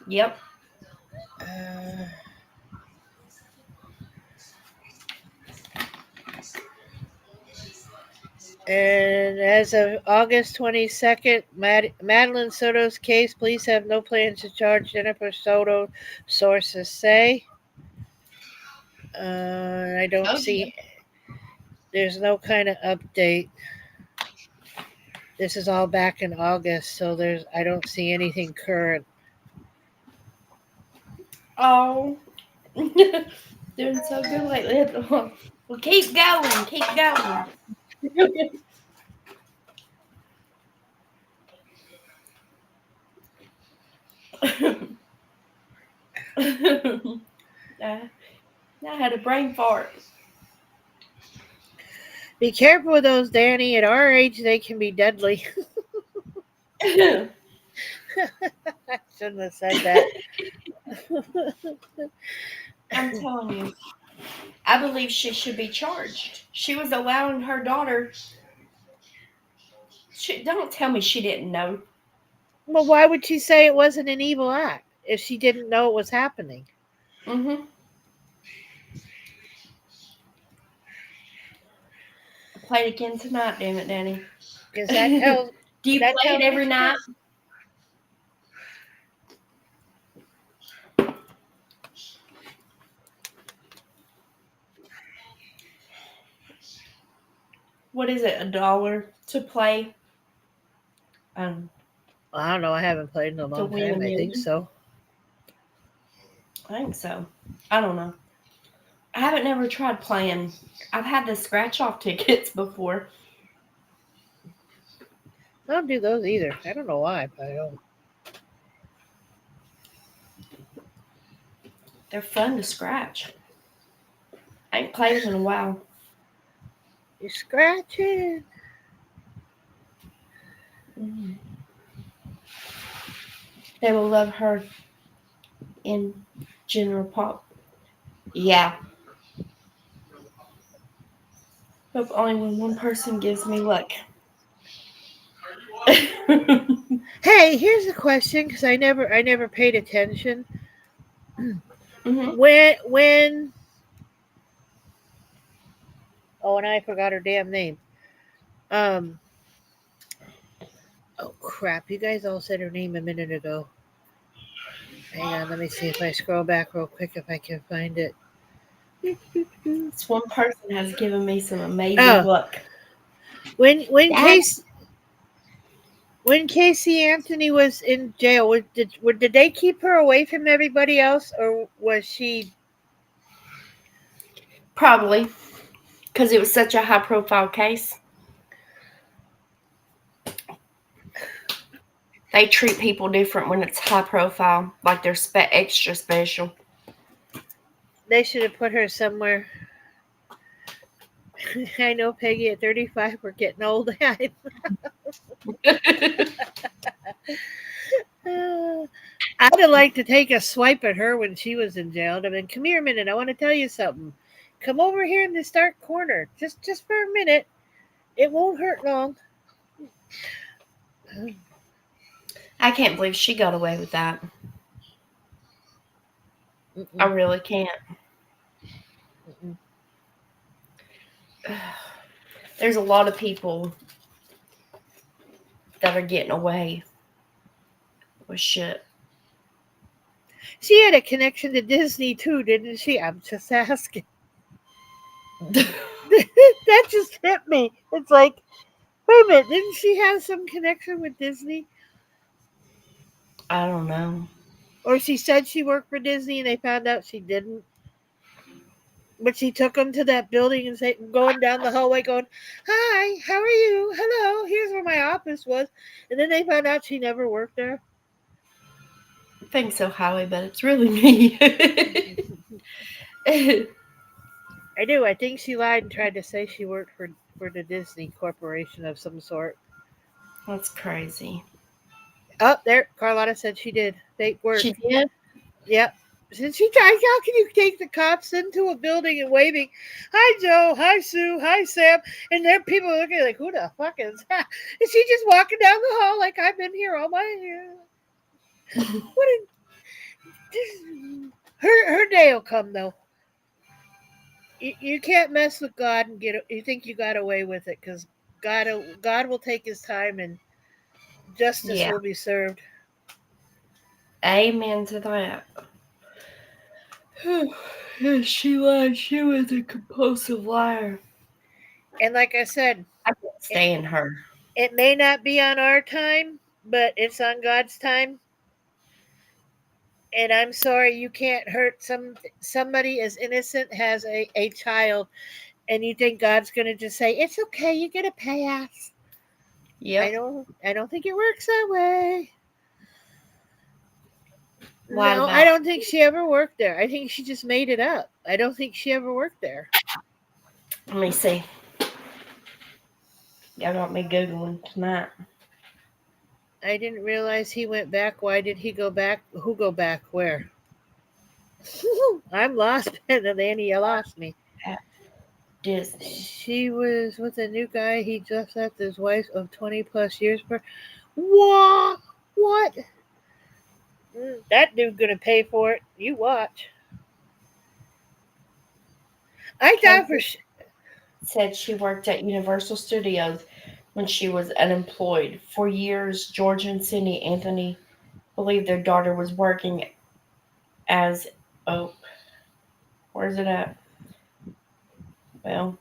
Yep. And as of August 22nd, Madeline Soto's case, police have no plans to charge Jennifer Soto, sources say. I don't see. There's no kind of update. This is all back in August, so I don't see anything current. Oh, doing so good lately. Well, keep going, keep going. I had a brain fart. Be careful with those, Danny. At our age, they can be deadly. I shouldn't have said that. I'm telling you, I believe she should be charged. She was allowing her daughter Don't tell me she didn't know. Well, why would she say it wasn't an evil act if she didn't know it was happening? Mm-hmm. Play it again tonight, damn it, Danny. Because that tells Do you play it every night? What is it? $1 to play? I don't know. I haven't played in a long win time. I think so. I think so. I don't know. I haven't never tried playing. I've had the scratch off tickets before. I don't do those either. I don't know why, but I don't. They're fun to scratch. I ain't played them in a while. You're scratching. Mm-hmm. They will love her in general pop. Yeah. Hope only when one person gives me luck. Hey, here's a question because I never paid attention. Mm-hmm. When oh, and I forgot her damn name. Oh crap! You guys all said her name a minute ago. Hang on, let me see if I scroll back real quick if I can find it. This one person has given me some amazing Oh. luck. When Casey Anthony was in jail, did they keep her away from everybody else, or was she? Probably because it was such a high profile case. They treat people different when it's high profile, like they're extra special. They should have put her somewhere. I know Peggy at 35, we're getting old. I'd have liked to take a swipe at her when she was in jail. I mean, come here a minute. I want to tell you something. Come over here in this dark corner, just for a minute. It won't hurt long. I can't believe she got away with that. I really can't. There's a lot of people that are getting away with shit. She had a connection to Disney too, didn't she? I'm just asking. That just hit me. It's like, wait a minute, didn't she have some connection with Disney? I don't know. Or she said she worked for Disney and they found out she didn't. But she took them to that building and going down the hallway going, "Hi, how are you? Hello, here's where my office was." And then they found out she never worked there. I think so, Howie, but it's really me. I do. I think she lied and tried to say she worked for the Disney Corporation of some sort. That's crazy. Oh, there. Carlotta said she did. Fake work. She did? Yep. Since she tried, how can you take the cops into a building and waving, "Hi Joe, hi Sue, hi Sam," and there people looking like, "Who the fuck is that?" And she just walking down the hall like, "I've been here all my years." What? Her day will come though. You can't mess with God and you think you got away with it because God will take His time and justice will be served. Amen to that. She lied. She was a compulsive liar. And like I said, I can't stand her. It may not be on our time, but it's on God's time. And I'm sorry you can't hurt somebody as innocent as a child, and you think God's going to just say, "It's okay, you get a pass." Yeah. I don't think it works that way. Why No, not? I don't think she ever worked there. I think she just made it up. I don't think she ever worked there. Let me see. Y'all got me Googling tonight. I didn't realize he went back. Why did he go back? Who go back? Where? I'm lost, Annie. You lost me. Disney. She was with a new guy. He just left his wife of 20 plus years. What? What? That dude gonna pay for it. You watch. I thought for Casey said she worked at Universal Studios when she was unemployed. For years, George and Cindy Anthony believed their daughter was working as oh, where's it at? Well,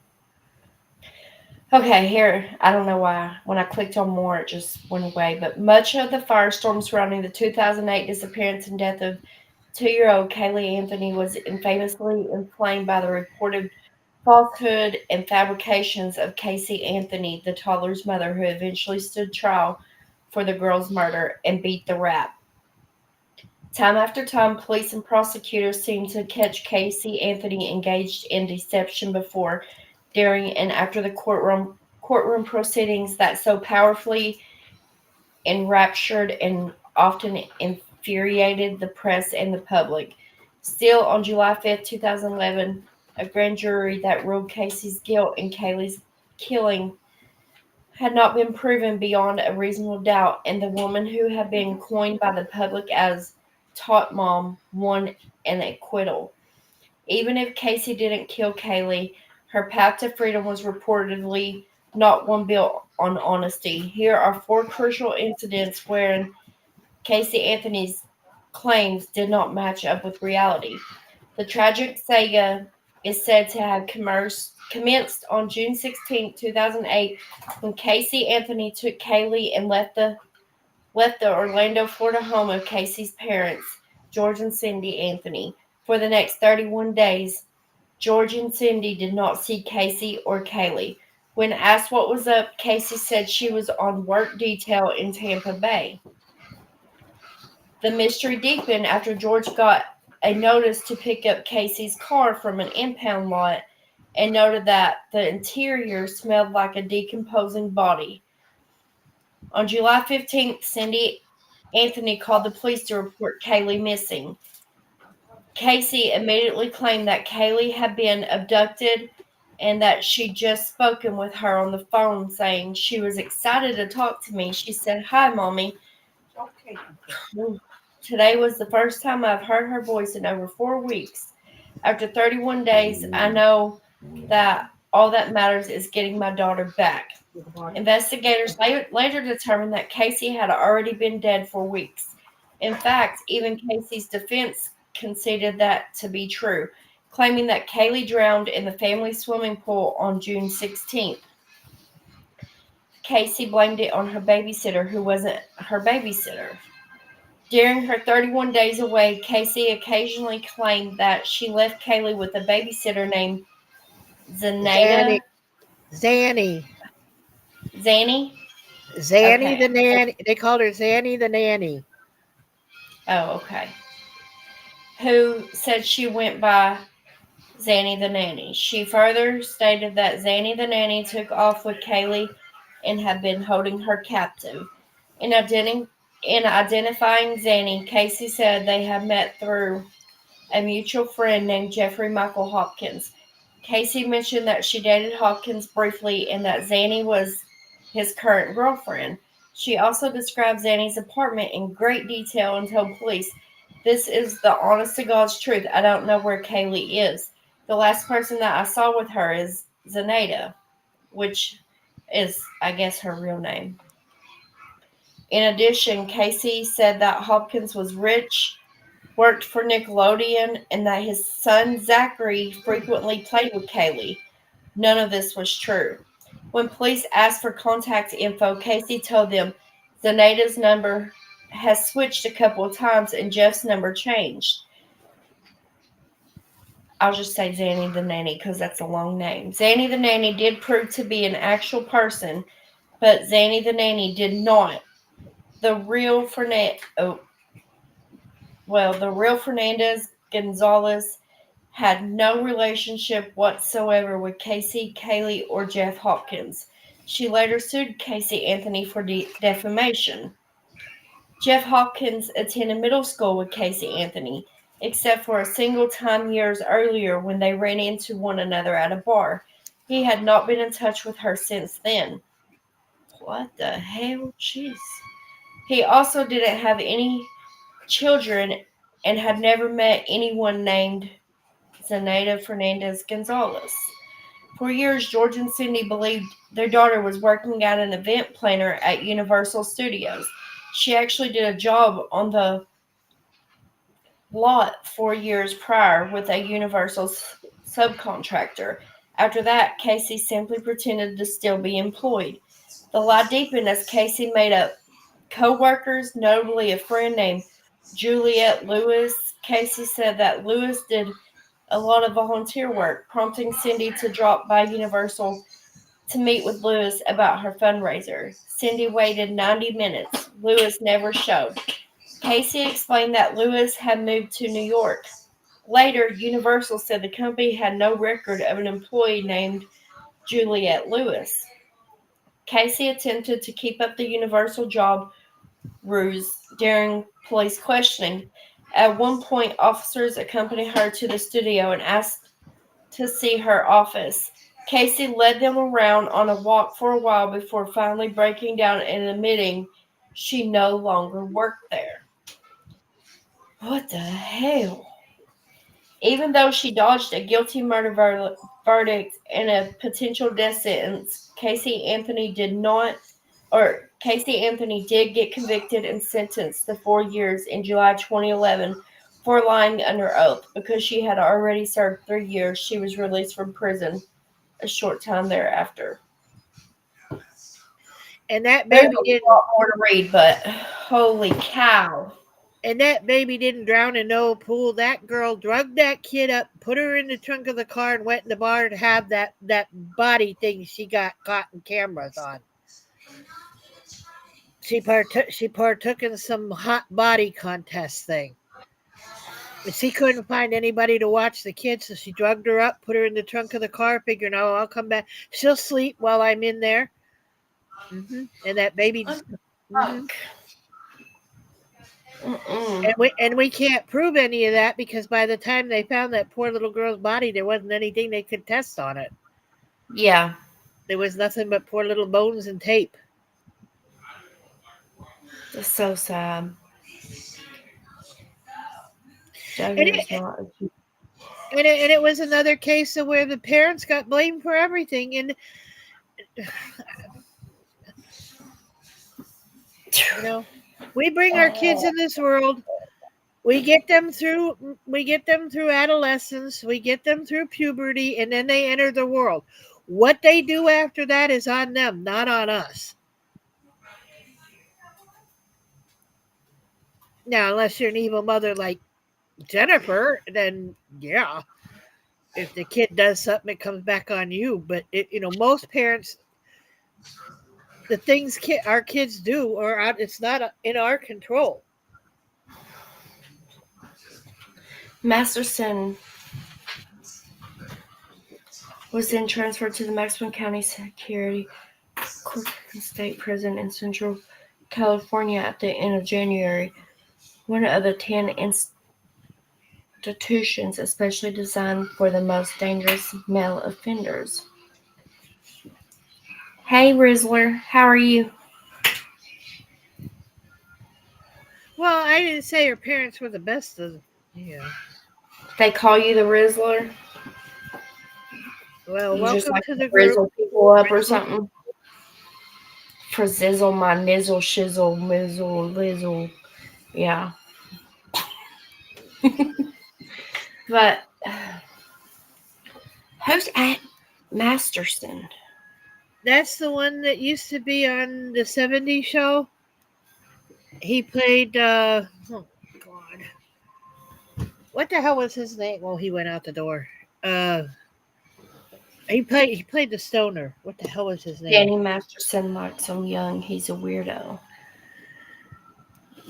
okay, here I don't know why. When I clicked on more, it just went away. But much of the firestorm surrounding the 2008 disappearance and death of 2-year-old Kaylee Anthony was famously inflamed by the reported falsehood and fabrications of Casey Anthony, the toddler's mother, who eventually stood trial for the girl's murder and beat the rap. Time after time, police and prosecutors seemed to catch Casey Anthony engaged in deception before, during, and after the courtroom proceedings that so powerfully enraptured and often infuriated the press and the public. Still, on July 5th, 2011, a grand jury that ruled Casey's guilt in Kaylee's killing had not been proven beyond a reasonable doubt, and the woman who had been coined by the public as Tot Mom won an acquittal. Even if Casey didn't kill Kaylee, her path to freedom was reportedly not one built on honesty. Here are 4 crucial incidents wherein Casey Anthony's claims did not match up with reality. The tragic saga is said to have commenced on June 16, 2008, when Casey Anthony took Kaylee and left the Orlando, Florida home of Casey's parents, George and Cindy Anthony. For the next 31 days, George and Cindy did not see Casey or Kaylee. When asked what was up, Casey said she was on work detail in Tampa Bay. The mystery deepened after George got a notice to pick up Casey's car from an impound lot and noted that the interior smelled like a decomposing body. On July 15th, Cindy Anthony called the police to report Kaylee missing. Casey immediately claimed that Kaylee had been abducted and that she'd just spoken with her on the phone, saying she was excited to talk to me. She said, "Hi, Mommy. Today was the first time I've heard her voice in over 4 weeks. After 31 days, I know that all that matters is getting my daughter back." Investigators later determined that Casey had already been dead for weeks. In fact, even Casey's defense conceded that to be true, claiming that Kaylee drowned in the family swimming pool on June 16th. Casey blamed it on her babysitter, who wasn't her babysitter. During her 31 days away, Casey occasionally claimed that she left Kaylee with a babysitter named Zanny. Zanny. Zanny? Zanny Okay. the nanny. They called her Zanny the nanny. Oh, okay. Who said she went by Zanny the nanny. She further stated that Zanny the nanny took off with Kaylee and had been holding her captive. In identifying Zanny, Casey said they had met through a mutual friend named Jeffrey Michael Hopkins. Casey mentioned that she dated Hopkins briefly and that Zanny was his current girlfriend. She also described Zanny's apartment in great detail and told police, "This is the honest to God's truth. I don't know where Kaylee is. The last person that I saw with her is Zenaida," which is, I guess, her real name. In addition, Casey said that Hopkins was rich, worked for Nickelodeon, and that his son Zachary frequently played with Kaylee. None of this was true. When police asked for contact info, Casey told them Zenaida's number has switched a couple of times and Jeff's number changed. I'll just say Zanny the Nanny because that's a long name. Zanny the Nanny did prove to be an actual person, but Zanny the Nanny did not. The real Fernandez Gonzalez had no relationship whatsoever with Casey, Kaylee, or Jeff Hopkins. She later sued Casey Anthony for defamation. Jeff Hopkins attended middle school with Casey Anthony, except for a single time years earlier when they ran into one another at a bar. He had not been in touch with her since then. What the hell? Jeez. He also didn't have any children and had never met anyone named Zenaida Fernandez Gonzalez. For years, George and Cindy believed their daughter was working at an event planner at Universal Studios. She actually did a job on the lot 4 years prior with a Universal subcontractor. After that, Casey simply pretended to still be employed. The lie deepened as Casey made up co-workers, notably a friend named Juliette Lewis. Casey said that Lewis did a lot of volunteer work, prompting Cindy to drop by Universal to meet with Lewis about her fundraiser. Cindy waited 90 minutes. Lewis never showed. Casey explained that Lewis had moved to New York. Later, Universal said the company had no record of an employee named Juliette Lewis. Casey attempted to keep up the Universal job ruse during police questioning. At one point, officers accompanied her to the studio and asked to see her office. Casey led them around on a walk for a while before finally breaking down and admitting she no longer worked there. What the hell? Even though she dodged a guilty murder verdict and a potential death sentence, Casey Anthony did get convicted and sentenced to 4 years in July 2011 for lying under oath. Because she had already served 3 years, she was released from prison a short time thereafter. And that There's baby a didn't. lot more to read, but holy cow. And that baby didn't drown in no pool. That girl drugged that kid up, put her in the trunk of the car, and went in the bar to have that body thing she got caught in cameras on. She partook in some hot body contest thing. She couldn't find anybody to watch the kid, so she drugged her up, put her in the trunk of the car, figuring, oh, I'll come back. She'll sleep while I'm in there. And that baby. And we can't prove any of that because by the time they found that poor little girl's body, there wasn't anything they could test on it. Yeah. There was nothing but poor little bones and tape. It's so sad. And it was another case of where the parents got blamed for everything. And we bring our kids in this world. We get them through adolescence, we get them through puberty, and then they enter the world. What they do after that is on them, not on us. Now, unless you're an evil mother like Jennifer, then yeah. If the kid does something, it comes back on you. But most parents, the things our kids do are out. It's not in our control. Masterson was then transferred to the Mexican County Security State Prison in Central California at the end of January. One of the 10 institutions especially designed for the most dangerous male offenders. Hey, Rizzler, how are you? Well, I didn't say her parents were the best of. They call you the Rizzler? Well, you welcome just like to the group. Rizzle people up or Rizzle. Something? For zizzle, my nizzle, shizzle, mizzle, lizzle. Yeah. But who's at Masterson? That's the one that used to be on the 70s show. He played, oh God. What the hell was his name? Well, he went out the door. He played the stoner. What the hell was his name? Danny Masterson likes him young. He's a weirdo.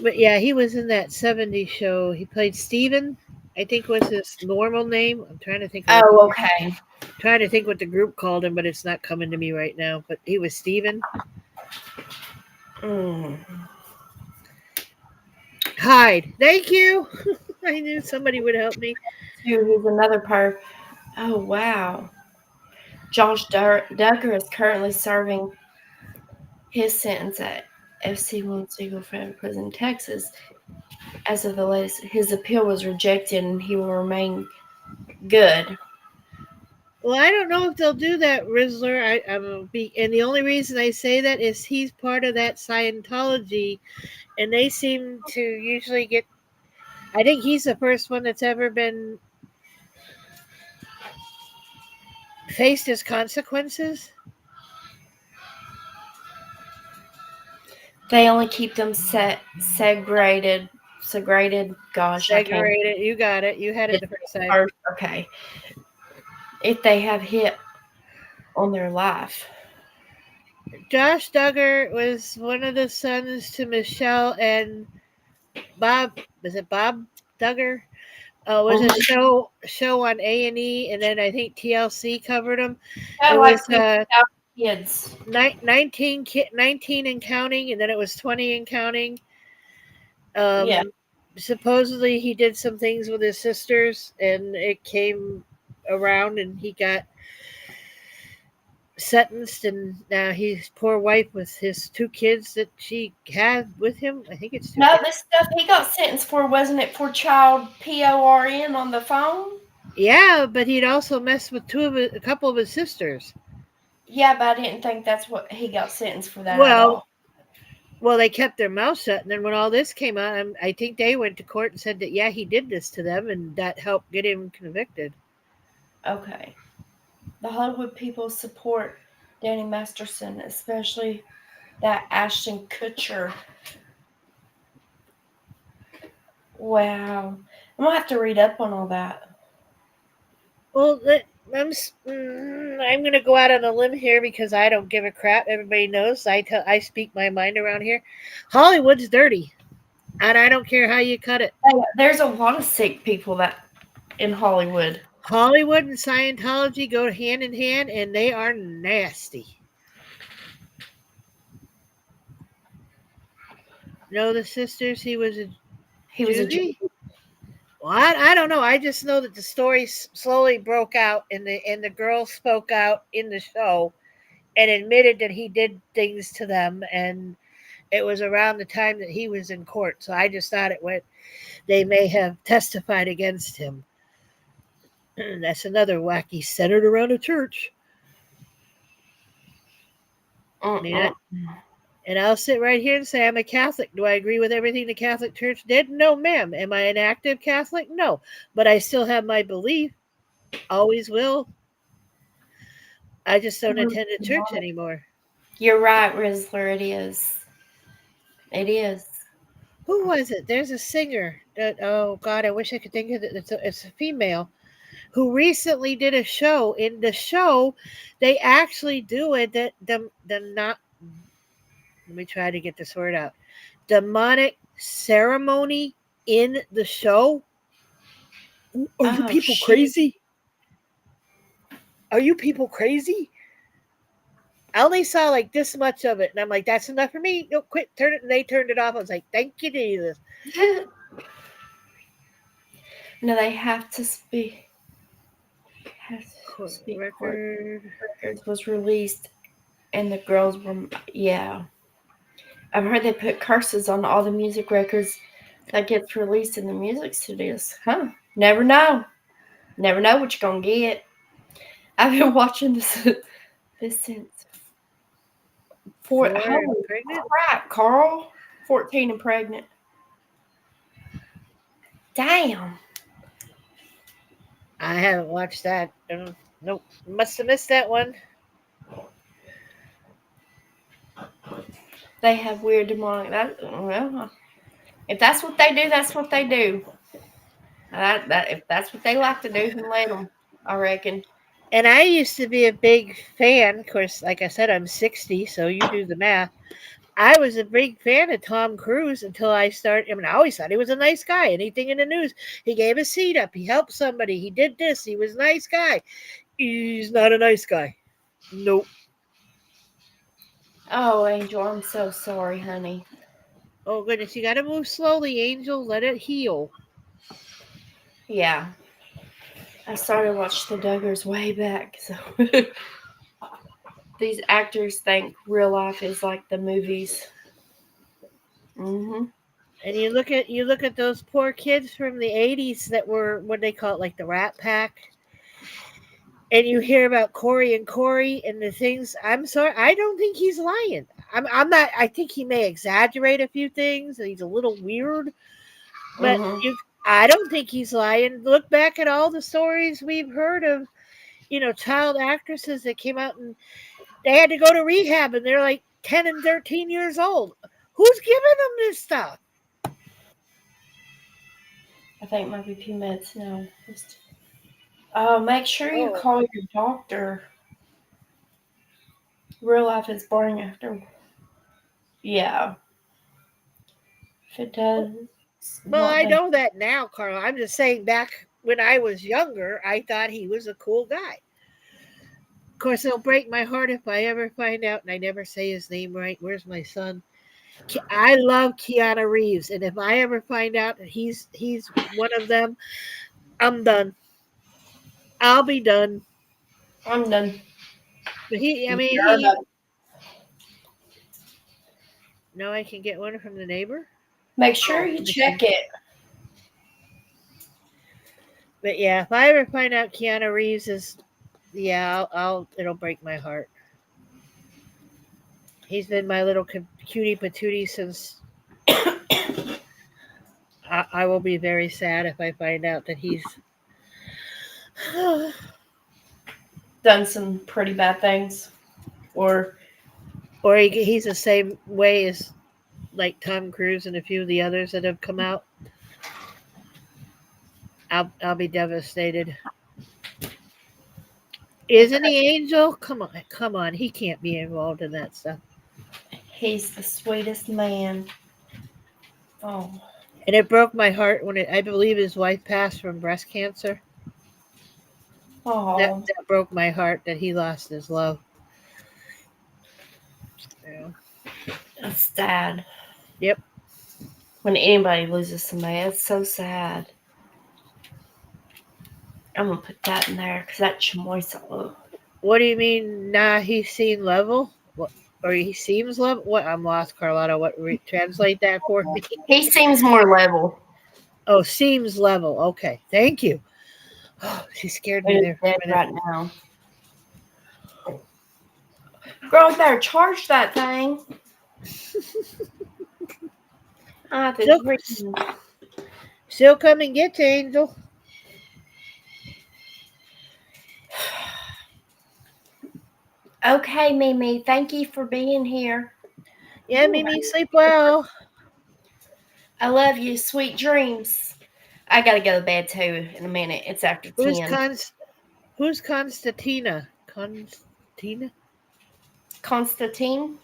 But yeah, he was in that 70s show. He played Steven, I think was his normal name. I'm trying to think. Okay. Trying to think what the group called him, but it's not coming to me right now. But he was Steven. Hyde. Thank you. I knew somebody would help me. Dude, he's another part. Oh, wow. Josh Duggar is currently serving his sentence at FC1 Siegel Federal Prison in Texas. As of the latest, his appeal was rejected and he will remain good. Well, I don't know if they'll do that, Rizzler. And the only reason I say that is he's part of that Scientology, and they seem to usually get. I think he's the first one that's ever been faced his consequences. They only keep them segregated. Gosh, I can't. Segregated. You got it. You had it the first time. Okay. If they have hit on their life. Josh Duggar was one of the sons to Michelle and Bob. Was it Bob Duggar? Was a show on A&E, and then I think TLC covered him. Yeah, It like was kids. 19 and counting, and then it was 20 and counting. Yeah. Supposedly he did some things with his sisters, and it came around, and he got sentenced, and now his poor wife with his 2 kids that she had with him. I think it's 2 No, kids. this stuff he got sentenced for, wasn't it for child PORN on the phone? Yeah, but he'd also messed with a couple of his sisters. Yeah, but I didn't think that's what he got sentenced for that at all. Well, they kept their mouth shut, and then when all this came out, I think they went to court and said that yeah, he did this to them, and that helped get him convicted. Okay. The Hollywood people support Danny Masterson, especially that Ashton Kutcher. Wow. I'm going to have to read up on all that. Well, I'm going to go out on a limb here because I don't give a crap. Everybody knows I speak my mind around here. Hollywood's dirty, and I don't care how you cut it. There's a lot of sick people that in Hollywood. Hollywood and Scientology go hand in hand, and they are nasty. Know the sisters? He was a Jew. Well, I don't know. I just know that the story slowly broke out, and the girl spoke out in the show and admitted that he did things to them, and it was around the time that he was in court. So I just thought they may have testified against him. That's another wacky centered around a church. And I'll sit right here and say I'm a Catholic. Do I agree with everything the Catholic Church did? No, ma'am. Am I an active Catholic? No. But I still have my belief. Always will. I just don't attend a church anymore. You're right, Rizzler. It is. It is. Who was it? There's a singer. Oh, God, I wish I could think of it. It's a female who recently did a show. In the show, they actually do it. Let me try to get this word out. Demonic ceremony in the show. Are you people crazy? Are you people crazy? I only saw like this much of it, and I'm like, that's enough for me. No, quit, turn it. And they turned it off. I was like, thank you, Jesus. No, they have to speak. Records was released, and the girls were, yeah. I've heard they put curses on all the music records that gets released in the music studios. Huh? Never know. Never know what you're gonna get. I've been watching this since. Holy crap, Carl! 14 and pregnant. Damn. I haven't watched that. Nope. Must have missed that one. They have weird demonic. Well, if that's what they do, that's what they do. If that's what they like to do, then let them, I reckon. And I used to be a big fan. Of course, like I said, I'm 60, so you do the math. I was a big fan of Tom Cruise until I started. I mean, I always thought he was a nice guy. Anything in the news, he gave a seat up. He helped somebody. He did this. He was a nice guy. He's not a nice guy. Nope. Oh, Angel, I'm so sorry, honey. Oh, goodness. You got to move slowly, Angel. Let it heal. Yeah. I started watching the Duggars way back, so these actors think real life is like the movies. And you look at those poor kids from the 80s that were what they call it, like the Rat Pack. And you hear about Corey and the things. I'm sorry, I don't think he's lying. I'm not. I think he may exaggerate a few things. He's a little weird, but I don't think he's lying. Look back at all the stories we've heard of, child actresses that came out and they had to go to rehab and they're like 10 and 13 years old. Who's giving them this stuff? I think it might be a few minutes now. Make sure you Oh. call your doctor. Real life is boring after. Yeah. If it does. Well, I know that now, Carla. I'm just saying back when I was younger, I thought he was a cool guy. Of course, it'll break my heart if I ever find out and I never say his name right. Where's my son? I love Keanu Reeves, and if I ever find out that he's one of them, I'm done. I'll be done. I'm done. But he. No, I can get one from the neighbor. Make sure you check it. But yeah, if I ever find out Keanu Reeves is, it'll break my heart. He's been my little cutie patootie since. I will be very sad if I find out that he's done some pretty bad things, or he's the same way as like Tom Cruise and a few of the others that have come out. I'll be devastated. Isn't he, Angel? Come on. He can't be involved in that stuff. He's the sweetest man. Oh. And it broke my heart when I believe his wife passed from breast cancer. Oh. That broke my heart that he lost his love. Yeah. That's sad. Yep. When anybody loses somebody, it's so sad. I'm going to put that in there because that's chamoisa. What do you mean? Nah, he's seen level? What? Or he seems level? What? I'm lost, Carlotta. What? Translate that for me. He seems more level. Oh, seems level. Okay. Thank you. Oh, she scared me there for a minute. Right now. Girl, you better charge that thing. She'll come and get you, Angel. Okay, Mimi. Thank you for being here. Yeah, Mimi, sleep well. I love you. Sweet dreams. I gotta go to bed too in a minute. It's after 10. Who's Constantina? Constantine? Constantine.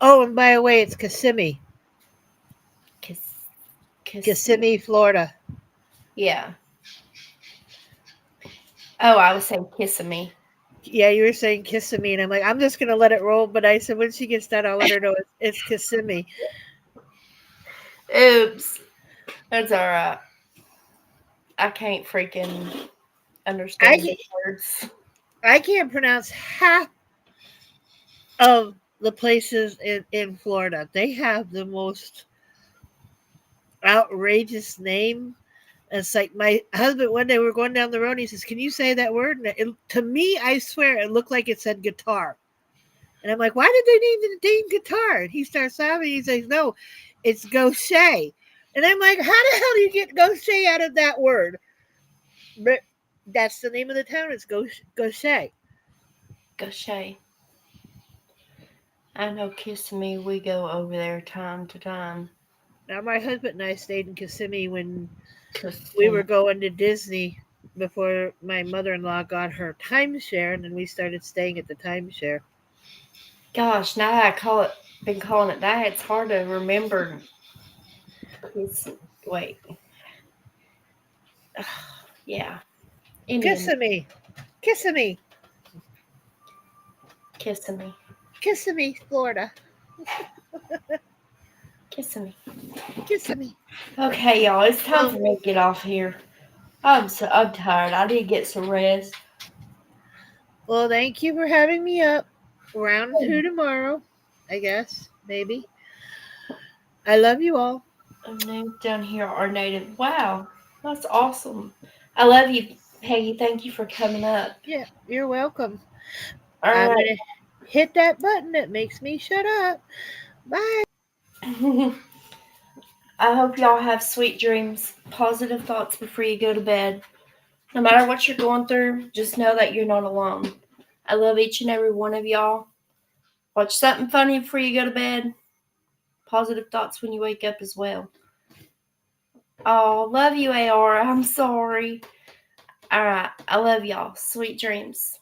Oh, and by the way, it's Kissimmee. Kissimmee, Florida. Yeah. Oh, I was saying Kissimmee. Yeah, you were saying Kissimmee, and I'm like, I'm just going to let it roll. But I said, when she gets done, I'll let her know it's Kissimmee. Oops. That's all right. I can't freaking understand the words. I can't pronounce half of the places in Florida. They have the most outrageous name. It's like my husband, one day we were going down the road, and he says, "Can you say that word?" And to me, I swear, it looked like it said guitar. And I'm like, "Why did they name the damn guitar?" And he starts laughing. He says, "No, it's gaucher." And I'm like, "How the hell do you get gaucher out of that word?" But that's the name of the town. It's Gaucher. Gaucher. I know Kissimmee. We go over there time to time. Now, my husband and I stayed in Kissimmee when we were going to Disney before my mother-in-law got her timeshare, and then we started staying at the timeshare. Gosh, now that I been calling it that, it's hard to remember. Wait. Yeah. Kissimmee. Kissimmee, Florida. Kissimmee. Okay, y'all, it's time for me to get off here. I'm tired. I need to get some rest. Well, thank you for having me up. Round two tomorrow, I guess. Maybe. I love you all. And names down here are native. Wow, that's awesome. I love you, Peggy. Thank you for coming up. Yeah, you're welcome. All I'm right. going to hit that button that makes me shut up. Bye. I hope y'all have sweet dreams, positive thoughts before you go to bed. No matter what you're going through, just know that you're not alone. I love each and every one of y'all. Watch something funny before you go to bed. Positive thoughts when you wake up as well. Oh, love you, AR. I'm sorry. All right. I love y'all. Sweet dreams.